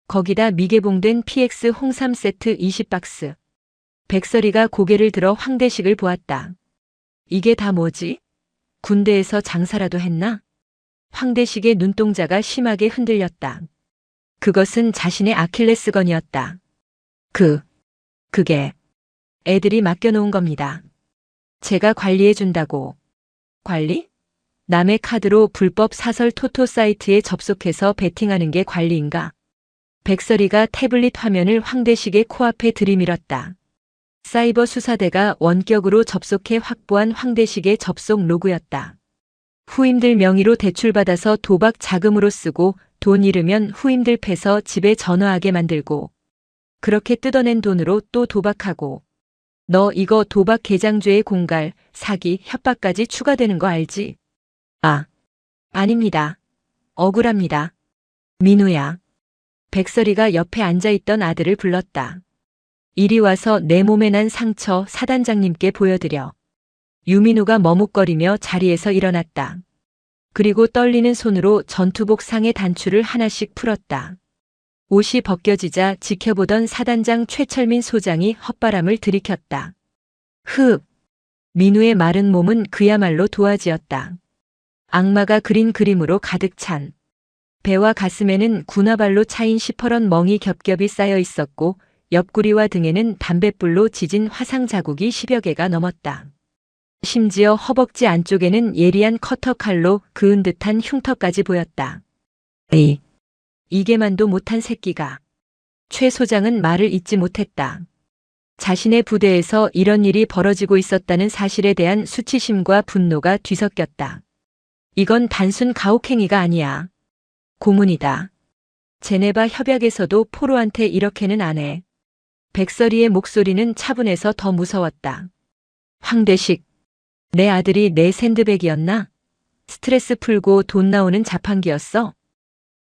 거기다 미개봉된 PX 홍삼 세트 20박스. 백설이가 고개를 들어 황대식을 보았다. 이게 다 뭐지? 군대에서 장사라도 했나? 황대식의 눈동자가 심하게 흔들렸다. 그것은 자신의 아킬레스건이었다. 그게 애들이 맡겨놓은 겁니다. 제가 관리해준다고. 관리? 남의 카드로 불법 사설 토토 사이트에 접속해서 베팅하는 게 관리인가? 백설이가 태블릿 화면을 황대식의 코앞에 들이밀었다. 사이버 수사대가 원격으로 접속해 확보한 황대식의 접속 로그였다. 후임들 명의로 대출받아서 도박 자금으로 쓰고 돈 잃으면 후임들 패서 집에 전화하게 만들고 그렇게 뜯어낸 돈으로 또 도박하고 너 이거 도박 개장죄의 공갈, 사기, 협박까지 추가되는 거 알지? 아닙니다. 억울합니다. 민우야. 백설이가 옆에 앉아있던 아들을 불렀다. 이리 와서 내 몸에 난 상처 사단장님께 보여드려. 유민우가 머뭇거리며 자리에서 일어났다. 그리고 떨리는 손으로 전투복 상의 단추를 하나씩 풀었다. 옷이 벗겨지자 지켜보던 사단장 최철민 소장이 헛바람을 들이켰다. 민우의 마른 몸은 그야말로 도화지였다. 악마가 그린 그림으로 가득 찬. 배와 가슴에는 군화발로 차인 시퍼런 멍이 겹겹이 쌓여 있었고 옆구리와 등에는 담뱃불로 지진 화상 자국이 10여 개가 넘었다. 심지어 허벅지 안쪽에는 예리한 커터 칼로 그은 듯한 흉터까지 보였다. 이게만도 못한 새끼가. 최 소장은 말을 잇지 못했다. 자신의 부대에서 이런 일이 벌어지고 있었다는 사실에 대한 수치심과 분노가 뒤섞였다. 이건 단순 가혹행위가 아니야. 고문이다. 제네바 협약에서도 포로한테 이렇게는 안 해. 백설이의 목소리는 차분해서 더 무서웠다. 황대식, 내 아들이 내 샌드백이었나? 스트레스 풀고 돈 나오는 자판기였어?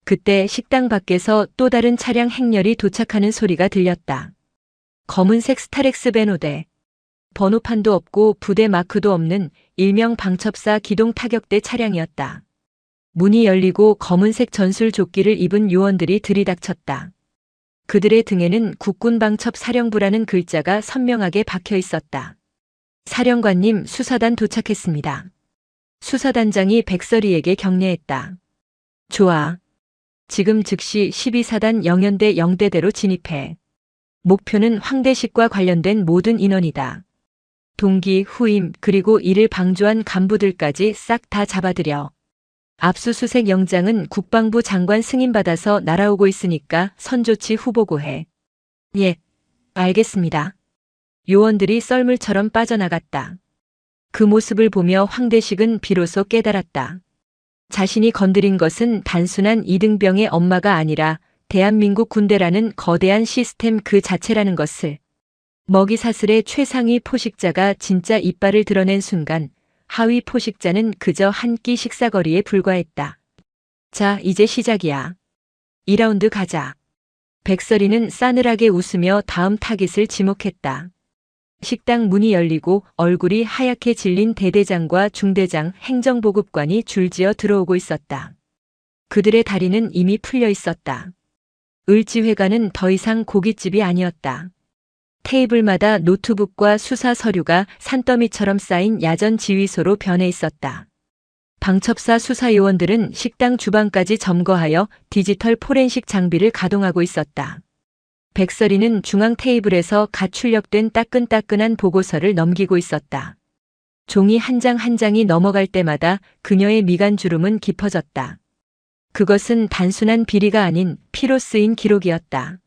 그때 식당 밖에서 또 다른 차량 행렬이 도착하는 소리가 들렸다. 검은색 스타렉스 베노대. 번호판도 없고 부대 마크도 없는 일명 방첩사 기동 타격대 차량이었다. 문이 열리고 검은색 전술 조끼를 입은 요원들이 들이닥쳤다. 그들의 등에는 국군방첩 사령부라는 글자가 선명하게 박혀 있었다. 사령관님, 수사단 도착했습니다. 수사단장이 백설이에게 격려했다. 좋아. 지금 즉시 12사단 영연대 영대대로 진입해. 목표는 황대식과 관련된 모든 인원이다. 동기, 후임, 그리고 이를 방조한 간부들까지 싹 다 잡아들여. 압수수색 영장은 국방부 장관 승인받아서 날아오고 있으니까 선조치 후보고해. 예, 알겠습니다. 요원들이 썰물처럼 빠져나갔다. 그 모습을 보며 황대식은 비로소 깨달았다. 자신이 건드린 것은 단순한 이등병의 엄마가 아니라 대한민국 군대라는 거대한 시스템 그 자체라는 것을. 먹이사슬의 최상위 포식자가 진짜 이빨을 드러낸 순간 하위 포식자는 그저 한 끼 식사거리에 불과했다. 자, 이제 시작이야. 2라운드 가자. 백설이는 싸늘하게 웃으며 다음 타깃을 지목했다. 식당 문이 열리고 얼굴이 하얗게 질린 대대장과 중대장, 행정보급관이 줄지어 들어오고 있었다. 그들의 다리는 이미 풀려 있었다. 을지회관은 더 이상 고깃집이 아니었다. 테이블마다 노트북과 수사 서류가 산더미처럼 쌓인 야전 지휘소로 변해 있었다. 방첩사 수사요원들은 식당 주방까지 점거하여 디지털 포렌식 장비를 가동하고 있었다. 백설이는 중앙 테이블에서 갓 출력된 따끈따끈한 보고서를 넘기고 있었다. 종이 한 장 한 장이 넘어갈 때마다 그녀의 미간 주름은 깊어졌다. 그것은 단순한 비리가 아닌 피로 쓰인 기록이었다.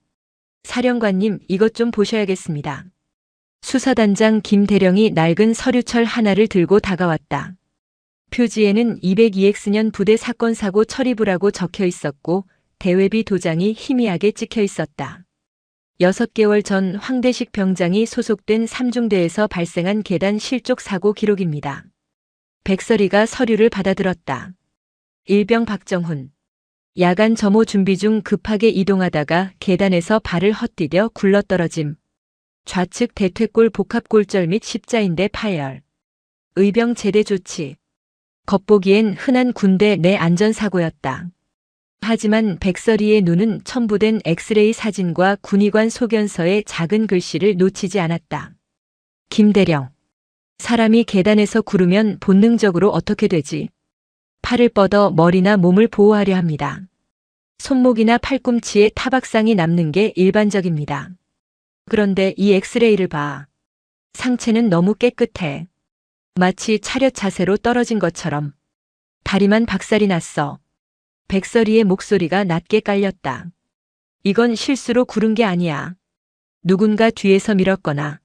사령관님, 이것 좀 보셔야겠습니다. 수사단장 김대령이 낡은 서류철 하나를 들고 다가왔다. 표지에는 202X년 부대 사건 사고 처리부라고 적혀 있었고 대외비 도장이 희미하게 찍혀 있었다. 6개월 전 황대식 병장이 소속된 3중대에서 발생한 계단 실족 사고 기록입니다. 백설이가 서류를 받아들었다. 일병 박정훈. 야간 점호 준비 중 급하게 이동하다가 계단에서 발을 헛디뎌 굴러떨어짐. 좌측 대퇴골 복합골절 및 십자인대 파열. 의병 제대 조치. 겉보기엔 흔한 군대 내 안전사고였다. 하지만 백설이의 눈은 첨부된 엑스레이 사진과 군의관 소견서의 작은 글씨를 놓치지 않았다. 김대령. 사람이 계단에서 구르면 본능적으로 어떻게 되지? 팔을 뻗어 머리나 몸을 보호하려 합니다. 손목이나 팔꿈치에 타박상이 남는 게 일반적입니다. 그런데 이 엑스레이를 봐. 상체는 너무 깨끗해. 마치 차렷 자세로 떨어진 것처럼. 다리만 박살이 났어. 백설이의 목소리가 낮게 깔렸다. 이건 실수로 구른 게 아니야. 누군가 뒤에서 밀었거나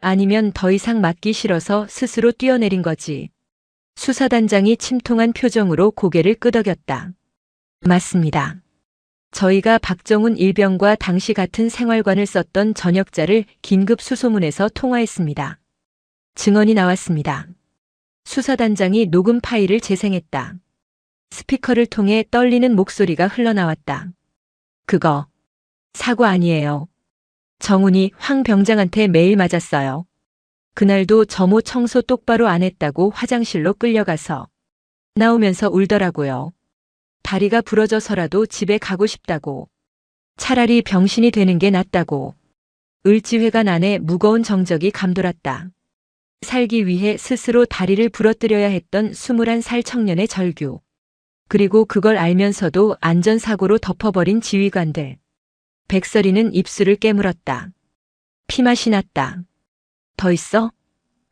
아니면 더 이상 맞기 싫어서 스스로 뛰어내린 거지. 수사단장이 침통한 표정으로 고개를 끄덕였다. 맞습니다. 저희가 박정훈 일병과 당시 같은 생활관을 썼던 전역자를 긴급 수소문해서 통화했습니다. 증언이 나왔습니다. 수사단장이 녹음 파일을 재생했다. 스피커를 통해 떨리는 목소리가 흘러나왔다. 그거 사고 아니에요. 정훈이 황 병장한테 매일 맞았어요. 그날도 점호 청소 똑바로 안 했다고 화장실로 끌려가서 나오면서 울더라고요. 다리가 부러져서라도 집에 가고 싶다고. 차라리 병신이 되는 게 낫다고. 을지회관 안에 무거운 정적이 감돌았다. 살기 위해 스스로 다리를 부러뜨려야 했던 21살 청년의 절규. 그리고 그걸 알면서도 안전사고로 덮어버린 지휘관들. 백설이는 입술을 깨물었다. 피맛이 났다. 더 있어?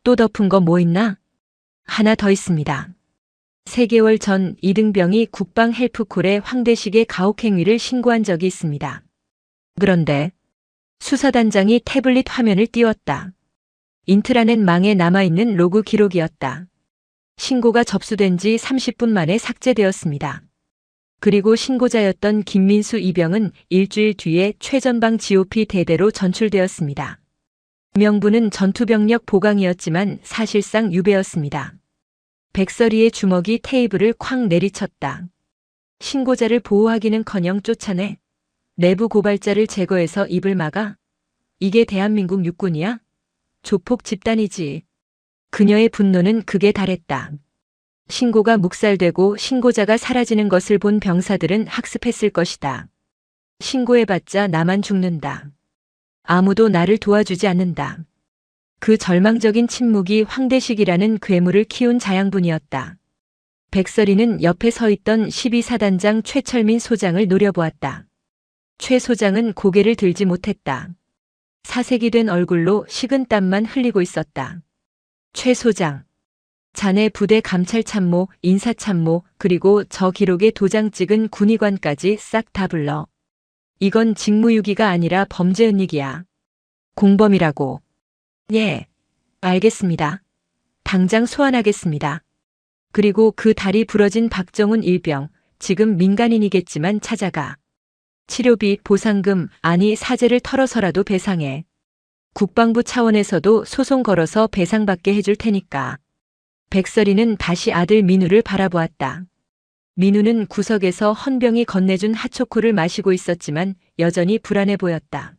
또 덮은 거 뭐 있나? 하나 더 있습니다. 3개월 전 이등병이 국방 헬프콜에 황대식의 가혹행위를 신고한 적이 있습니다. 그런데 수사단장이 태블릿 화면을 띄웠다. 인트라넷 망에 남아있는 로그 기록이었다. 신고가 접수된 지 30분 만에 삭제되었습니다. 그리고 신고자였던 김민수 이병은 일주일 뒤에 최전방 GOP 대대로 전출되었습니다. 명분은 전투병력 보강이었지만 사실상 유배였습니다. 백설이의 주먹이 테이블을 쾅 내리쳤다. 신고자를 보호하기는커녕 쫓아내. 내부 고발자를 제거해서 입을 막아. 이게 대한민국 육군이야? 조폭 집단이지. 그녀의 분노는 극에 달했다. 신고가 묵살되고 신고자가 사라지는 것을 본 병사들은 학습했을 것이다. 신고해봤자 나만 죽는다. 아무도 나를 도와주지 않는다. 그 절망적인 침묵이 황대식이라는 괴물을 키운 자양분이었다. 백설이는 옆에 서 있던 12사단장 최철민 소장을 노려보았다. 최 소장은 고개를 들지 못했다. 사색이 된 얼굴로 식은땀만 흘리고 있었다. 최 소장. 자네 부대 감찰참모, 인사참모, 그리고 저 기록에 도장 찍은 군의관까지 싹 다 불러. 이건 직무유기가 아니라 범죄은닉이야. 공범이라고. 예, 알겠습니다. 당장 소환하겠습니다. 그리고 그 다리 부러진 박정훈 일병, 지금 민간인이겠지만 찾아가. 치료비, 보상금, 아니 사죄를 털어서라도 배상해. 국방부 차원에서도 소송 걸어서 배상받게 해줄 테니까. 백설이는 다시 아들 민우를 바라보았다. 민우는 구석에서 헌병이 건네준 핫초코를 마시고 있었지만 여전히 불안해 보였다.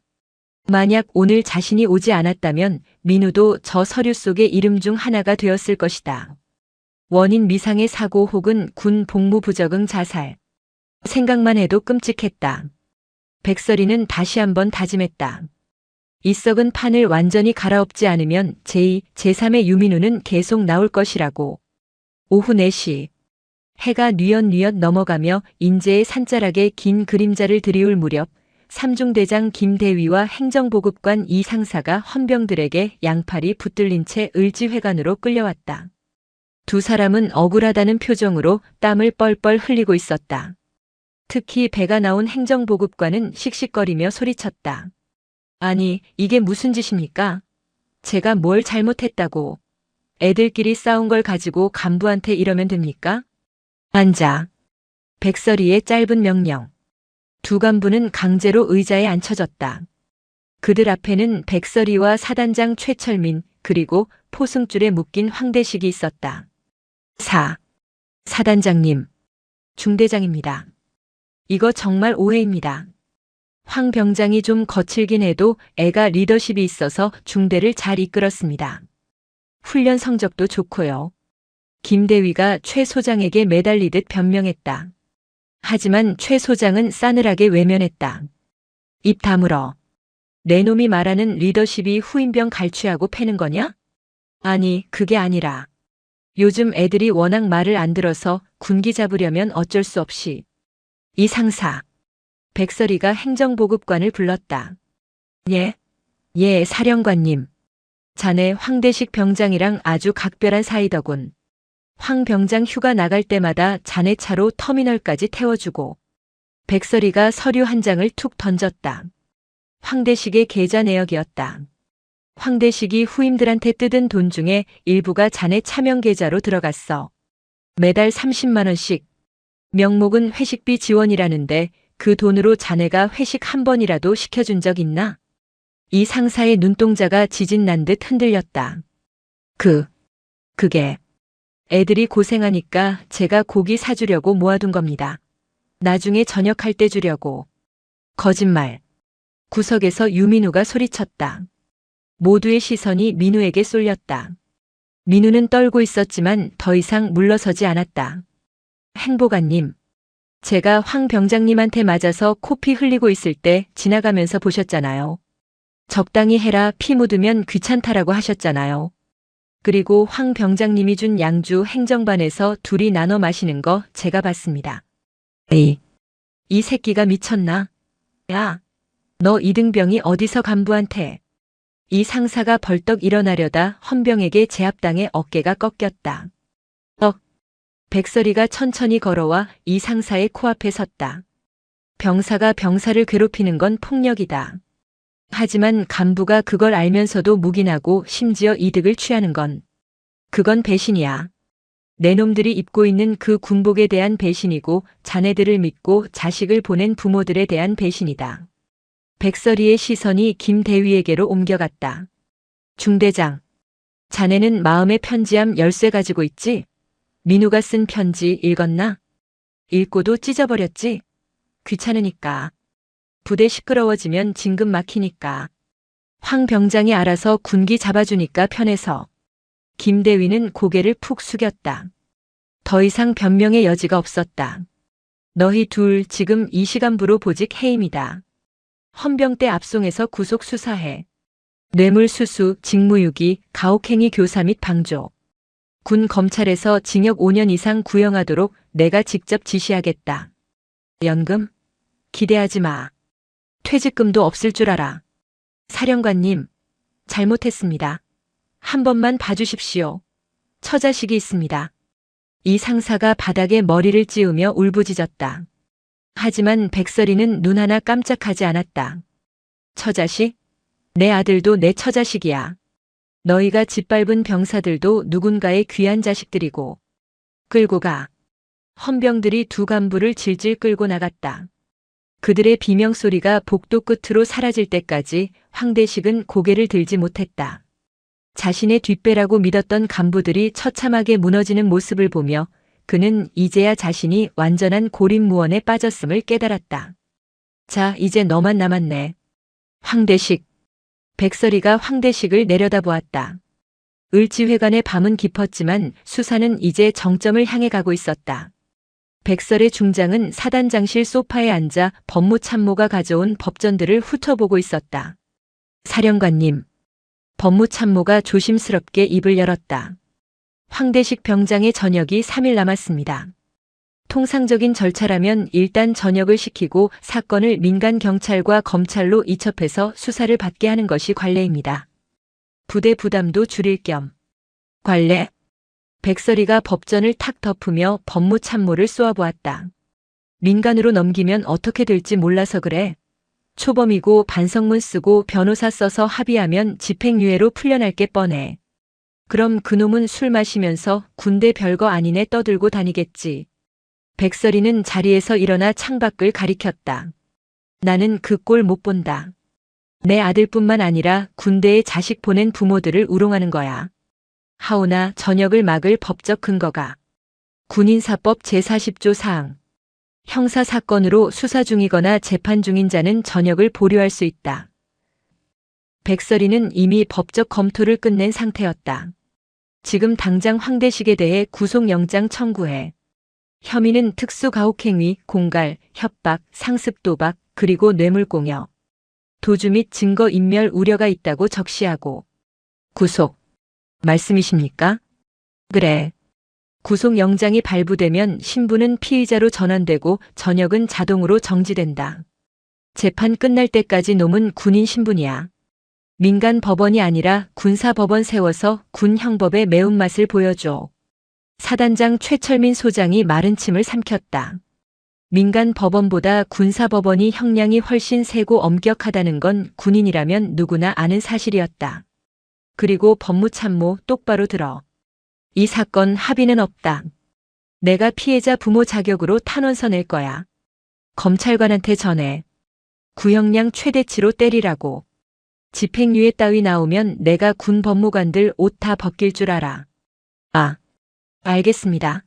만약 오늘 자신이 오지 않았다면 민우도 저 서류 속의 이름 중 하나가 되었을 것이다. 원인 미상의 사고 혹은 군 복무 부적응 자살. 생각만 해도 끔찍했다. 백설이는 다시 한번 다짐했다. 이 썩은 판을 완전히 갈아엎지 않으면 제2, 제3의 유민우는 계속 나올 것이라고. 오후 4시. 해가 뉘엿뉘엿 넘어가며 인제의 산자락에 긴 그림자를 들이울 무렵 삼중대장 김대위와 행정보급관 이 상사가 헌병들에게 양팔이 붙들린 채 을지회관으로 끌려왔다. 두 사람은 억울하다는 표정으로 땀을 뻘뻘 흘리고 있었다. 특히 배가 나온 행정보급관은 씩씩거리며 소리쳤다. 아니, 이게 무슨 짓입니까? 제가 뭘 잘못했다고. 애들끼리 싸운 걸 가지고 간부한테 이러면 됩니까? 앉아. 백설이의 짧은 명령. 두 간부는 강제로 의자에 앉혀졌다. 그들 앞에는 백설이와 사단장 최철민, 그리고 포승줄에 묶인 황대식이 있었다. 사단장님. 중대장입니다. 이거 정말 오해입니다. 황 병장이 좀 거칠긴 해도 애가 리더십이 있어서 중대를 잘 이끌었습니다. 훈련 성적도 좋고요. 김대위가 최 소장에게 매달리듯 변명했다. 하지만 최 소장은 싸늘하게 외면했다. 입 다물어. 내 놈이 말하는 리더십이 후임병 갈취하고 패는 거냐? 아니, 그게 아니라. 요즘 애들이 워낙 말을 안 들어서 군기 잡으려면 어쩔 수 없이. 이 상사. 백설이가 행정보급관을 불렀다. 예, 사령관님. 자네 황대식 병장이랑 아주 각별한 사이더군. 황 병장 휴가 나갈 때마다 자네 차로 터미널까지 태워주고. 백설이가 서류 한 장을 툭 던졌다. 황대식의 계좌 내역이었다. 황대식이 후임들한테 뜯은 돈 중에 일부가 자네 차명 계좌로 들어갔어. 매달 30만 원씩. 명목은 회식비 지원이라는데 그 돈으로 자네가 회식 한 번이라도 시켜준 적 있나? 이 상사의 눈동자가 지진 난 듯 흔들렸다. 그게 애들이 고생하니까 제가 고기 사주려고 모아둔 겁니다. 나중에 저녁할 때 주려고. 거짓말. 구석에서 유민우가 소리쳤다. 모두의 시선이 민우에게 쏠렸다. 민우는 떨고 있었지만 더 이상 물러서지 않았다. 행보관님. 제가 황 병장님한테 맞아서 코피 흘리고 있을 때 지나가면서 보셨잖아요. 적당히 해라, 피 묻으면 귀찮다라고 하셨잖아요. 그리고 황 병장님이 준 양주 행정반에서 둘이 나눠 마시는 거 제가 봤습니다. 이 새끼가 미쳤나? 야, 너 이등병이 어디서 간부한테. 이 상사가 벌떡 일어나려다 헌병에게 제압당해 어깨가 꺾였다. 백설이가 천천히 걸어와 이 상사의 코앞에 섰다. 병사가 병사를 괴롭히는 건 폭력이다. 하지만 간부가 그걸 알면서도 묵인하고 심지어 이득을 취하는 건 그건 배신이야. 내 놈들이 입고 있는 그 군복에 대한 배신이고 자네들을 믿고 자식을 보낸 부모들에 대한 배신이다. 백설이의 시선이 김대위에게로 옮겨갔다. 중대장, 자네는 마음의 편지함 10쇠 가지고 있지? 민우가 쓴 편지 읽었나? 읽고도 찢어버렸지. 귀찮으니까. 부대 시끄러워지면 진급 막히니까. 황 병장이 알아서 군기 잡아주니까 편해서. 김대위는 고개를 푹 숙였다. 더 이상 변명의 여지가 없었다. 너희 둘 지금 이 시간부로 보직 해임이다. 헌병대 압송에서 구속 수사해. 뇌물수수, 직무유기, 가혹행위 교사 및 방조. 군 검찰에서 징역 5년 이상 구형하도록 내가 직접 지시하겠다. 연금? 기대하지 마. 퇴직금도 없을 줄 알아. 사령관님, 잘못했습니다. 한 번만 봐주십시오. 처자식이 있습니다. 이 상사가 바닥에 머리를 찌우며 울부짖었다. 하지만 백설이는 눈 하나 깜짝하지 않았다. 처자식? 내 아들도 내 처자식이야. 너희가 짓밟은 병사들도 누군가의 귀한 자식들이고. 끌고 가. 헌병들이 두 간부를 질질 끌고 나갔다. 그들의 비명소리가 복도 끝으로 사라질 때까지 황대식은 고개를 들지 못했다. 자신의 뒷배라고 믿었던 간부들이 처참하게 무너지는 모습을 보며 그는 이제야 자신이 완전한 고립무원에 빠졌음을 깨달았다. 자, 이제 너만 남았네. 황대식. 백설이가 황대식을 내려다보았다. 을지회관의 밤은 깊었지만 수사는 이제 정점을 향해 가고 있었다. 백설의 중장은 사단장실 소파에 앉아 법무참모가 가져온 법전들을 훑어보고 있었다. 사령관님. 법무참모가 조심스럽게 입을 열었다. 황대식 병장의 전역이 3일 남았습니다. 통상적인 절차라면 일단 전역을 시키고 사건을 민간 경찰과 검찰로 이첩해서 수사를 받게 하는 것이 관례입니다. 부대 부담도 줄일 겸. 관례? 백설이가 법전을 탁 덮으며 법무참모를 쏘아보았다. 민간으로 넘기면 어떻게 될지 몰라서 그래. 초범이고 반성문 쓰고 변호사 써서 합의하면 집행유예로 풀려날 게 뻔해. 그럼 그놈은 술 마시면서 군대 별거 아니네 떠들고 다니겠지. 백설이는 자리에서 일어나 창밖을 가리켰다. 나는 그 꼴 못 본다. 내 아들뿐만 아니라 군대에 자식 보낸 부모들을 우롱하는 거야. 하오나 전역을 막을 법적 근거가 군인사법 제40조 사항. 형사사건으로 수사 중이거나 재판 중인 자는 전역을 보류할 수 있다. 백설이는 이미 법적 검토를 끝낸 상태였다. 지금 당장 황대식에 대해 구속영장 청구해. 혐의는 특수가혹행위, 공갈, 협박, 상습도박, 그리고 뇌물공여. 도주 및 증거인멸 우려가 있다고 적시하고. 구속. 말씀이십니까? 그래. 구속영장이 발부되면 신분은 피의자로 전환되고 전역은 자동으로 정지된다. 재판 끝날 때까지 놈은 군인 신분이야. 민간 법원이 아니라 군사법원 세워서 군 형법의 매운맛을 보여줘. 사단장 최철민 소장이 마른 침을 삼켰다. 민간 법원보다 군사법원이 형량이 훨씬 세고 엄격하다는 건 군인이라면 누구나 아는 사실이었다. 그리고 법무참모 똑바로 들어. 이 사건 합의는 없다. 내가 피해자 부모 자격으로 탄원서 낼 거야. 검찰관한테 전해. 구형량 최대치로 때리라고. 집행유예 따위 나오면 내가 군 법무관들 옷 다 벗길 줄 알아. 아, 알겠습니다.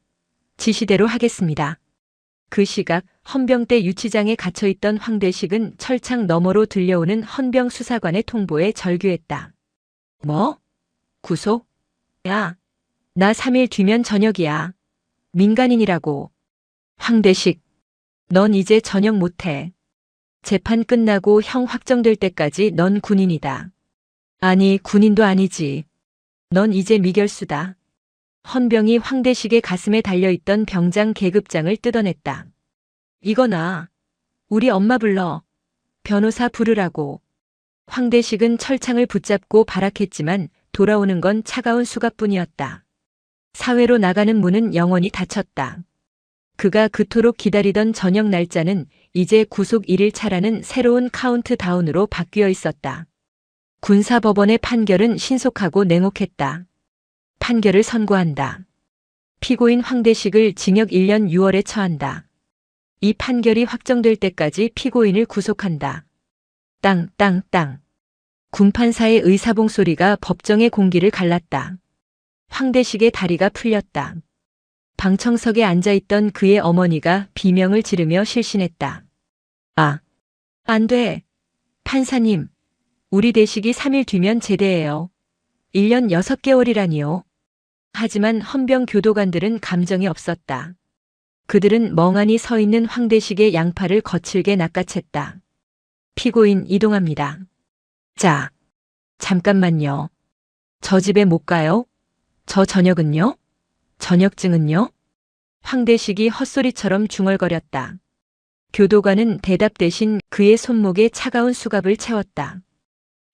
지시대로 하겠습니다. 그 시각 헌병대 유치장에 갇혀있던 황대식은 철창 너머로 들려오는 헌병 수사관의 통보에 절규했다. 뭐? 구속? 야, 나 3일 뒤면 전역이야. 민간인이라고. 황대식, 넌 이제 전역 못해. 재판 끝나고 형 확정될 때까지 넌 군인이다. 아니, 군인도 아니지. 넌 이제 미결수다. 헌병이 황대식의 가슴에 달려있던 병장 계급장을 뜯어냈다. 이거나. 우리 엄마 불러. 변호사 부르라고. 황대식은 철창을 붙잡고 발악했지만 돌아오는 건 차가운 수갑뿐이었다. 사회로 나가는 문은 영원히 닫혔다. 그가 그토록 기다리던 저녁 날짜는 이제 구속 1일 차라는 새로운 카운트다운으로 바뀌어 있었다. 군사법원의 판결은 신속하고 냉혹했다. 판결을 선고한다. 피고인 황대식을 징역 1년 6월에 처한다. 이 판결이 확정될 때까지 피고인을 구속한다. 땅, 땅, 땅. 군판사의 의사봉 소리가 법정의 공기를 갈랐다. 황대식의 다리가 풀렸다. 방청석에 앉아있던 그의 어머니가 비명을 지르며 실신했다. 아, 안 돼. 판사님, 우리 대식이 3일 뒤면 제대예요. 1년 6개월이라니요. 하지만 헌병 교도관들은 감정이 없었다. 그들은 멍하니 서 있는 황대식의 양팔을 거칠게 낚아챘다. 피고인 이동합니다. 자, 잠깐만요. 저 집에 못 가요? 저 저녁은요? 저녁증은요? 황대식이 헛소리처럼 중얼거렸다. 교도관은 대답 대신 그의 손목에 차가운 수갑을 채웠다.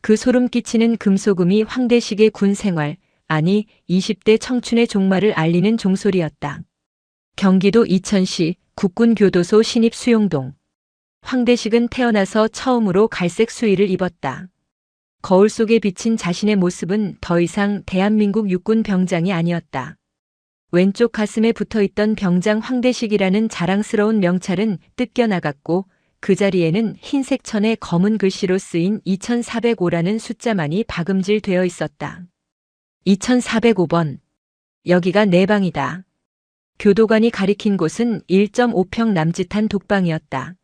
그 소름 끼치는 금소금이 황대식의 군 생활, 아니 20대 청춘의 종말을 알리는 종소리였다. 경기도 이천시 국군교도소 신입 수용동. 황대식은 태어나서 처음으로 갈색 수의를 입었다. 거울 속에 비친 자신의 모습은 더 이상 대한민국 육군 병장이 아니었다. 왼쪽 가슴에 붙어있던 병장 황대식이라는 자랑스러운 명찰은 뜯겨나갔고 그 자리에는 흰색 천에 검은 글씨로 쓰인 2405라는 숫자만이 박음질되어 있었다. 2405번. 여기가 내 방이다. 교도관이 가리킨 곳은 1.5평 남짓한 독방이었다.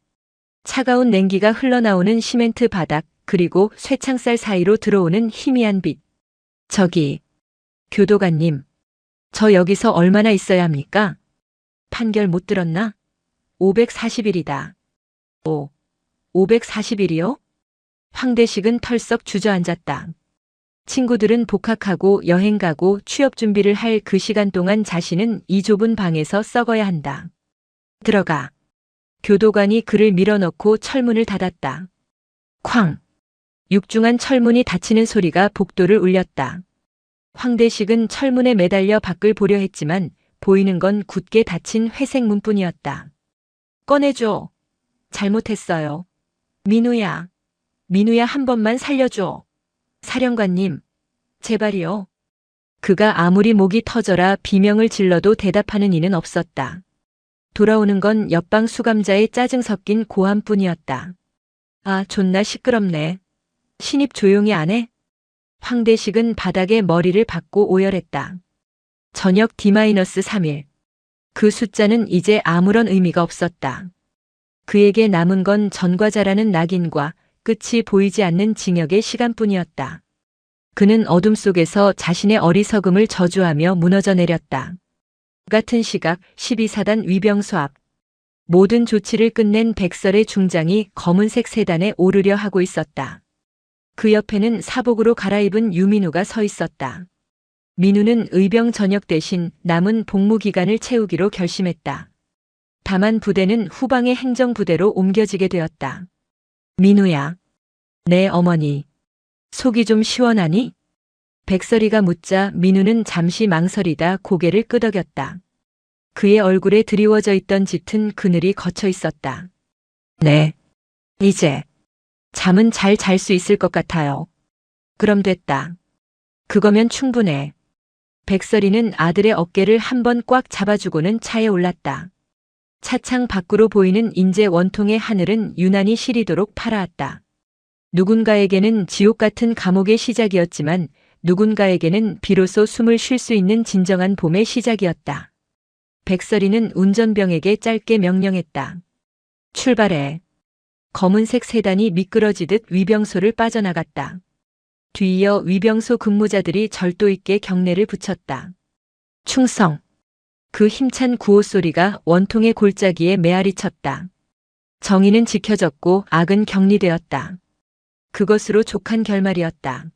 차가운 냉기가 흘러나오는 시멘트 바닥, 그리고 쇠창살 사이로 들어오는 희미한 빛. 저기, 교도관님, 저 여기서 얼마나 있어야 합니까? 판결 못 들었나? 540일이다. 540일이요? 황대식은 털썩 주저앉았다. 친구들은 복학하고 여행 가고 취업 준비를 할 그 시간 동안 자신은 이 좁은 방에서 썩어야 한다. 들어가. 교도관이 그를 밀어넣고 철문을 닫았다. 쾅. 육중한 철문이 닫히는 소리가 복도를 울렸다. 황대식은 철문에 매달려 밖을 보려 했지만 보이는 건 굳게 닫힌 회색 문뿐이었다. 꺼내줘. 잘못했어요. 민우야. 민우야 한 번만 살려줘. 사령관님. 제발이요. 그가 아무리 목이 터져라 비명을 질러도 대답하는 이는 없었다. 돌아오는 건 옆방 수감자의 짜증 섞인 고함뿐이었다. 아, 존나 시끄럽네. 신입 조용히 안 해? 황대식은 바닥에 머리를 박고 오열했다. 저녁 D-3일. 그 숫자는 이제 아무런 의미가 없었다. 그에게 남은 건 전과자라는 낙인과 끝이 보이지 않는 징역의 시간뿐이었다. 그는 어둠 속에서 자신의 어리석음을 저주하며 무너져 내렸다. 같은 시각 12사단 위병소 앞. 모든 조치를 끝낸 백설의 중장이 검은색 세단에 오르려 하고 있었다. 그 옆에는 사복으로 갈아입은 유민우가 서 있었다. 민우는 의병 전역 대신 남은 복무 기간을 채우기로 결심했다. 다만 부대는 후방의 행정부대로 옮겨지게 되었다. 민우야. 내 어머니. 속이 좀 시원하니? 백설이가 묻자 민우는 잠시 망설이다 고개를 끄덕였다. 그의 얼굴에 드리워져 있던 짙은 그늘이 걷혀 있었다. 네. 이제 잠은 잘 잘 수 있을 것 같아요. 그럼 됐다. 그거면 충분해. 백설이는 아들의 어깨를 한번 꽉 잡아주고는 차에 올랐다. 차창 밖으로 보이는 인제 원통의 하늘은 유난히 시리도록 파랗다. 누군가에게는 지옥 같은 감옥의 시작이었지만 누군가에게는 비로소 숨을 쉴 수 있는 진정한 봄의 시작이었다. 백설이는 운전병에게 짧게 명령했다. 출발해. 검은색 세단이 미끄러지듯 위병소를 빠져나갔다. 뒤이어 위병소 근무자들이 절도 있게 경례를 붙였다. 충성. 그 힘찬 구호 소리가 원통의 골짜기에 메아리 쳤다. 정의는 지켜졌고 악은 격리되었다. 그것으로 족한 결말이었다.